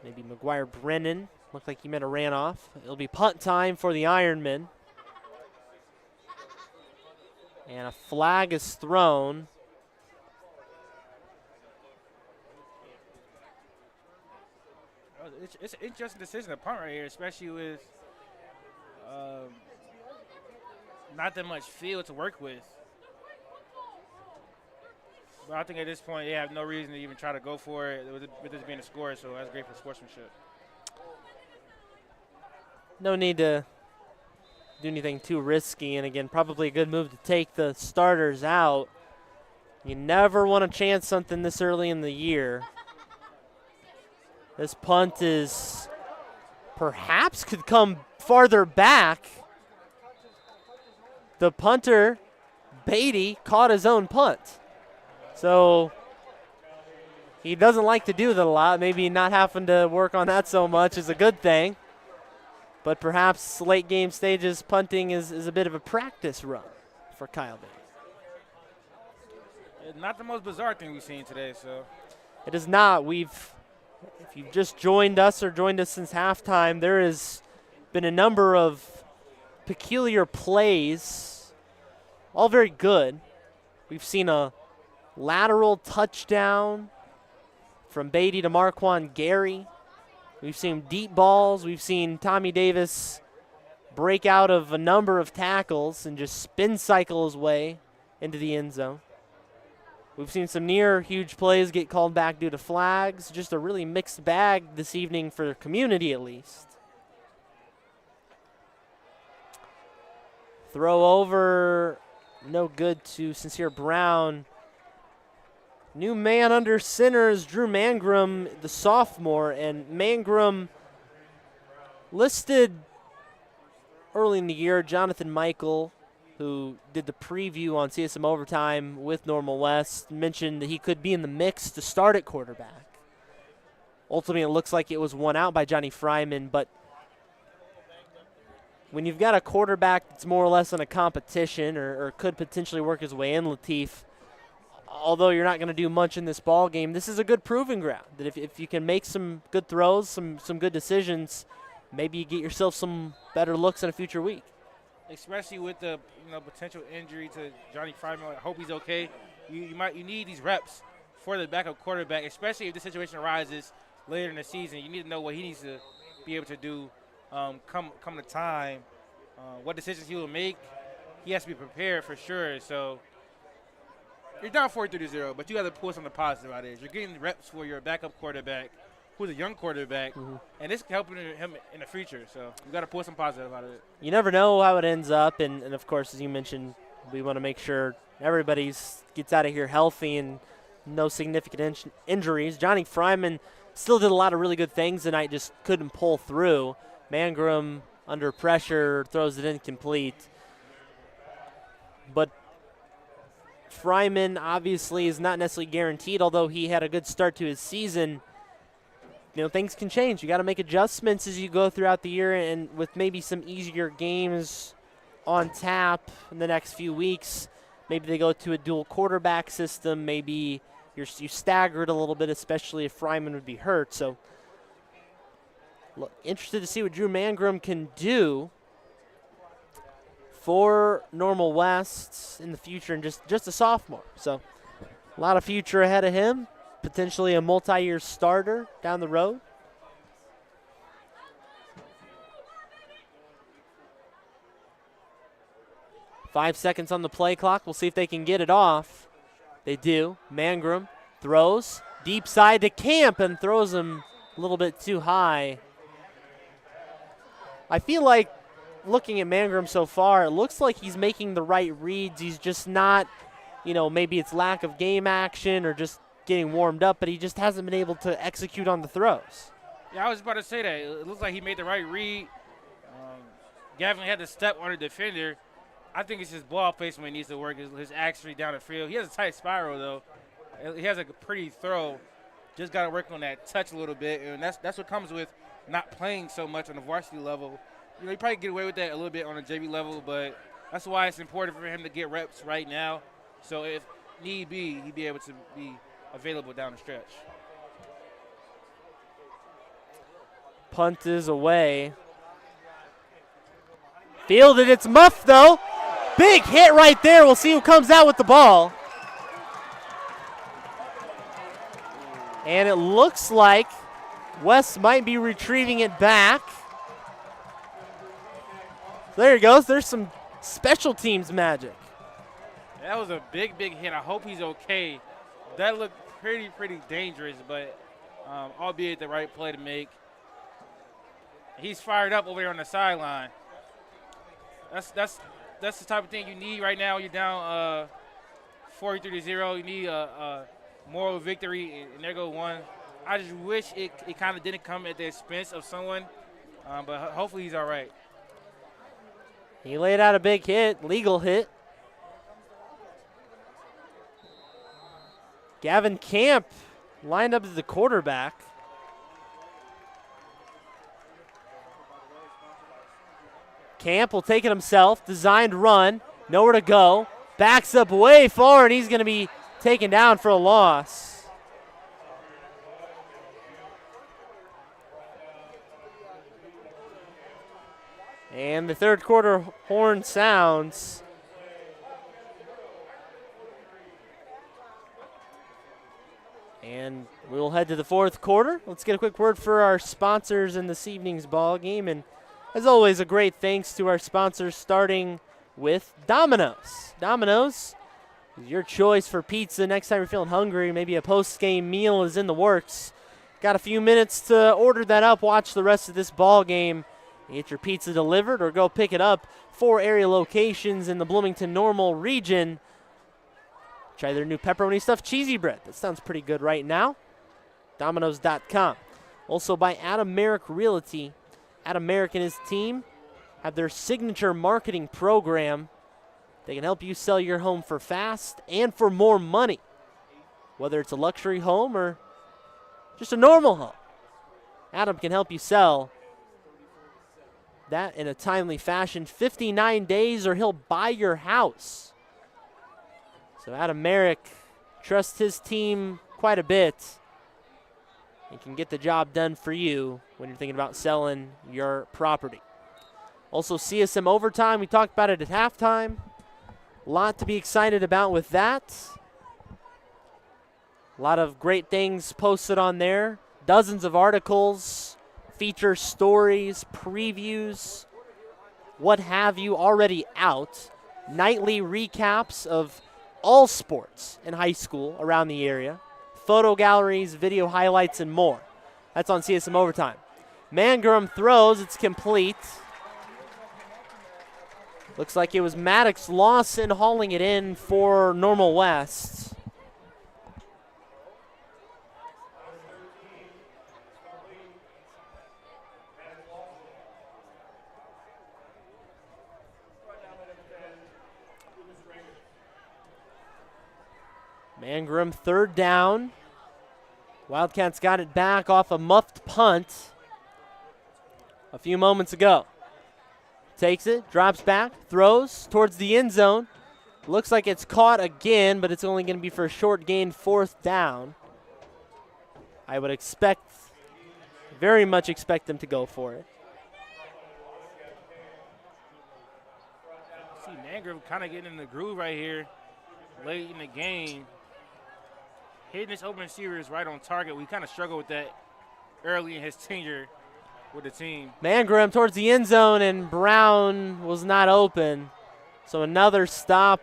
A: Maybe McGuire Brennan. Looked like he might have ran off. It'll be punt time for the Ironmen. And a flag is thrown.
B: It's an interesting decision to punt right here, especially with not that much field to work with. But I think at this point they have no reason to even try to go for it with this being a score, so that's great for sportsmanship.
A: No need to do anything too risky, and again, probably a good move to take the starters out. You never want to chance something this early in the year. This punt is perhaps could come farther back. The punter, Beatty, caught his own punt. So He doesn't like to do that a lot. Maybe not having to work on that so much is a good thing. But perhaps late game stages punting is a bit of a practice run for Kyle Bates.
B: Not the most bizarre thing we've seen today, so.
A: It is not. If you've just joined us or joined us since halftime, there has been a number of peculiar plays, all very good. We've seen a lateral touchdown from Beatty to Marquand Gary. We've seen deep balls. We've seen Tommy Davis break out of a number of tackles and just spin cycle his way into the end zone. We've seen some near huge plays get called back due to flags. Just a really mixed bag this evening for the community, at least. Throw over, no good to Sincere Brown. New man under center is Drew Mangrum, the sophomore, and Mangrum listed early in the year. Jonathan Michael, who did the preview on CSM Overtime with Normal West, mentioned that he could be in the mix to start at quarterback. Ultimately, it looks like it was won out by Johnny Fryman, but when you've got a quarterback that's more or less in a competition or could potentially work his way in, Latif, although you're not going to do much in this ball game, this is a good proving ground that if you can make some good throws, some good decisions, maybe you get yourself some better looks in a future week.
B: Especially with the potential injury to Johnny Fryman. I hope he's okay. You need these reps for the backup quarterback, especially if the situation arises later in the season. You need to know what he needs to be able to do come the time, what decisions he will make. He has to be prepared for sure. So you're down 43-0, but you got to pull something positive out of it. You're getting reps for your backup quarterback, who's a young quarterback, and it's helping him in the future. So you got to pull some positive out of it.
A: You never know how it ends up, and of course, as you mentioned, we want to make sure everybody gets out of here healthy and no significant injuries. Johnny Fryman still did a lot of really good things tonight, just couldn't pull through. Mangrum under pressure throws it incomplete. But Fryman obviously is not necessarily guaranteed, although he had a good start to his season. Things can change. You got to make adjustments as you go throughout the year, and with maybe some easier games on tap in the next few weeks, maybe they go to a dual quarterback system. Maybe you staggered a little bit, especially if Fryman would be hurt. So, look, interested to see what Drew Mangrum can do for Normal West in the future, and just a sophomore. So, a lot of future ahead of him. Potentially a multi-year starter down the road. Five seconds on the play clock. We'll see if they can get it off. They do. Mangrum throws deep side to Camp and throws him a little bit too high. I feel like looking at Mangrum so far, it looks like he's making the right reads. He's just not, maybe it's lack of game action or just getting warmed up, but he just hasn't been able to execute on the throws.
B: Yeah, I was about to say that. It looks like he made the right read. Gavin had to step on the defender. I think it's his ball placement needs to work, his accuracy down the field. He has a tight spiral, though. He has a pretty throw. Just got to work on that touch a little bit, and that's what comes with not playing so much on the varsity level. He probably get away with that a little bit on the JV level, but that's why it's important for him to get reps right now. So if need be, he'd be able to be available down the stretch.
A: Punt is away. Fielded, it's muffed though. Big hit right there. We'll see who comes out with the ball. And it looks like West might be retrieving it back. There he goes. There's some special teams magic.
B: That was a big hit. I hope he's okay. That looked pretty dangerous, but albeit the right play to make. He's fired up over there on the sideline. That's the type of thing you need right now. You're down 43-0. You need a moral victory, and there go one. I just wish it kind of didn't come at the expense of someone, but hopefully he's all right.
A: He laid out a big hit, legal hit. Gavin Camp lined up as the quarterback. Camp will take it himself. Designed run. Nowhere to go. Backs up way far, and he's going to be taken down for a loss. And the third quarter horn sounds. And we will head to the fourth quarter. Let's get a quick word for our sponsors in this evening's ball game. And as always, a great thanks to our sponsors, starting with Domino's. Domino's is your choice for pizza next time you're feeling hungry. Maybe a post-game meal is in the works. Got a few minutes to order that up, watch the rest of this ball game, get your pizza delivered, or go pick it up. 4 area locations in the Bloomington Normal region. Try their new pepperoni stuffed cheesy bread. That sounds pretty good right now. Domino's.com. Also by Adam Merrick Realty. Adam Merrick and his team have their signature marketing program. They can help you sell your home for fast and for more money, whether it's a luxury home or just a normal home. Adam can help you sell that in a timely fashion. 59 days or he'll buy your house. So Adam Merrick trusts his team quite a bit and can get the job done for you when you're thinking about selling your property. Also, CSM Overtime, we talked about it at halftime. A lot to be excited about with that. A lot of great things posted on there. Dozens of articles, feature stories, previews, what have you already out. Nightly recaps of all sports in high school around the area. Photo galleries, video highlights, and more. That's on CSM Overtime. Mangrum throws, it's complete. Looks like it was Maddox Lawson hauling it in for Normal West. Mangrum third down. Wildcats got it back off a muffed punt a few moments ago. Takes it, drops back, throws towards the end zone. Looks like it's caught again, but it's only going to be for a short gain, fourth down. I would very much expect them to go for it.
B: See Mangrum kind of getting in the groove right here late in the game. Hitting his open receivers right on target. We kind of struggled with that early in his tenure with the team.
A: Mangrum towards the end zone, and Brown was not open. So another stop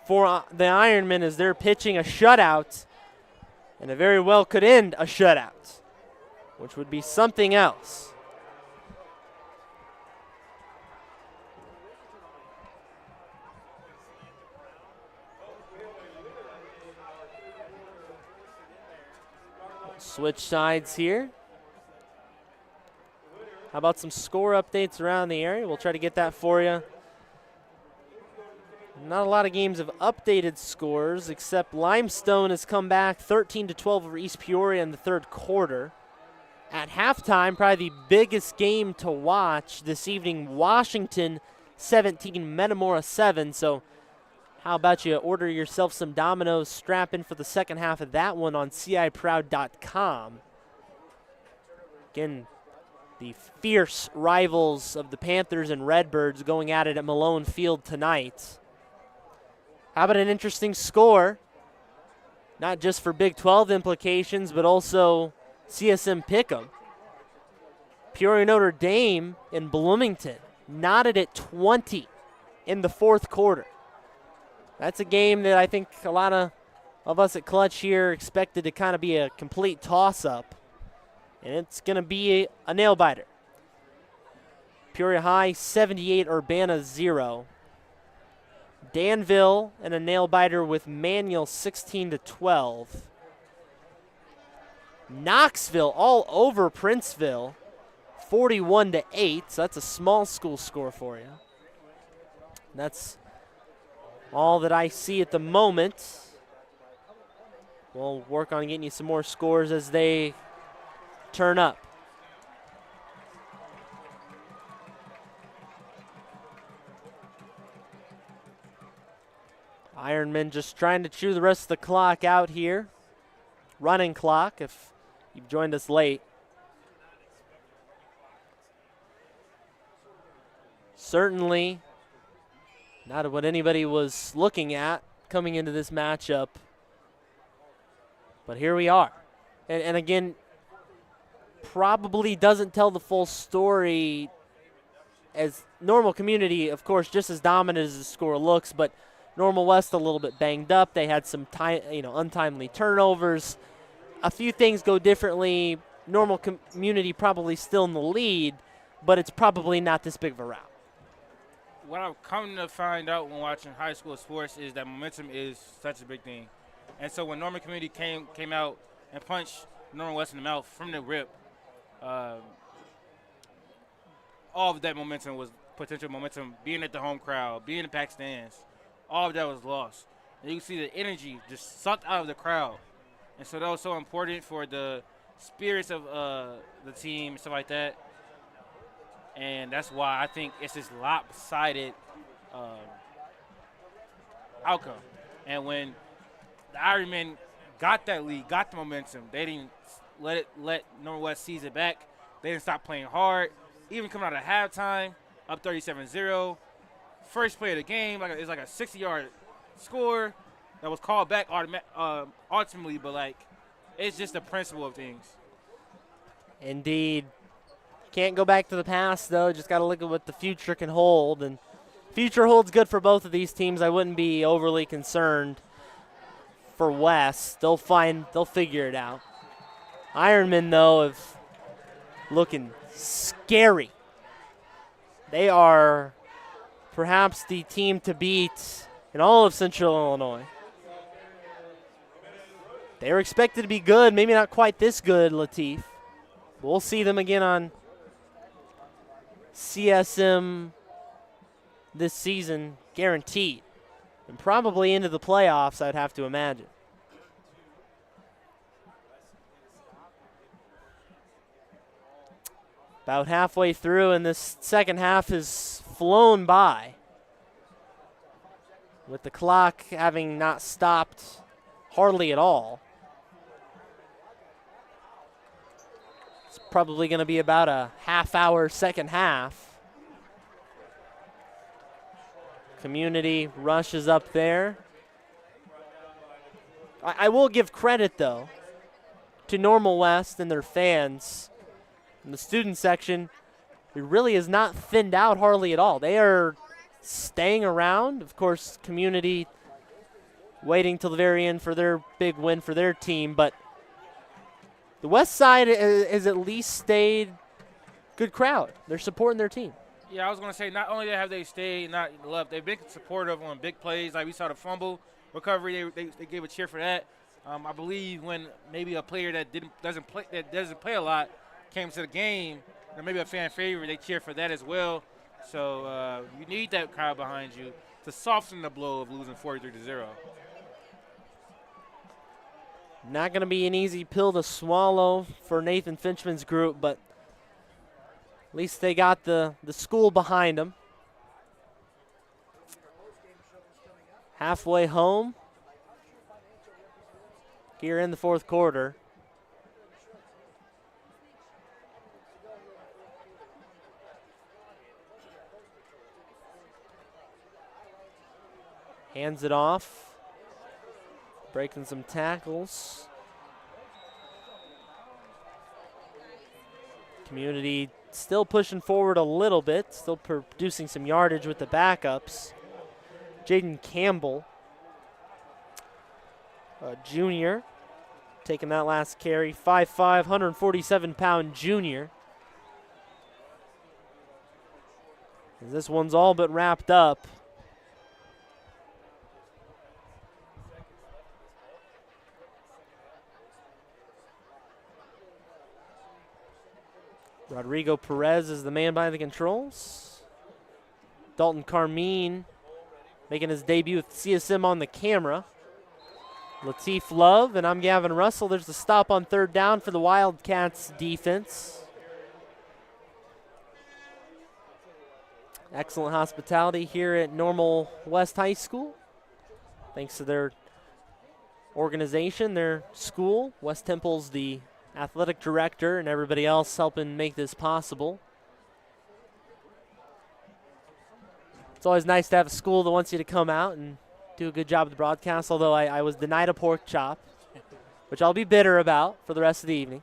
A: for the Ironmen as they're pitching a shutout. And it very well could end a shutout, which would be something else. Switch sides here. How about some score updates around the area? We'll try to get that for you. Not a lot of games have updated scores, except Limestone has come back 13-12 over East Peoria in the third quarter. At halftime, probably the biggest game to watch this evening, Washington 17, Metamora 7. So how about you order yourself some Domino's, strap in for the second half of that one on ciproud.com. Again, the fierce rivals of the Panthers and Redbirds going at it at Malone Field tonight. How about an interesting score? Not just for Big 12 implications, but also CSM Pick'em. Peoria Notre Dame in Bloomington knotted at 20 in the fourth quarter. That's a game that I think a lot of us at Clutch here expected to kind of be a complete toss-up. And it's going to be a nail-biter. Peoria High 78, Urbana 0. Danville and a nail-biter with Manual 16-12. Knoxville all over Princeville 41-8. So that's a small school score for you. That's all that I see at the moment. we'll work on getting you some more scores as they turn up. Ironman just trying to chew the rest of the clock out here. Running clock if you've joined us late. Certainly not what anybody was looking at coming into this matchup. But here we are. And again, probably doesn't tell the full story, as Normal Community, of course, just as dominant as the score looks, but Normal West a little bit banged up. They had some untimely turnovers. A few things go differently. Normal Community probably still in the lead, but it's probably not this big of a rout.
B: What I've come to find out when watching high school sports is that momentum is such a big thing. And so when Normal Community came out and punched Normal West in the mouth from the rip, all of that momentum was potential momentum, being at the home crowd, being in the packed stands. All of that was lost. And you can see the energy just sucked out of the crowd. And so that was so important for the spirits of the team and stuff like that. And that's why I think it's this lopsided outcome. And when the Ironmen got that lead, got the momentum, they didn't let Normal West seize it back. They didn't stop playing hard. Even coming out of halftime, up 37-0. First play of the game, it's like a 60-yard score that was called back ultimately, but it's just the principle of things.
A: Indeed. Can't go back to the past, though. Just got to look at what the future can hold. And future holds good for both of these teams. I wouldn't be overly concerned for West. They'll figure it out. Ironmen, though, looking scary. They are perhaps the team to beat in all of Central Illinois. They were expected to be good, maybe not quite this good, Latif. We'll see them again on CSM this season, guaranteed. And probably into the playoffs, I'd have to imagine. About halfway through, and this second half has flown by, with the clock having not stopped hardly at all. It's probably going to be about a half-hour second half. Community rushes up there. I will give credit, though, to Normal West and their fans. In the student section, it really is not thinned out hardly at all. They are staying around. Of course, Community waiting till the very end for their big win for their team. But the West side has at least stayed good crowd. They're supporting their team.
B: Yeah, I was going to say, not only have they stayed, not left, they've been supportive on big plays. Like we saw the fumble recovery, they gave a cheer for that. I believe when maybe a player that doesn't play a lot came to the game, or maybe a fan favorite, they cheer for that as well. So you need that crowd behind you to soften the blow of losing 43-0.
A: Not going to be an easy pill to swallow for Nathan Finchman's group, but at least they got the school behind them. Halfway home here in the fourth quarter. Hands it off. Breaking some tackles. Community still pushing forward a little bit, still producing some yardage with the backups. Jaden Campbell, a junior, taking that last carry. 5'5", 147-pound junior. This one's all but wrapped up. Rodrigo Perez is the man behind the controls. Dalton Carmine making his debut with CSM on the camera. Lateef Love, and I'm Gavin Russell. There's the stop on third down for the Wildcats defense. Excellent hospitality here at Normal West High School. Thanks to their organization, their school. West Temple's the athletic director and everybody else helping make this possible. It's always nice to have a school that wants you to come out and do a good job of the broadcast, although I was denied a pork chop, which I'll be bitter about for the rest of the evening.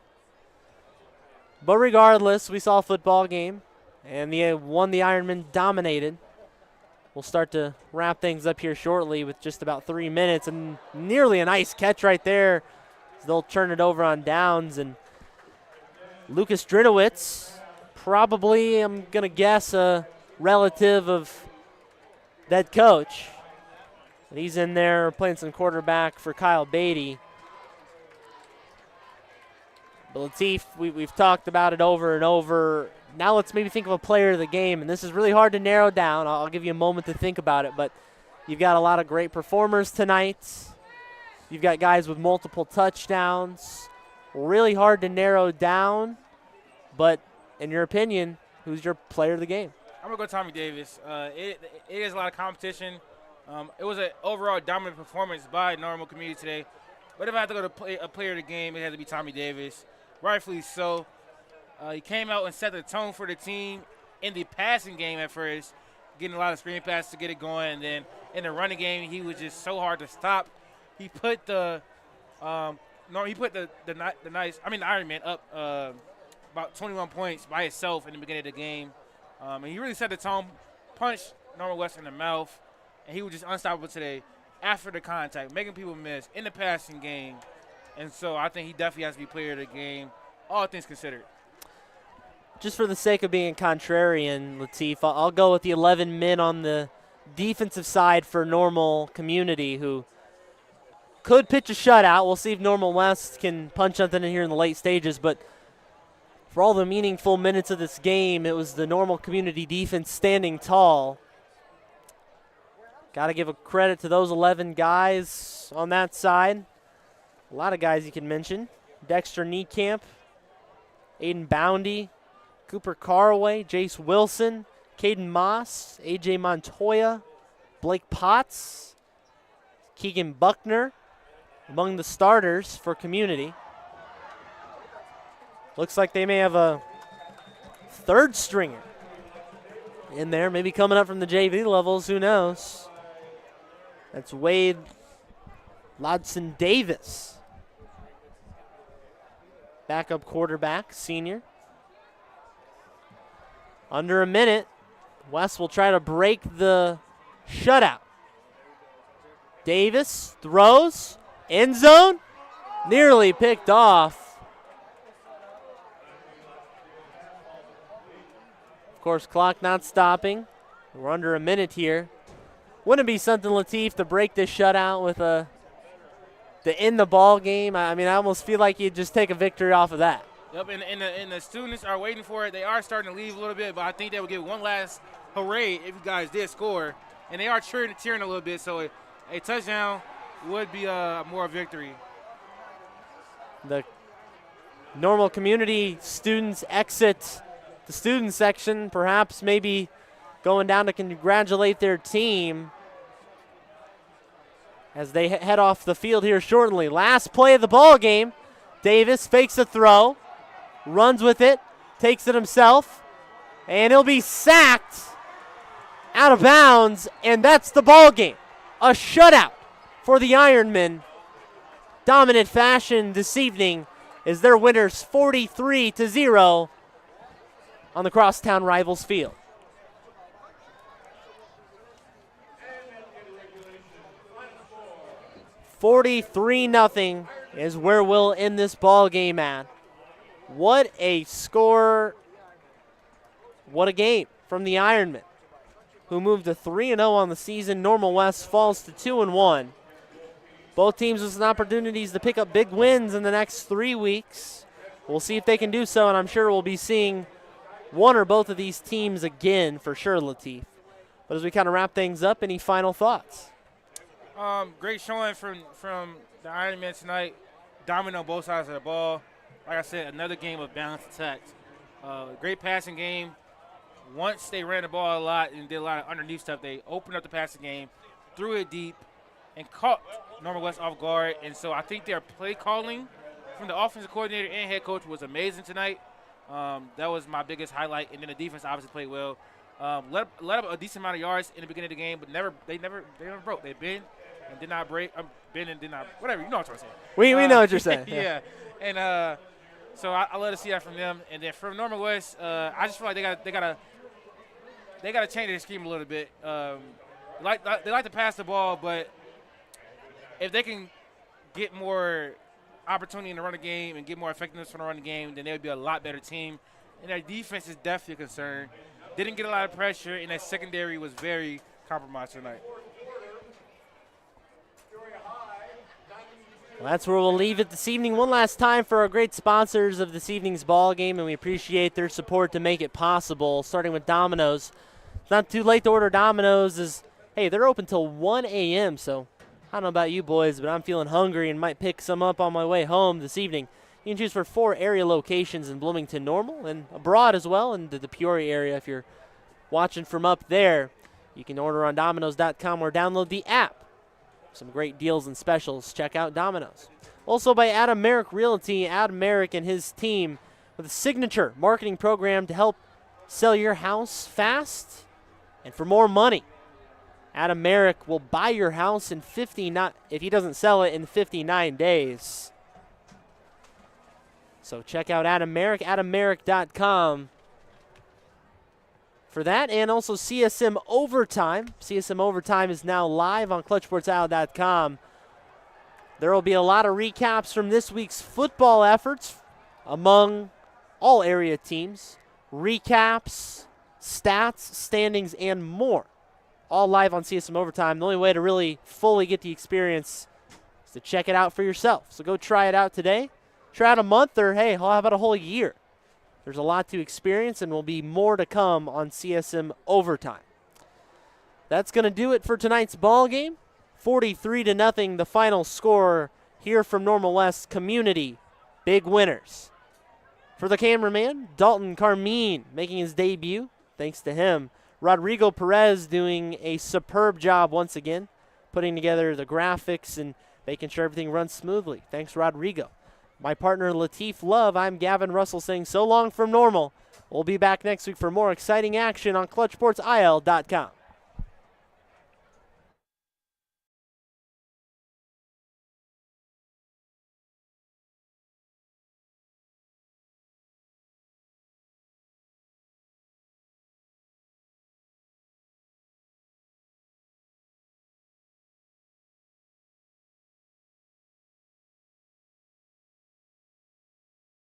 A: But regardless, we saw a football game, and the one the Ironmen dominated. We'll start to wrap things up here shortly with just about 3 minutes, and nearly a nice catch right there. They'll turn it over on downs, and Lucas Drinowitz, probably, I'm going to guess, a relative of that coach. And he's in there playing some quarterback for Kyle Beatty. But Lateef, we've talked about it over and over. Now let's maybe think of a player of the game, and this is really hard to narrow down. I'll give you a moment to think about it, but you've got a lot of great performers tonight. You've got guys with multiple touchdowns. Really hard to narrow down, but in your opinion, who's your player of the game?
B: I'm going to go Tommy Davis. It is a lot of competition. It was an overall dominant performance by Normal Community today. But if I had to go to a player of the game, it had to be Tommy Davis. Rightfully so. He came out and set the tone for the team in the passing game at first, getting a lot of screen passes to get it going. And then in the running game, he was just so hard to stop. He put the Ironman up about 21 points by itself in the beginning of the game. And he really set the tone, punched Normal West in the mouth, and he was just unstoppable today after the contact, making people miss in the passing game. And so I think he definitely has to be player of the game, all things considered.
A: Just for the sake of being contrarian, Lateef, I'll go with the 11 men on the defensive side for Normal Community, who could pitch a shutout. We'll see if Normal West can punch something in here in the late stages, but for all the meaningful minutes of this game, it was the Normal Community defense standing tall. Got to give a credit to those 11 guys on that side. A lot of guys you can mention. Dexter Niekamp, Aiden Boundy, Cooper Carway, Jace Wilson, Caden Moss, AJ Montoya, Blake Potts, Keegan Buckner among the starters for Community. Looks like they may have a third stringer in there, maybe coming up from the JV levels, who knows. That's Wade Lodson Davis, backup quarterback, senior. Under a minute, West will try to break the shutout. Davis throws, end zone, nearly picked off. Of course, clock not stopping. We're under a minute here. Wouldn't it be something, Lateef, to break this shutout with to end the ball game? I mean, I almost feel like you'd just take a victory off of that.
B: Yep, and the students are waiting for it. They are starting to leave a little bit, but I think they will give one last hooray if you guys did score. And they are cheering a little bit, so a touchdown would be more victory.
A: The Normal Community students exit the student section, perhaps maybe going down to congratulate their team as they head off the field here shortly. Last play of the ball game. Davis fakes a throw, runs with it, takes it himself, and he'll be sacked out of bounds, and that's the ball game. A shutout for the Ironmen. Dominant fashion this evening is their winners 43-0 on the Crosstown Rivals field. $43-0 is where we'll end this ball game at. What a score. What a game from the Ironmen, who moved to 3-0 on the season. Normal West falls to 2-1. Both teams with some opportunities to pick up big wins in the next 3 weeks. We'll see if they can do so, and I'm sure we'll be seeing one or both of these teams again for sure, Lateef. But as we kind of wrap things up, any final thoughts?
B: Great showing from the Ironman tonight. Domino on both sides of the ball. Like I said, another game of balanced attacks. Great passing game. Once they ran the ball a lot and did a lot of underneath stuff, they opened up the passing game, threw it deep, and caught Normal West off guard. And so I think their play calling from the offensive coordinator and head coach was amazing tonight. That was my biggest highlight. And then the defense obviously played well. Let up a decent amount of yards in the beginning of the game, but they never broke. They bend and did not break. Bend and did not, whatever. You know what I'm saying.
A: We know what you're saying.
B: Yeah. And so I love to see that from them. And then from Normal West, I just feel like they gotta change their scheme a little bit. They like to pass the ball, but if they can get more opportunity in the running game and get more effectiveness from the running game, then they would be a lot better team. And their defense is definitely a concern. Didn't get a lot of pressure, and that secondary was very compromised tonight.
A: Well, that's where we'll leave it this evening. One last time for our great sponsors of this evening's ball game, and we appreciate their support to make it possible, starting with Domino's. It's not too late to order Domino's. Hey, they're open till 1 a.m., so I don't know about you boys, but I'm feeling hungry and might pick some up on my way home this evening. You can choose for 4 area locations in Bloomington Normal and abroad as well, in the Peoria area. If you're watching from up there, you can order on Domino's.com or download the app. Some great deals and specials. Check out Domino's. Also by Adam Merrick Realty. Adam Merrick and his team with a signature marketing program to help sell your house fast and for more money. Adam Merrick will buy your house in if he doesn't sell it in 59 days. So check out Adam Merrick, adammerrick.com for that, and also CSM Overtime. CSM Overtime is now live on ClutchSportsIsle.com. There will be a lot of recaps from this week's football efforts among all area teams, recaps, stats, standings, and more. All live on CSM Overtime. The only way to really fully get the experience is to check it out for yourself. So go try it out today. Try out a month, or hey, how about a whole year? There's a lot to experience, and will be more to come on CSM Overtime. That's going to do it for tonight's ball game. 43-0, the final score here from Normal West Community. Big winners. For the cameraman, Dalton Carmine making his debut. Thanks to him. Rodrigo Perez doing a superb job once again, putting together the graphics and making sure everything runs smoothly. Thanks, Rodrigo. My partner, Lateef Love, I'm Gavin Russell saying so long from Normal. We'll be back next week for more exciting action on ClutchSportsIsle.com.